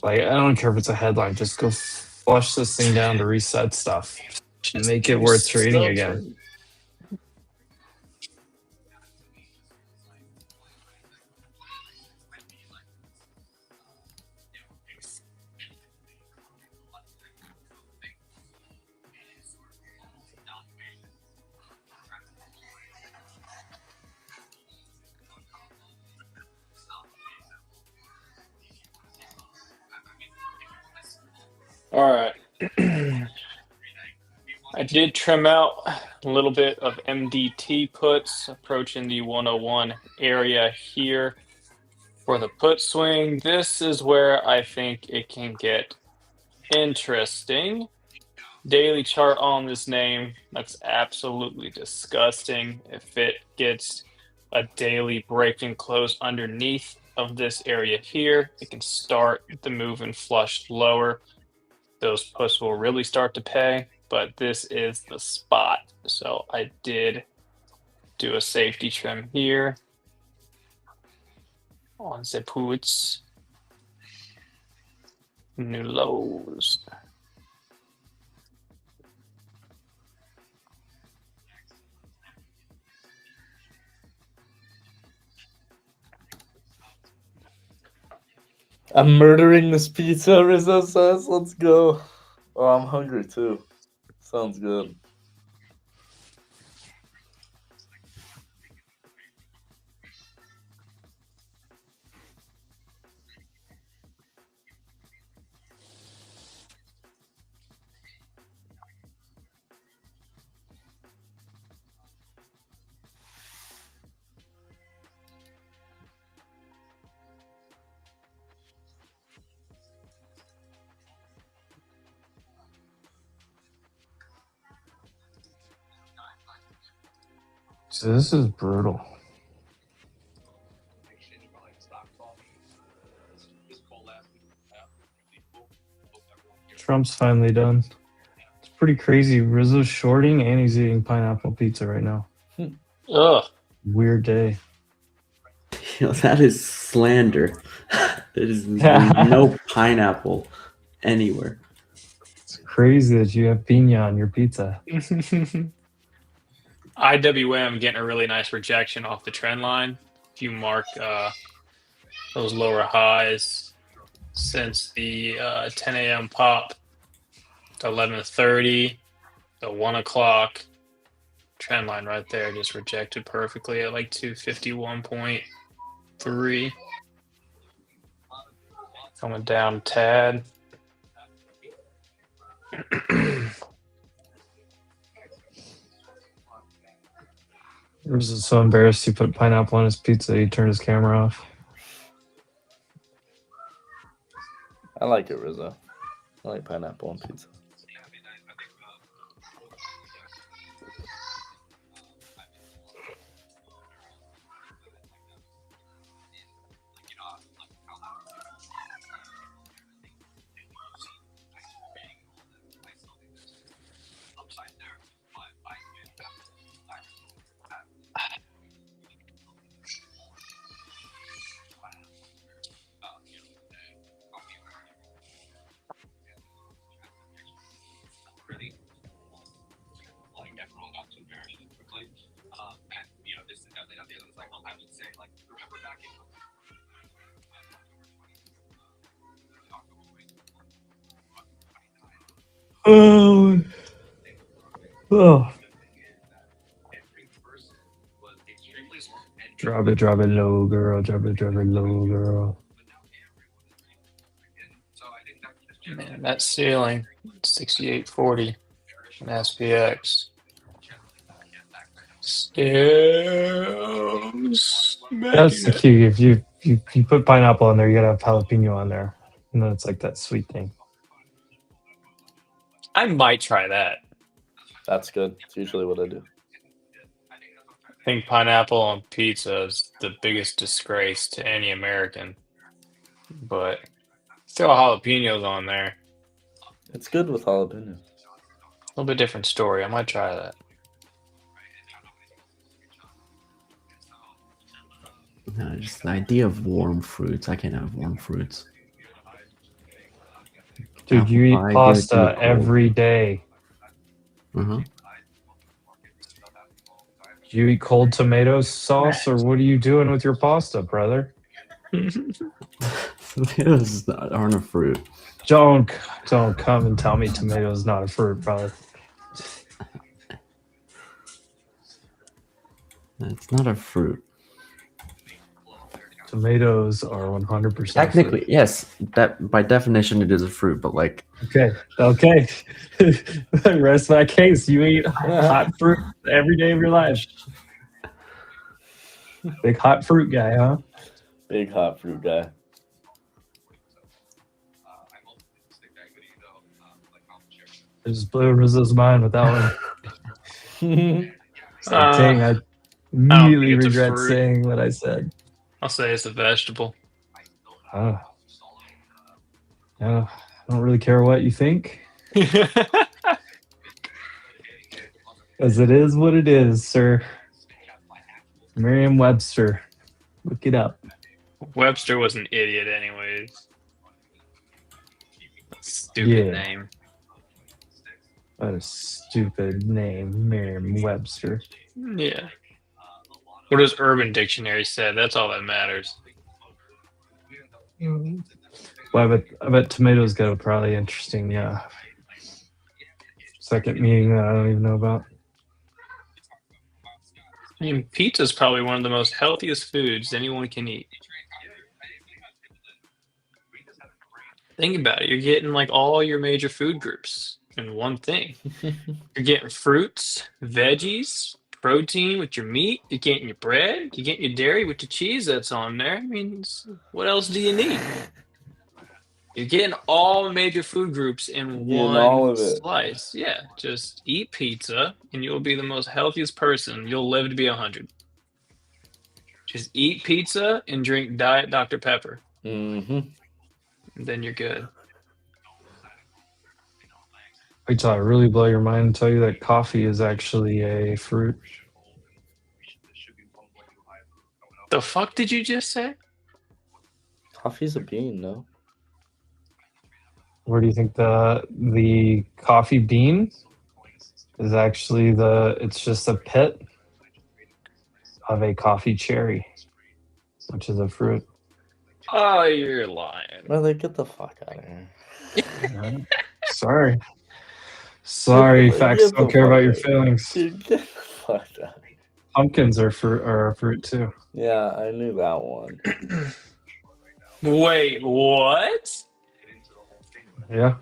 like, I don't care if it's a headline, just go flush this thing down to reset stuff. Just make it worth trading again. All right. I did trim out a little bit of MDT puts approaching the 101 area here for the put swing. This is where I think it can get interesting. Daily chart on this name, that's absolutely disgusting. If it gets a daily break and close underneath of this area here, it can start the move and flush lower. Those puts will really start to pay, but this is the spot. So I did do a safety trim here on the puts. New lows. I'm murdering this pizza, Rizzo says. Let's go. Oh, I'm hungry too. Sounds good. So this is brutal. Trump's finally done. It's pretty crazy. Rizzo's shorting and he's eating pineapple pizza right now. Ugh. Weird day. That is slander. There is no pineapple anywhere. It's crazy that you have piña on your pizza. IWM getting a really nice rejection off the trend line. If you mark those lower highs since the 10 a.m. pop to 11:30, the 1 o'clock trend line right there just rejected perfectly at like 251.3. Coming down a tad. Rizzo's so embarrassed he put pineapple on his pizza, he turned his camera off. I like it, Rizzo. I like pineapple on pizza. Oh. Drop it low, girl. Drop it low, girl. Man, that ceiling, 68.40 on SPX. Still That's the key. If you put pineapple on there, you gotta have jalapeno on there. And then it's like that sweet thing. I might try that. That's good. It's usually what I do. I think pineapple on pizza is the biggest disgrace to any American. But throw jalapenos on there. It's good with jalapeno. A little bit different story. I might try that. No, just the idea of warm fruits. I can't have warm fruits. Dude, you eat Apple pie, pasta give it to me cold. every day. Uh-huh. Do you eat cold tomato sauce, or what are you doing with your pasta, brother? Tomatoes aren't a fruit. Don't come and tell me tomatoes not a fruit, brother. It's not a fruit. Tomatoes are 100% Technically, fruit. yes. That by definition it is a fruit, but like Okay. Rest my case. You eat hot fruit every day of your life. Big hot fruit guy, huh? Big hot fruit guy. I just blew Rizzo's mind with that one. It's like, dang, I immediately it's a regret fruit. saying what I said. I'll say it's a vegetable. Yeah, I don't really care what you think, because it is what it is, sir. Merriam-Webster. Look it up. Webster was an idiot anyways. Stupid name. What a stupid name, Merriam-Webster. Yeah. What does Urban Dictionary say? That's all that matters. Well, I bet tomatoes got a probably interesting second meaning that I don't even know about. I mean, pizza is probably one of the most healthiest foods anyone can eat. Think about it. You're getting like all your major food groups in one thing. You're getting fruits, veggies, protein with your meat. You're getting your bread. You're getting your dairy with the cheese that's on there. I mean, what else do you need? You're getting all major food groups in Getting all one of it. slice. Yeah, just eat pizza and you'll be the most healthiest person. You'll live to be 100. Just eat pizza and drink Diet Dr. Pepper. Mm-hmm. And then you're good. Wait till I really blow your mind and tell you that coffee is actually a fruit. The fuck did you just say? Coffee's a bean, no? Where do you think the coffee bean is actually it's just a pit of a coffee cherry, which is a fruit. Oh, you're lying. Brother, get the fuck out of here. Sorry, Get facts the don't care fuck about your out of here. feelings. Dude, get the fuck out of here. Pumpkins are a fruit too. Yeah, I knew that one. Wait, what? Yeah.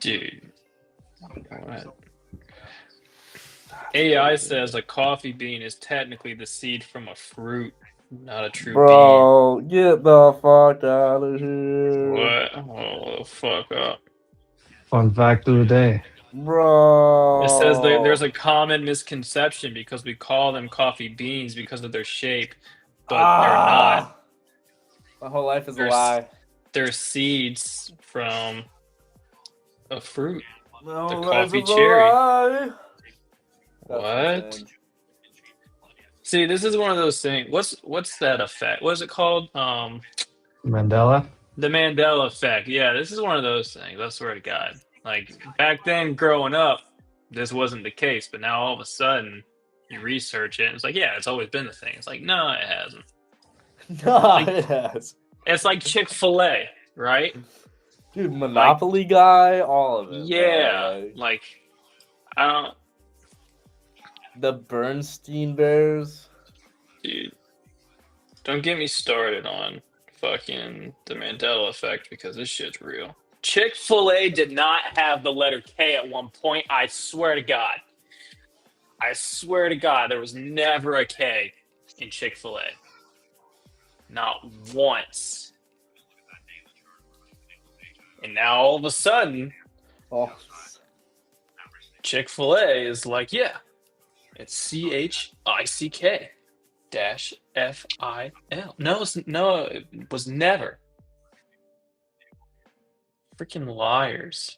Dude. What? AI says a coffee bean is technically the seed from a fruit, not a true Bro, get the fuck out of bean. here. What? Oh, the fuck up. Fun fact of the day. Bro. It says there's a common misconception because we call them coffee beans because of their shape, but they're not. My whole life is a They're lie. They're seeds from a fruit. No, the life coffee is a cherry. lie. What? That's insane. See, this is one of those things. What's that effect? What is it called? Mandela. The Mandela effect. Yeah, this is one of those things. I swear to God. Like back then, growing up, this wasn't the case, but now all of a sudden, you research it, and it's like, yeah, it's always been the thing. It's like, no, it hasn't. No, it has. It's like Chick-fil-A, right? Dude, Monopoly guy, all of it. Yeah, bro. I don't. The Bernstein Bears. Dude, don't get me started on fucking the Mandela effect because this shit's real. Chick-fil-A did not have the letter K at one point. I swear to God. I swear to God, there was never a K in Chick-fil-A. Not once. And now all of a sudden, Oh, Chick-fil-A is like, yeah, it's CHICK dash FIL. No, it was never. Freaking liars.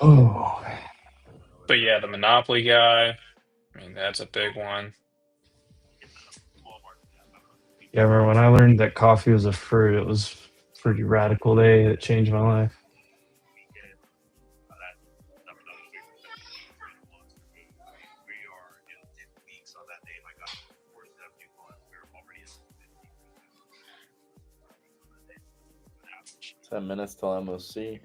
Oh. But yeah, the Monopoly guy, I mean, that's a big one. Yeah, I remember when I learned that coffee was a fruit, it was a pretty radical day. It changed my life. $10 till MOC.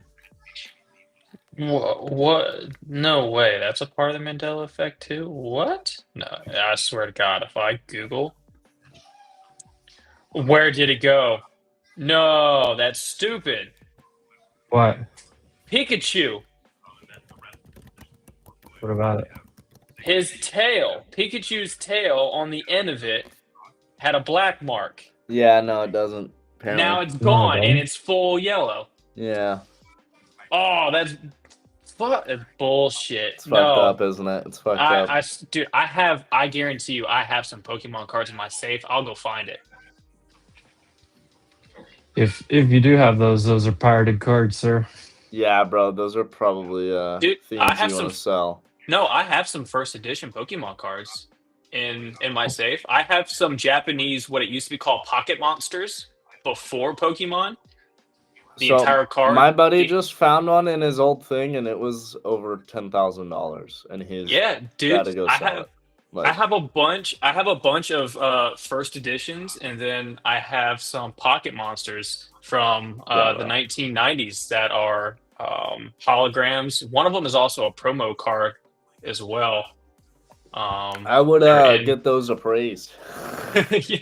What? No way. That's a part of the Mandela effect too? What? No, I swear to God, if I Google, where did it go? No, that's stupid. What? Pikachu. What about it? His tail, Pikachu's tail on the end of it had a black mark. Yeah, no, it doesn't. Apparently. Now it's No, it gone and doesn't. it's full yellow. Yeah, Oh, that's bullshit. it's No. fucked up, isn't it? It's fucked up. Dude, I guarantee you, I have some Pokemon cards in my safe. I'll go find it. If you do have those are pirated cards, sir. Yeah, bro, those are probably Dude, things I have you want some- to sell. No, I have some first edition Pokemon cards in my safe. I have some Japanese, what it used to be called Pocket Monsters before Pokemon. The So, entire card. My buddy just found one in his old thing, and it was over $10,000. And he's Yeah, dude. gotta go sell it. I have a bunch. I have a bunch of first editions, and then I have some Pocket Monsters from the 1990s that are holograms. One of them is also a promo card as well. I would and- get those appraised. Yeah.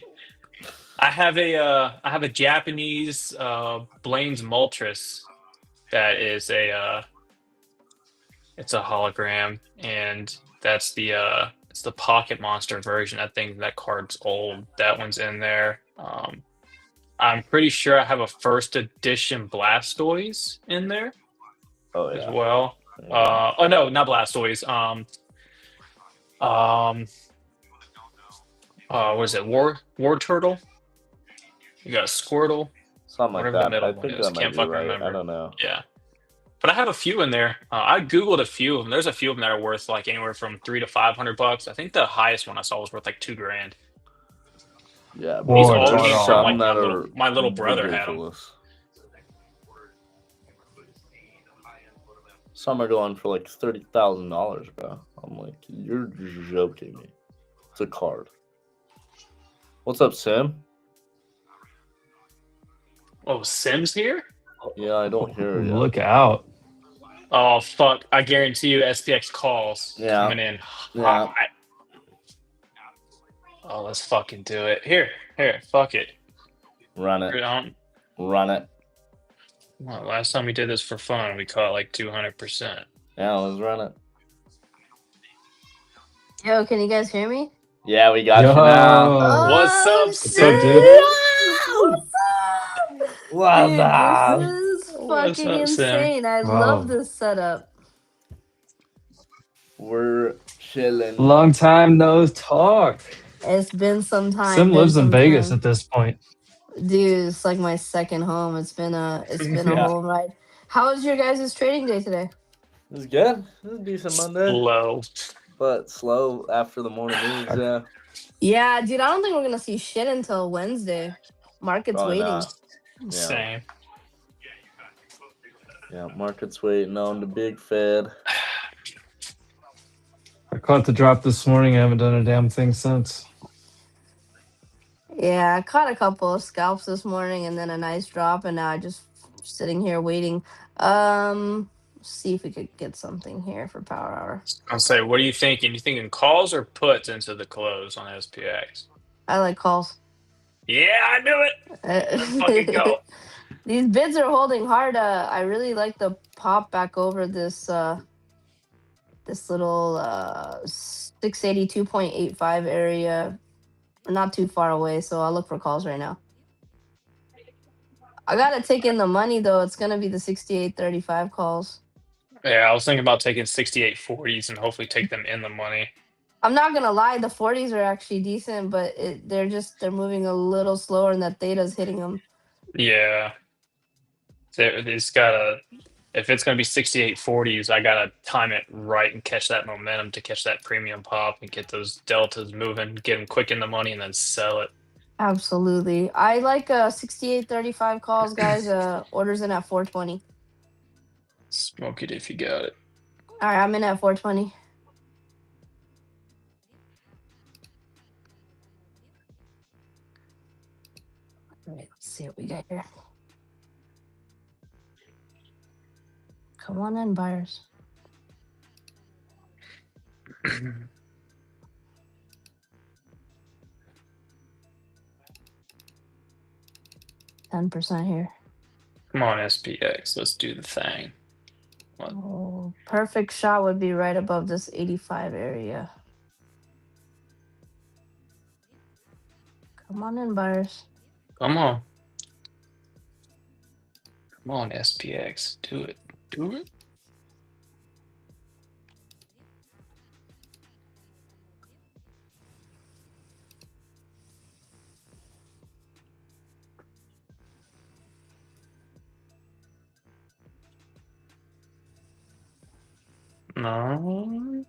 I have a Japanese Blaine's Moltres that is it's a hologram, and that's it's the Pocket Monster version. I think that card's old. That one's in there. I'm pretty sure I have a first edition Blastoise in there Oh as yeah. well. Yeah. Oh no, not Blastoise. What is it? War Turtle. You got a Squirtle. Something like whatever the that. middle I one think is. that might Can't be fucking right. remember. I don't know. Yeah. But I have a few in there. I Googled a few of them. There's a few of them that are worth like anywhere from $300 to $500. I think the highest one I saw was worth like $2,000. Yeah, Boy, These but all there's came wow. from like some that are my little brother had them. ridiculous. Some are going for like $30,000, bro. I'm like, you're joking me. It's a card. What's up, Sim? Oh, Sims here? Yeah, I don't hear you. Look out. Oh fuck! I guarantee you, SPX calls Yeah. coming in Yeah. hot. Oh, let's fucking do it. Here, fuck it. Run it. Run it. Well, last time we did this for fun, we caught like 200%. Yeah, let's run it. Yo, can you guys hear me? Yeah, we got Yo. you now. What's up, What's up, dude? What's Dude, up? this is What's fucking up, Sam? insane. I Wow. love this setup. We're chilling. Long time no talk. It's been some time. Sim been lives in some Vegas time. at this point. Dude, it's like my second home. It's been a Yeah. whole ride. How was your guys' trading day today? It was good. It was a decent Monday, Low. but slow after the morning news. Yeah. Yeah, dude, I don't think we're gonna see shit until Wednesday. Market's Probably waiting. not. Yeah. Same. Yeah, market's waiting on the big Fed. I caught the drop this morning. I haven't done a damn thing since. Yeah, I caught a couple of scalps this morning and then a nice drop, and now I just sitting here waiting. See if we could get something here for power hour. I'll say, what are you thinking? You thinking calls or puts into the close on SPX? I like calls. Yeah, I knew it. Let's fucking go. These bids are holding hard. I really like the pop back over this this little 682.85 area. Not too far away, so I'll look for calls right now. I gotta take in the money though. It's gonna be the 68.35 calls. Yeah, I was thinking about taking 68.40s and hopefully take them in the money. I'm not gonna lie, the 40s are actually decent, but they're moving a little slower, and that theta's hitting them. Yeah, it's gotta. If it's gonna be 68.40s, I gotta time it right and catch that momentum to catch that premium pop and get those deltas moving, get them quick in the money, and then sell it. Absolutely, I like 68.35 calls, guys. Orders in at 420. Smoke it if you got it. All right, I'm in at 420. All right, let's see what we got here. Come on in, buyers. %10 here. Come on, SPX. Let's do the thing. What? Oh, perfect shot would be right above this 85 area. Come on in, buyers. Come on. Come on, SPX. Do it. Do it. No.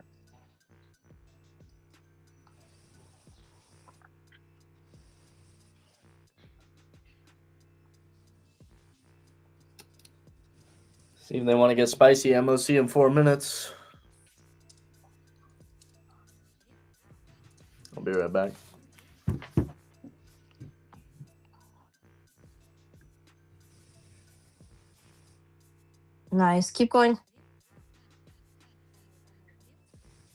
See if they want to get spicy. MOC in 4 minutes. I'll be right back. Nice. Keep going.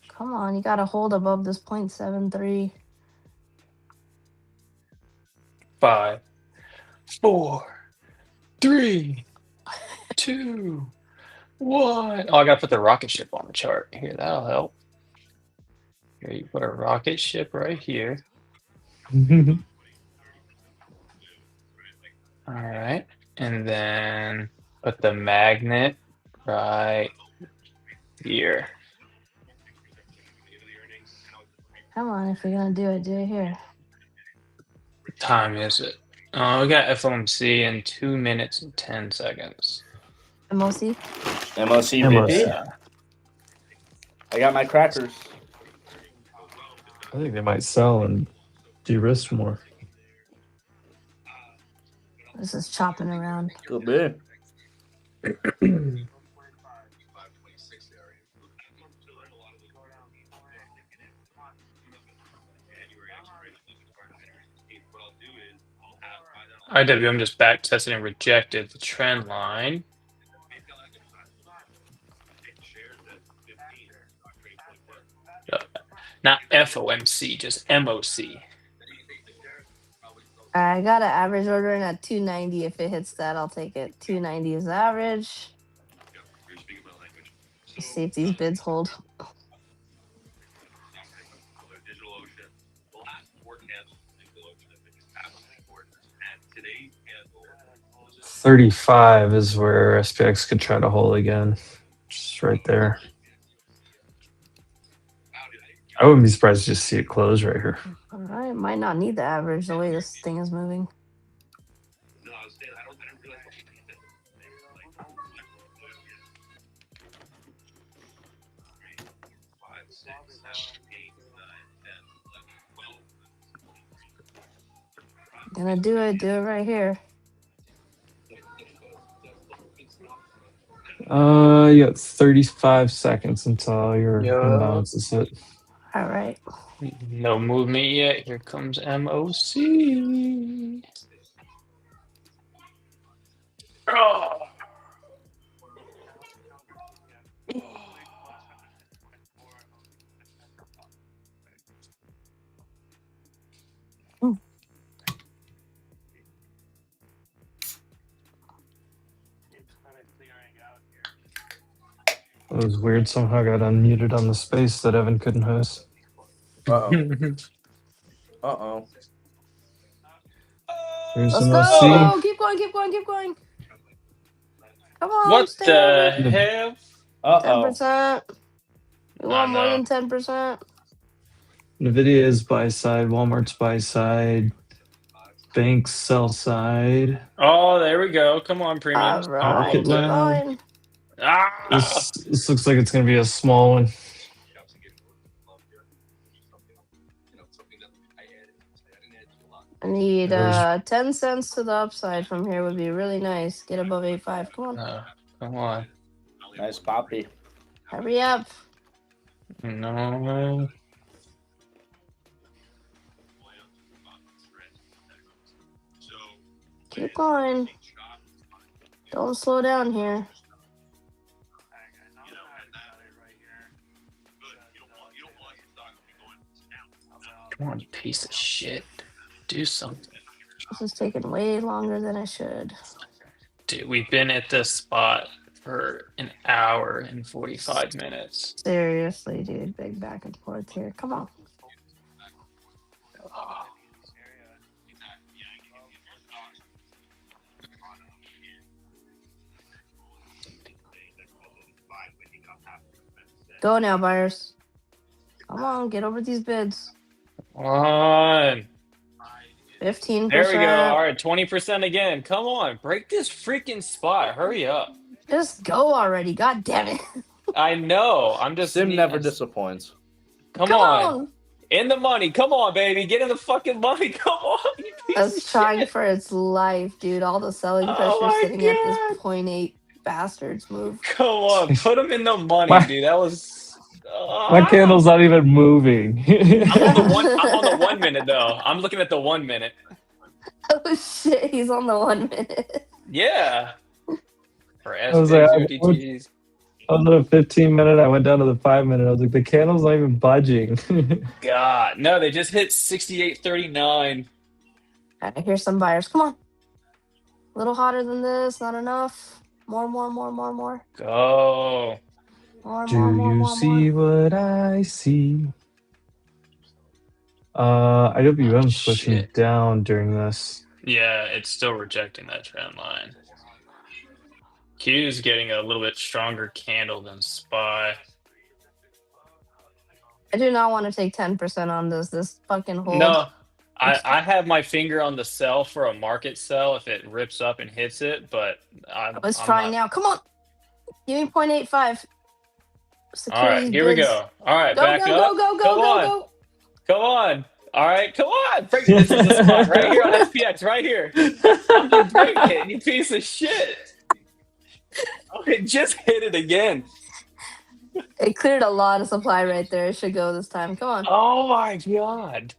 Come on, you got to hold above this 0.73. 5, 4, 3, 2, 1. Oh, I gotta put the rocket ship on the chart. Here, that'll help. Here, you put a rocket ship right here. All right, and then put the magnet right here. Come on, if you're going to do it here. What time is it? Oh, we got FOMC in 2 minutes and 10 seconds. MOC? MOC 50. I got my crackers. I think they might sell and de-risk more. This is chopping around. Good bit. IWM just back tested and rejected the trend line. Not FOMC, just MOC. I got an average order in at 290. If it hits that, I'll take it. 290 is average. Let's see if these bids hold. $35 is where SPX could try to hold again. Just right there. I wouldn't be surprised to just see it close right here. All right, might not need the average the way this thing is moving. Gonna do it right here. You got 35 seconds until your imbalance is hit. All right. No movement yet. Here comes MOC. Oh. It was weird. Somehow I got unmuted on the space that Evan couldn't host. Uh-oh. Uh-oh. Here's Let's an go. OC. Keep going, keep going, keep going. Come on, What stay the over. hell? Uh-oh. 10%. We want more no. than 10%. Nvidia is buy side. Walmart's buy side. Banks sell side. Oh, there we go. Come on, premium. All right, Market keep lab. going. Ah! This looks like it's going to be a small one. I need There's- 10 cents to the upside from here would be really nice. Get above 8.5. Come on. Come on. Nice poppy. Hurry up. No. Keep going. Don't slow down here. Come on, you piece of shit. Do something. This is taking way longer than it should. Dude, we've been at this spot for an hour and 45 minutes. Seriously, dude. Big back and forth here. Come on. Go now, buyers. Come on, get over these bids. Come on. 15%. There we go. All right, 20% again. Come on. Break this freaking spot. Hurry up. Just go already. God damn it. I know. I'm just. Sim never disappoints. Come on. In the money. Come on, baby. Get in the fucking money. Come on. You piece That's of trying shit. for its life, dude. All the selling Oh pressure my sitting at this God. 0.8 bastards move. Come on. Put them in the money, My- dude. That was. My candle's not even moving. I'm on the 1 minute though. I'm looking at the 1 minute. Oh shit, he's on the 1 minute. Yeah. For was like, SPGs. I was at a 15-minute. I went down to the 5-minute. I was like, the candle's not even budging. God. No, they just hit 68.39. Alright, here's some buyers. Come on. A little hotter than this, not enough. More. Go. Do you see what I see? IWM's pushing Shit. down during this. Yeah, it's still rejecting that trend line. Q's getting a little bit stronger candle than SPY. I do not want to take 10% on this. This fucking hold. No, I have my finger on the sell for a market sell if it rips up and hits it, but I'm trying now. Come on. Give me 0.85. All right, here we go. All right, back up. Come on. Come on. All right, come on. Break this is the spot right here on SPX, right here. Fucking break it, you piece of shit. Okay, just hit it again. It cleared a lot of supply right there. It should go this time. Come on. Oh my God.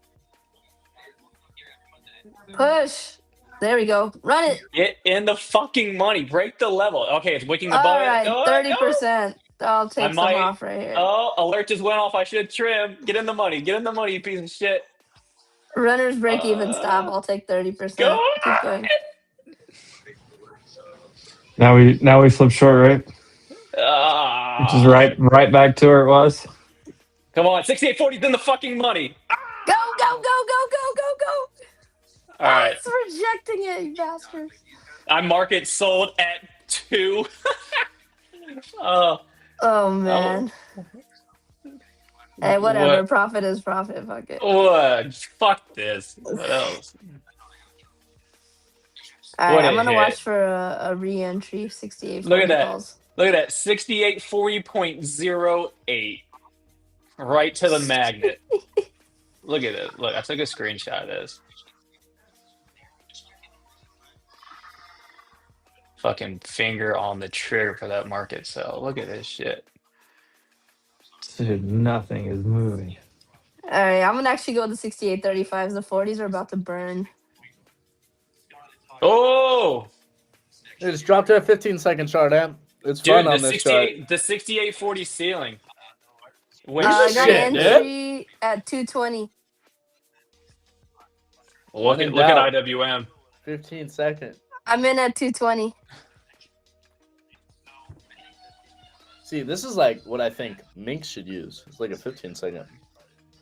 Push. There we go. Run it. Get in the fucking money. Break the level. Okay, it's wicking the All button. right, Oh, 30%. I'll take some might- off right here. Oh, alert just went off. I should trim. Get in the money. Get in the money, you piece of shit. Runner's break even stop. I'll take 30%. Go Keep going. Now we flip short, right? Which is right back to where it was. Come on, 68.40 is in the fucking money. Go. All right, It's rejecting it, you bastard. I market sold at 2. Oh, man. Hey, whatever. What? Profit is profit. Fuck it. What? Fuck this. What else? All What right, a I'm going to hit. watch for a re-entry. 68. Look at that. calls. Look at that. 68.40.08. Right to the magnet. Look at it. Look, I took a screenshot of this. Fucking finger on the trigger for that market sell. Look at this shit. Dude, nothing is moving. All right, I'm going to actually go to 68.35s. The 40s are about to burn. Oh! It's dropped to a 15-second chart, Am. It's Dude, fun on this chart. the 68.40 ceiling. Wait, I got shit, an dude. entry at 220. look at IWM. 15 second. I'm in at 220. See, this is like what I think Minx should use. It's like a 15-second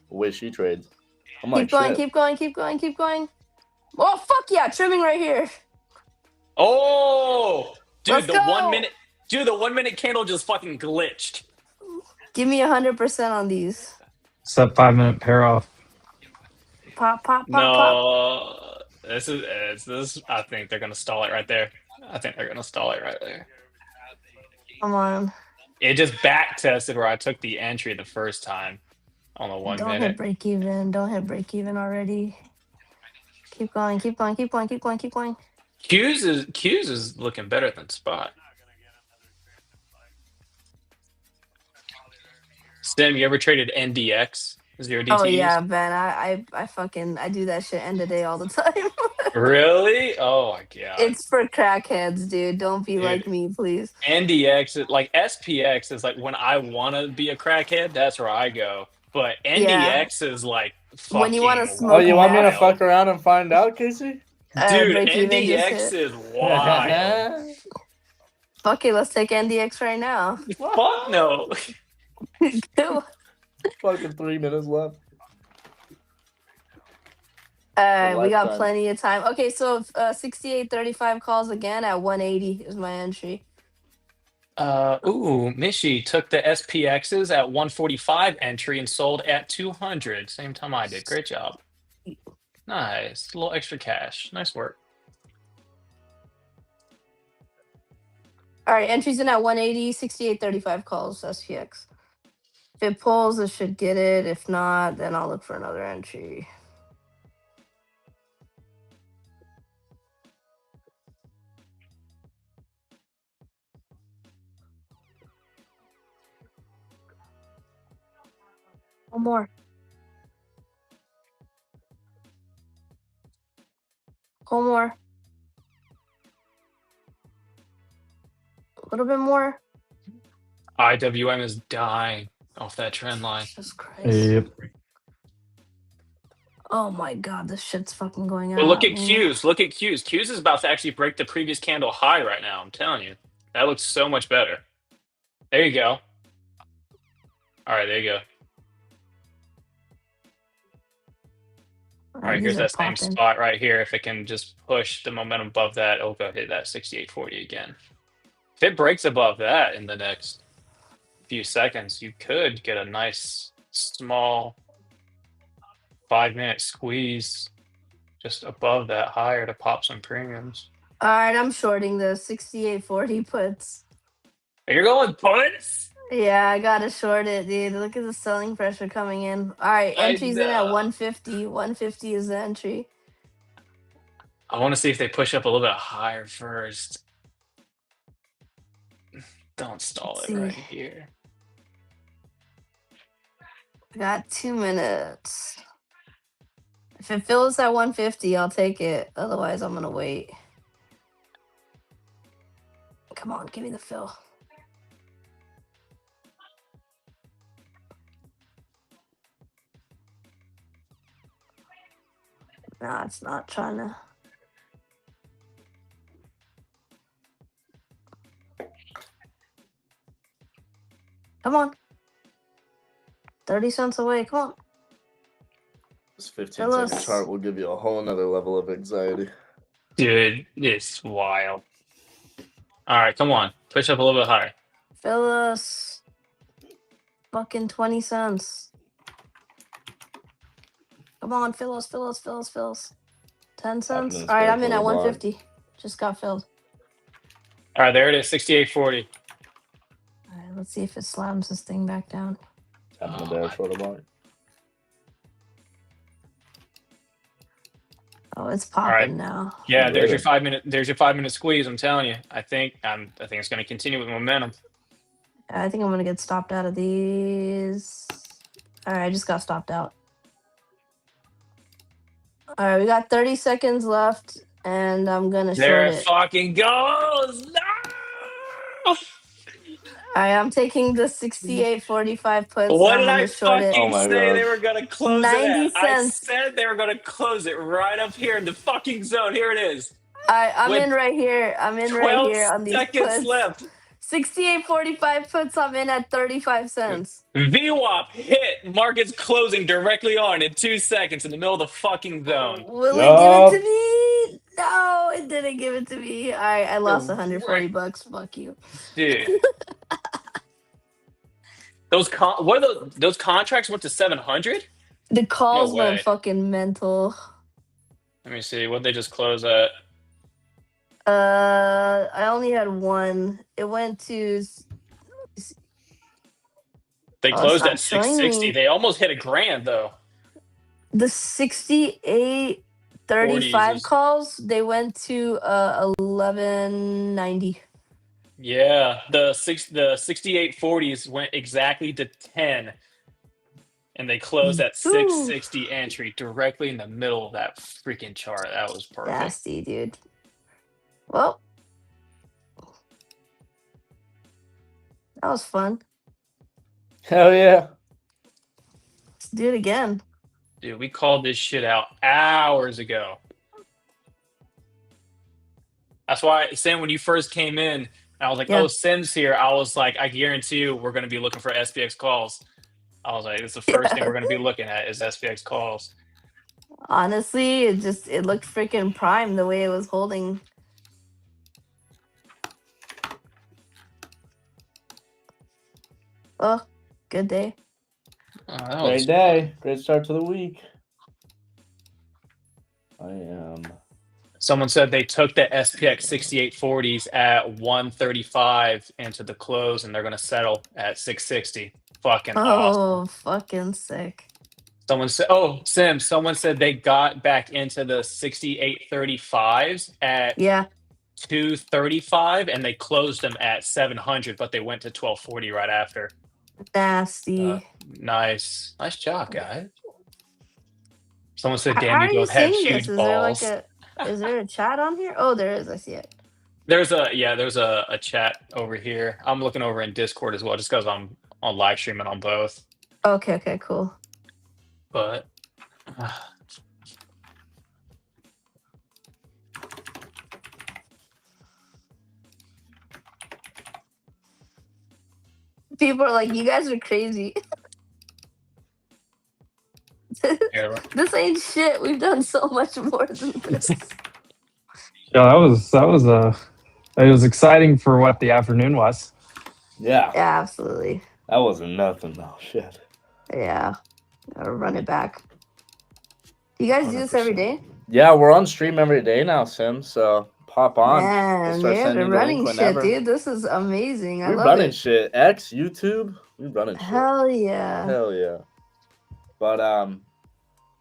way she trades. I'm like, Keep going, shit. keep going, keep going, keep going. Oh, fuck yeah, trimming right here. Oh, dude, Let's the go. 1 minute, dude, the 1 minute candle just fucking glitched. Give me 100% on these. It's that 5-minute pair off. Pop, pop, pop, pop. No, this. I think they're gonna stall it right there. Come on. It just back tested where I took the entry the first time on the 1 Don't hit minute. break even. Don't hit break even already. Keep going, keep going, keep going, keep going, keep going. Q's is looking better than spot. Sim, you ever traded NDX 0 DTEs? Oh yeah, Ben. I do that shit end of day all the time. Really? Oh my god. It's for crackheads, dude. Don't be Dude. like me, please. NDX, like SPX is like when I want to be a crackhead, that's where I go. But Yeah. NDX is like When you wanna fucking smoke Oh, you want me to wild. fuck around and find out, Casey? Dude, break even just NDX hit. is wild. Okay, let's take NDX right now. Fuck no. Go. Fucking 3 minutes left. We got lifetime. plenty of time. Okay, so 68.35 calls again at 180 is my entry. Mishi took the SPXs at 145 entry and sold at 200. Same time I did. Great job. Nice. A little extra cash. Nice work. All right, entries in at 180, 68.35 calls, SPX. If it pulls, it should get it. If not, then I'll look for another entry. One more. One more. A little bit more. IWM is dying off that trend line. Jesus Christ. Yep. Oh my god, this shit's fucking going out. But look at man. Q's. Look at Q's. Q's is about to actually break the previous candle high right now. I'm telling you. That looks so much better. There you go. All right, there you go. All right, these here's are that same popping. spot right here. If it can just push the momentum above that, it'll go hit that 68.40 again. If it breaks above that in the next few seconds, you could get a nice small 5-minute squeeze just above that higher to pop some premiums. All right, I'm shorting the 68.40 puts. You're going puts? Yeah, I gotta short it, dude. Look at the selling pressure coming in. All right, I entries in at know. 150. 150 is the entry. I want to see if they push up a little bit higher first. Don't stall Let's it right see. here. I got 2 minutes. If it fills at 150, I'll take it. Otherwise, I'm gonna wait. Come on, give me the fill. Nah, it's not trying to. Come on. 30 cents away. Come on. This 15-second chart will give you a whole nother level of anxiety. Dude, it's wild. All right, come on. Push up a little bit higher. Fill us. Fucking 20 cents. Come on, fill us, fill us, fill us, fill us. 10 cents. All right, I'm in at 150. Just got filled. All right, there it is, 68.40. All right, let's see if it slams this thing back down. Tapping the bear for the block. Oh, it's popping right. now. Yeah, there's your 5-minute. There's your 5-minute squeeze. I'm telling you. I think it's going to continue with momentum. I think I'm gonna get stopped out of these. All right, I just got stopped out. All right, we got 30 seconds left, and I'm gonna There short it it. fucking goes. No! All right, I'm taking the 68.45 puts. What I'm did gonna I short it. fucking say? God. They were going to close 90 it at? I cents. said they were going to close it right up here in the fucking zone. Here it is. I'm With in right here. I'm in right here on these 12 seconds puts. left. 68.45 puts I'm in at 35 cents. VWAP hit. Market's closing directly on in 2 seconds in the middle of the fucking zone. Will it give it Yup. to me? No, it didn't give it to me. All right, I lost 140 bucks. Fuck you. Dude. Those those contracts went to 700? The calls No way. went fucking mental. Let me see. What they just close at? I only had one. It went to. They Oh, it's closed not at showing 660. me. They almost hit $1,000 though. The 68.35 is- calls, they went to 11.90. Yeah, the 6840s went exactly to 10, and they closed at 660 entry directly in the middle of that freaking chart. That was perfect. Nasty, dude. Well, that was fun. Hell yeah. Let's do it again. Dude, we called this shit out hours ago. That's why, Sam, when you first came in, I was like, Yeah. oh, Sim's here. I was like, I guarantee you we're going to be looking for SPX calls. I was like, it's the first thing we're going to be looking at is SPX calls. Honestly, it looked freaking prime the way it was holding. Oh, good day. Oh, that Great was day. Great start to the week. I am. Someone said they took the SPX 6840s at 135 into the close, and they're going to settle at 660. Fucking awesome. Oh, fucking sick. Someone said, oh, Sim, someone said they got back into the 6835s at Yeah. 235, and they closed them at 700, but they went to 1240 right after. Nasty. Nice job, guys. Someone said, How damn, are you you both have seeing huge this? balls. Is there a chat on here? Oh, there is. I see it. There's a chat over here. I'm looking over in Discord as well, just because I'm on live streaming on both. Okay, cool. But People are like, you guys are crazy. This ain't shit. We've done so much more than this. Yeah, it was exciting for what the afternoon was. Yeah. Yeah, absolutely. That wasn't nothing though. Shit. Yeah. Gotta run it back. You guys do this every 100%. day? Yeah, we're on stream every day now, Sim. So pop on. Man, start you're sending you the running link shit, whenever. dude. This is amazing. I We're love running it. shit. X, YouTube. We're running shit. Hell yeah. Hell yeah. But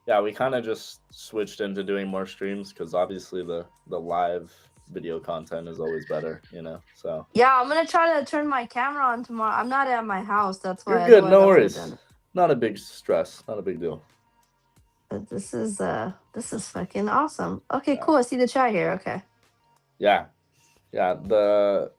yeah, we kind of just switched into doing more streams because obviously the live video content is always better, you know. So Yeah, I'm gonna try to turn my camera on tomorrow. I'm not at my house. That's why. you're good. otherwise No I would've worries. done it. Not a big stress. Not a big deal. But this is fucking awesome. Okay, cool. I see the chat here. Okay. Yeah. The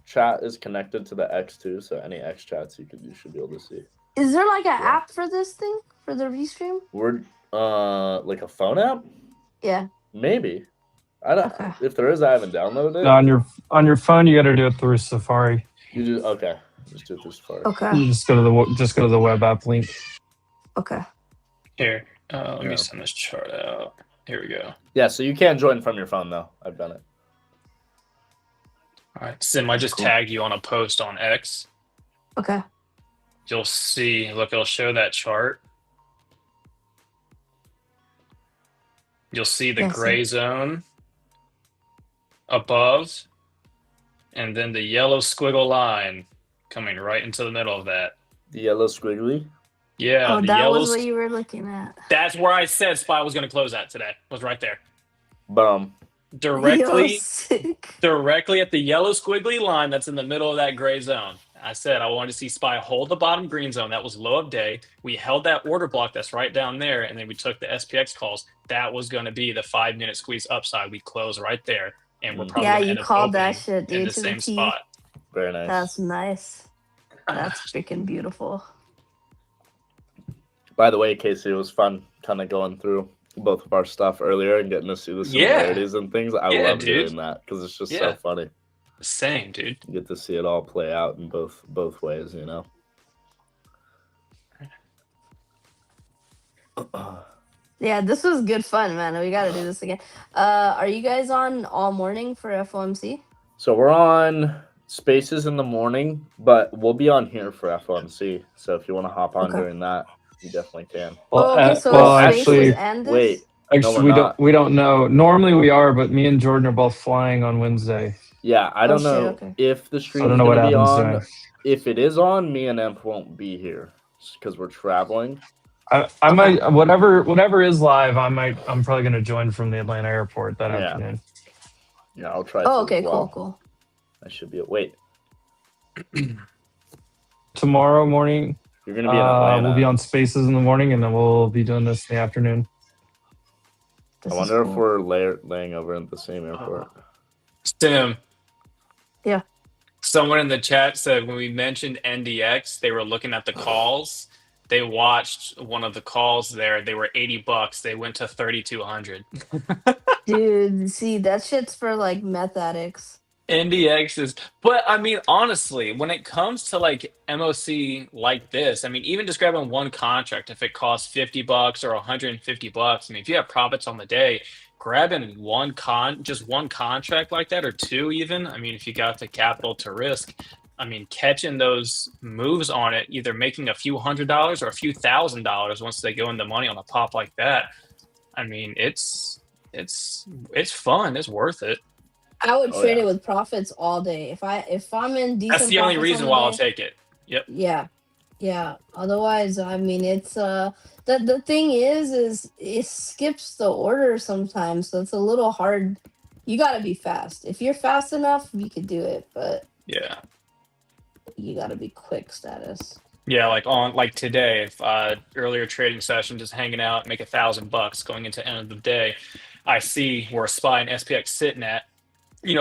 chat is connected to the X too, so any X chats you should be able to see. Is there like an app for this thing for the restream? We're like a phone app? Yeah. Maybe. I don't. Okay. If there is, I haven't downloaded it. On your phone, you got to do it through Safari. You just okay. Just do it through Safari. Okay. You just go to the web app link. Okay. here, let me send this chart out. Here we go. Yeah, so you can join from your phone though. I've done it. All right, Sim, I just tagged you on a post on X. Okay. You'll see. Look, it'll show that chart. You'll see the gray zone above, and then the yellow squiggle line coming right into the middle of that. The yellow squiggly. Yeah, Oh, the that yellow. was what you were looking at. That's where I said SPY was going to close at today. Was right there. Boom. Directly Yo, sick. directly at the yellow squiggly line that's in the middle of that gray zone. I said I wanted to see SPY hold the bottom green zone. That was low of day. We held that order block that's right down there, and then we took the SPX calls. That was going to be the 5-minute squeeze upside. We closed right there, and we're probably Yeah, gonna you end up called that opening shit, dude, in the to the same T. spot. Very nice. That's nice. That's freaking beautiful. By the way, Casey, it was fun kind of going through both of our stuff earlier and getting to see the similarities and things. I love dude. doing that because it's just so funny. Same, dude. You get to see it all play out in both ways, you know. Yeah, this was good fun, man. We got to do this again. Are you guys on all morning for FOMC? So we're on Spaces in the morning, but we'll be on here for FOMC. So if you want to hop on Okay. during that, you definitely can. Uh, Okay, so well, Spaces actually, and this? Wait, actually, we're not. we don't know. Normally we are, but me and Jordan are both flying on Wednesday. Yeah, I don't shit, know okay. if the I stream's don't know going what to be happens on. tonight. If it is on, me and Emp won't be here because we're traveling. I might whatever is live. I'm probably gonna join from the Atlanta airport that Yeah. afternoon. Yeah, I'll try. Oh, to okay, as well. cool. I should be. Wait, Tomorrow morning, you're going to be in Atlanta. we'll be on Spaces in the morning, and then we'll be doing this in the afternoon. This I is wonder if cool. we're laying over at the same airport. Tim. Yeah. Someone in the chat said when we mentioned NDX, they were looking at the calls. They watched one of the calls there. They were $80. They went to 3,200. Dude, see, that shit's for like meth addicts. NDX is, but I mean, honestly, when it comes to like MOC like this, I mean, even just grabbing one contract, if it costs $50 or $150, I mean, if you have profits on the day, grabbing just one contract like that, or two even, I mean, if you got the capital to risk, I mean, catching those moves on it, either making a few $100s or a few $1,000s once they go in the money on a pop like that. I mean, it's fun. It's worth it. I would Oh, trade yeah. it with profits all day. If I'm in decent That's the only profits reason on the why I'll day, take it. Yep. Yeah. Otherwise, I mean, it's the thing is it skips the order sometimes, so it's a little hard. You got to be fast. If you're fast enough, you could do it, but Yeah. you got to be quick status. Yeah, like today, if earlier trading session, just hanging out, make $1,000 going into end of the day, I see where SPY and SPX sitting at,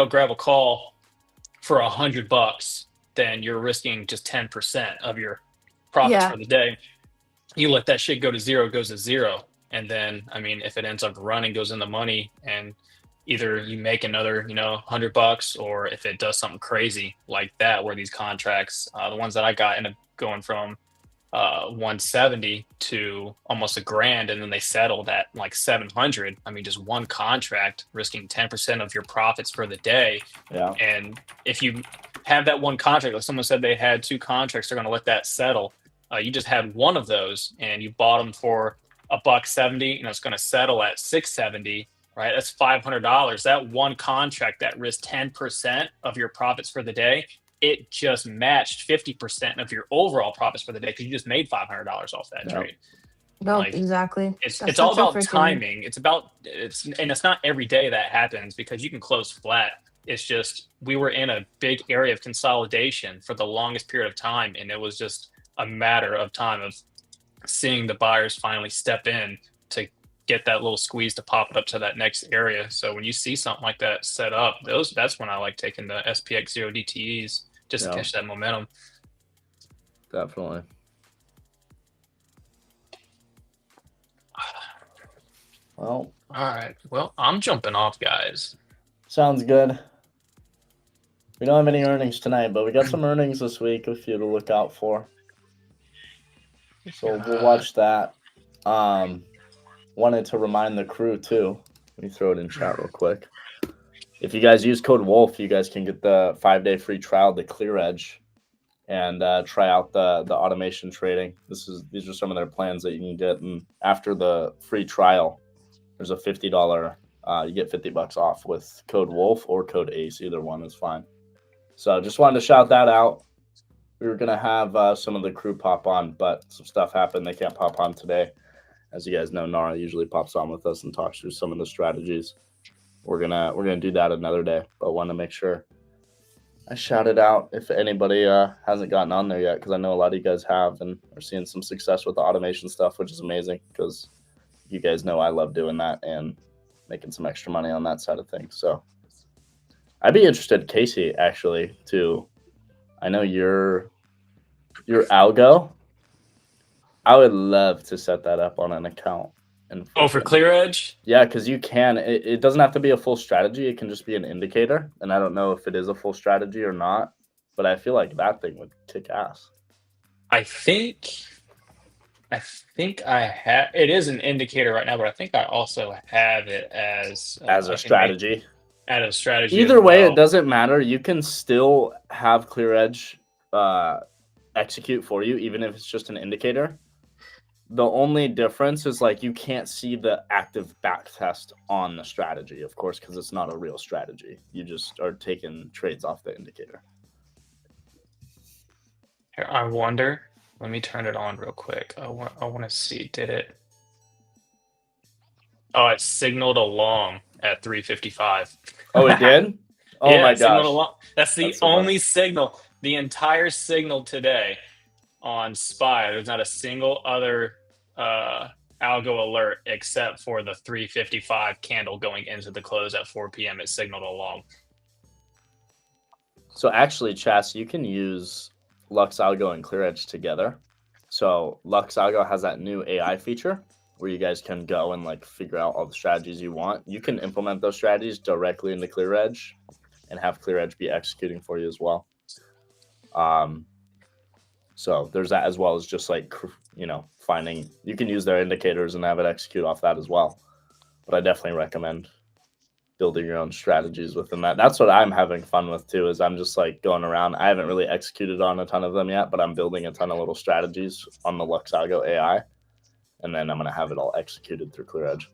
grab a call for $100, then you're risking just 10% of your profits Yeah. for the day. You let that shit go to zero, it goes to zero. And then, I mean, if it ends up running, goes in the money, and either you make another, $100, or if it does something crazy like that, where these contracts, the ones that I got end up going from 170 to almost $1,000, and then they settled at like 700. I mean, just one contract risking 10% of your profits for the day. Yeah. And if you have that one contract, like someone said they had two contracts, they're going to let that settle. You just had one of those and you bought them for $1.70, and it's going to settle at 670, right? That's $500. That one contract that risked 10% of your profits for the day, it just matched 50% of your overall profits for the day, because you just made $500 off that trade. No, Like, exactly. It's That's all such a about freaking- timing. And it's not every day that happens, because you can close flat. It's just we were in a big area of consolidation for the longest period of time, and it was just a matter of time of seeing the buyers finally step in to get that little squeeze to pop it up to that next area. So when you see something like that set up, that's when I like taking the SPX 0 DTEs just to catch that momentum. Definitely. Well, all right. Well, I'm jumping off, guys. Sounds good. We don't have any earnings tonight, but we got some earnings this week, a few to look out for. So we'll watch that. Wanted to remind the crew too. Let me throw it in chat real quick. If you guys use code WOLF, you guys can get the 5-day free trial to Clear Edge and try out the automation trading. These are some of their plans that you can get. And after the free trial, there's a $50. You get $50 off with code WOLF or code ACE. Either one is fine. So just wanted to shout that out. We were gonna have some of the crew pop on, but some stuff happened. They can't pop on today. As you guys know, Nara usually pops on with us and talks through some of the strategies. We're gonna do that another day, but want to make sure I shout it out if anybody hasn't gotten on there yet, because I know a lot of you guys have and are seeing some success with the automation stuff, which is amazing, because you guys know I love doing that and making some extra money on that side of things. So I'd be interested, Casey, actually, too. I know your algo. I would love to set that up on an account. And Oh, for clear edge? Yeah, because you can. It doesn't have to be a full strategy. It can just be an indicator. And I don't know if it is a full strategy or not, but I feel like that thing would kick ass. I think I have. It is an indicator right now, but I think I also have it as A strategy. Add a strategy. Either way, well. it doesn't matter. You can still have clear edge execute for you, even if it's just an indicator. The only difference is like you can't see the active back test on the strategy, of course, because it's not a real strategy. You just are taking trades off the indicator. Here, I wonder. Let me turn it on real quick. I want to see. Did it? Oh, it signaled along at 3:55. Oh, it did? Oh yeah, my it signaled gosh. along. That's the That's so only signal. The entire signal today on SPY. There's not a single other algo alert except for the 3:55 candle going into the close at 4 p.m. It signaled along. So actually, Chas, you can use Lux Algo and Clear Edge together. So Lux Algo has that new AI feature where you guys can go and like figure out all the strategies you want. You can implement those strategies directly into Clear Edge and have Clear Edge be executing for you as well. So there's that, as well as just like, you know, finding, you can use their indicators and have it execute off that as well. But I definitely recommend building your own strategies within that. That's what I'm having fun with too, is I'm just like going around. I haven't really executed on a ton of them yet, but I'm building a ton of little strategies on the Lux Algo AI. And then I'm going to have it all executed through Clear Edge.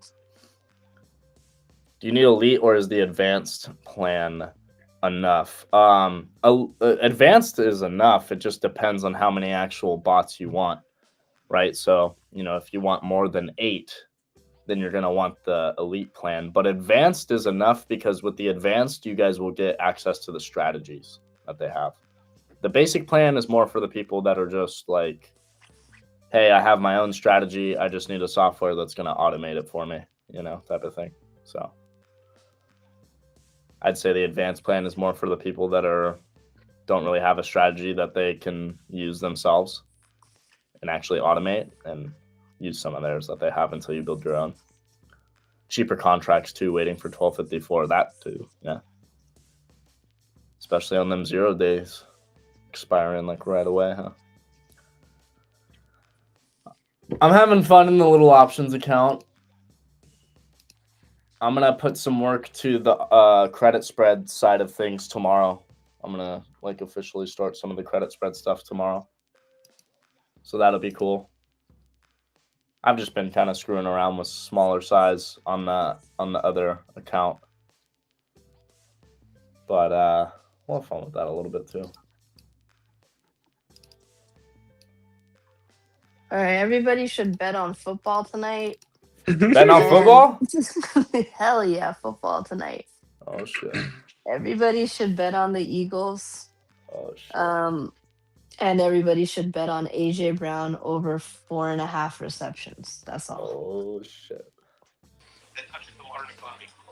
Do you need Elite or is the advanced plan enough? Advanced is enough. It just depends on how many actual bots you want, right? So, you know, if you want more than 8, then you're going to want the Elite plan. But advanced is enough because with the advanced, you guys will get access to the strategies that they have. The basic plan is more for the people that are just like, hey, I have my own strategy. I just need a software that's going to automate it for me, you know, type of thing. So I'd say the advanced plan is more for the people that don't really have a strategy that they can use themselves and actually automate, and use some of theirs that they have until you build your own. Cheaper contracts too, waiting for 1254, that too, yeah. Especially on them 0 days, expiring like right away, huh? I'm having fun in the little options account. I'm going to put some work to the credit spread side of things tomorrow. I'm going to like officially start some of the credit spread stuff tomorrow. So that'll be cool. I've just been kind of screwing around with smaller size on the other account. But we'll have fun with that a little bit too. All right, everybody should bet on football tonight. Bet on football? Hell yeah, football tonight. Oh shit. Everybody should bet on the Eagles. Oh shit. And everybody should bet on AJ Brown over 4.5 receptions. That's all. Oh shit.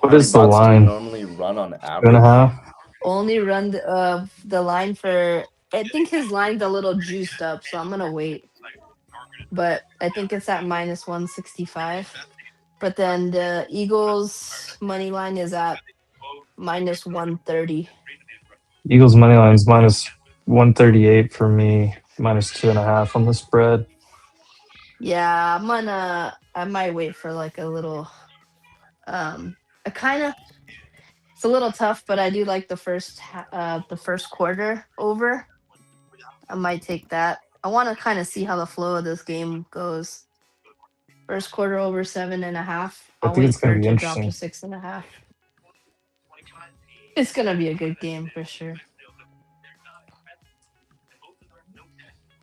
What is the Bots do you line? normally run on average? 2.5. Only run the line for. I think his line's a little juiced up, so I'm gonna wait. But I think it's at -165. But then the Eagles money line is at -130. Eagles money line's -138 for me, -2.5 on the spread. Yeah, I might wait for like a little. It's a little tough, but I do like the first quarter over. I might take that. I want to kind of see how the flow of this game goes. First quarter over 7.5. I'll think wait it's for gonna it be to drop to interesting. 6.5. It's gonna be a good game for sure.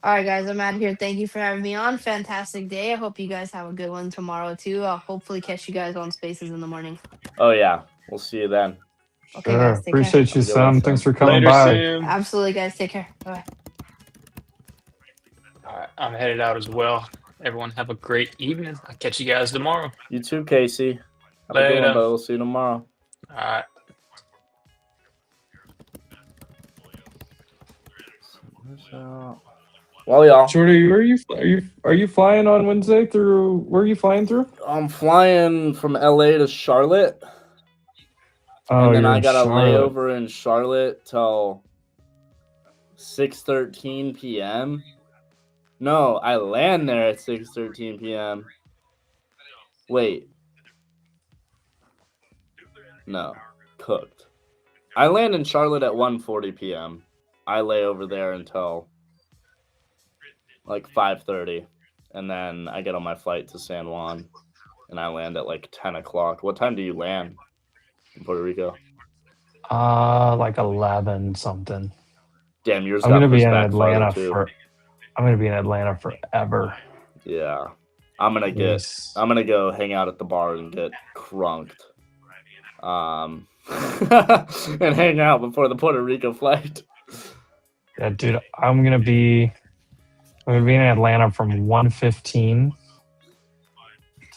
All right, guys, I'm out of here. Thank you for having me on. Fantastic day. I hope you guys have a good one tomorrow too. I'll hopefully catch you guys on Spaces in the morning. Oh yeah. We'll see you then. Okay, Sure. guys, take care. Appreciate you, Have a good one, Sam. Sam. Thanks for coming Later, by. Sam. Absolutely, guys. Take care. Bye. All right, I'm headed out as well. Everyone have a great evening. I'll catch you guys tomorrow. You too, Casey. Have a good one, Later. but we'll see you tomorrow. All right. This out. Well, y'all, Jordy, are you flying on Wednesday through? Where are you flying through? I'm flying from LA to Charlotte, Oh, and then you're I in got a Charlotte. layover in Charlotte till 6:13 p.m. No, I land there at 6:13 p.m. Wait. No, cooked. I land in Charlotte at 1:40 p.m. I lay over there until like 5:30, and then I get on my flight to San Juan, and I land at like 10 o'clock. What time do you land in Puerto Rico? Like 11 something. Damn, yours I'm got gonna be pushed in back farther Atlanta too. I'm gonna be in Atlanta forever. Yeah, I'm gonna Yes. go hang out at the bar and get crunked. And hang out before the Puerto Rico flight. Yeah, dude, I'm gonna be in Atlanta from 1:15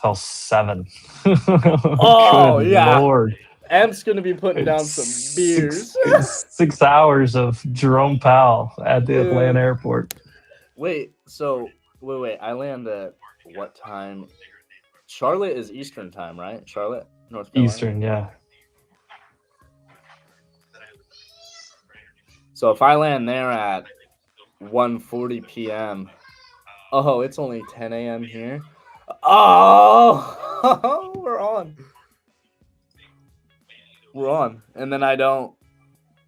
till 7. Oh, Good yeah. Lord. Em's gonna be putting down It's some beers. 6 hours of Jerome Powell at the Atlanta airport. Wait, I land at what time? Charlotte is Eastern time, right? Charlotte, North Carolina. Eastern, yeah. So if I land there at 1:40 p.m. Oh, it's only 10 a.m. here. Oh, we're on. We're on. And then I don't.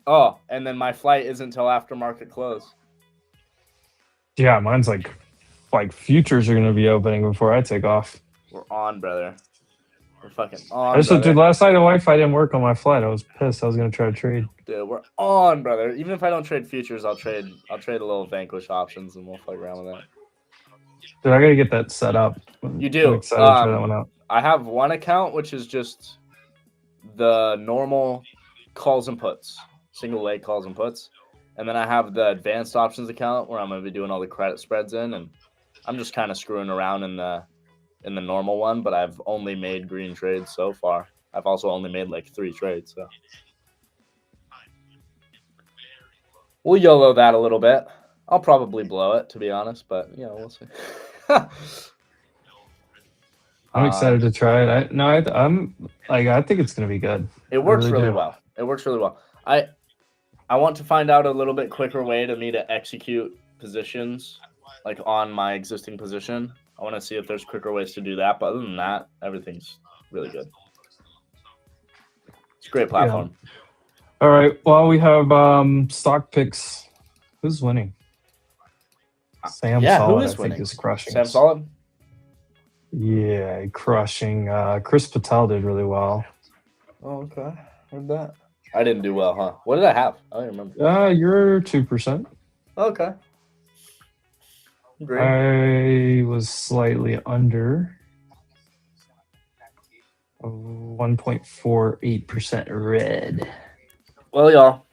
Oh, and then my flight isn't until after market close. Yeah, mine's like futures are gonna be opening before I take off. We're on, brother. We're fucking on. I just brother. dude, last night the Wi-Fi didn't work on my flight. I was pissed. I was gonna try to trade. Dude, we're on, brother. Even if I don't trade futures, I'll trade a little Vanquish options, and we'll fuck around with that. Dude, I gotta get that set up. You do. I'm excited to try that one out. I have one account which is just the normal calls and puts, single leg calls and puts, and then I have the advanced options account where I'm gonna be doing all the credit spreads in, and I'm just kind of screwing around in the normal one. But I've only made green trades so far. I've also only made like 3 trades, so we'll YOLO that a little bit. I'll probably blow it, to be honest, but we'll see. I'm excited to try it. I think it's gonna be good. It works really do. well. It works really well. I want to find out a little bit quicker way to me to execute positions, like on my existing position. I want to see if there's quicker ways to do that. But other than that, everything's really good. It's a great platform. Yeah. All right. Well, we have stock picks. Who's winning? Sam Solid, who is I winning? think, is crushing. Sam us. Solid? Yeah, crushing. Chris Patel did really well. Oh, okay. Heard that. I didn't do well, huh? What did I have? I don't remember. You're 2%. Okay. Great. I was slightly under. 1.48% red. Well, y'all.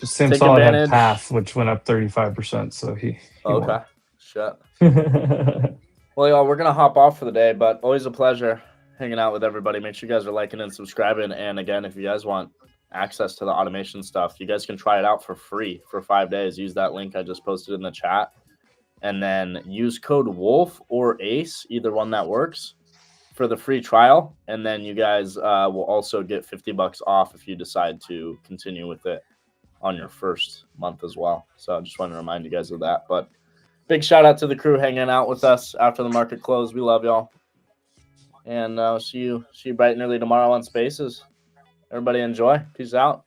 Sam Take Solid advantage. had Path, which went up 35%, so he Okay. Shut. won. Well, y'all, we're going to hop off for the day, but always a pleasure hanging out with everybody. Make sure you guys are liking and subscribing. And again, if you guys want access to the automation stuff, you guys can try it out for free for 5 days. Use that link I just posted in the chat. And then use code WOLF or ACE, either one that works, for the free trial. And then you guys will also get $50 off if you decide to continue with it on your first month as well. So I just want to remind you guys of that. But big shout out to the crew hanging out with us after the market close. We love y'all. And see you bright and early tomorrow on Spaces. Everybody enjoy. Peace out.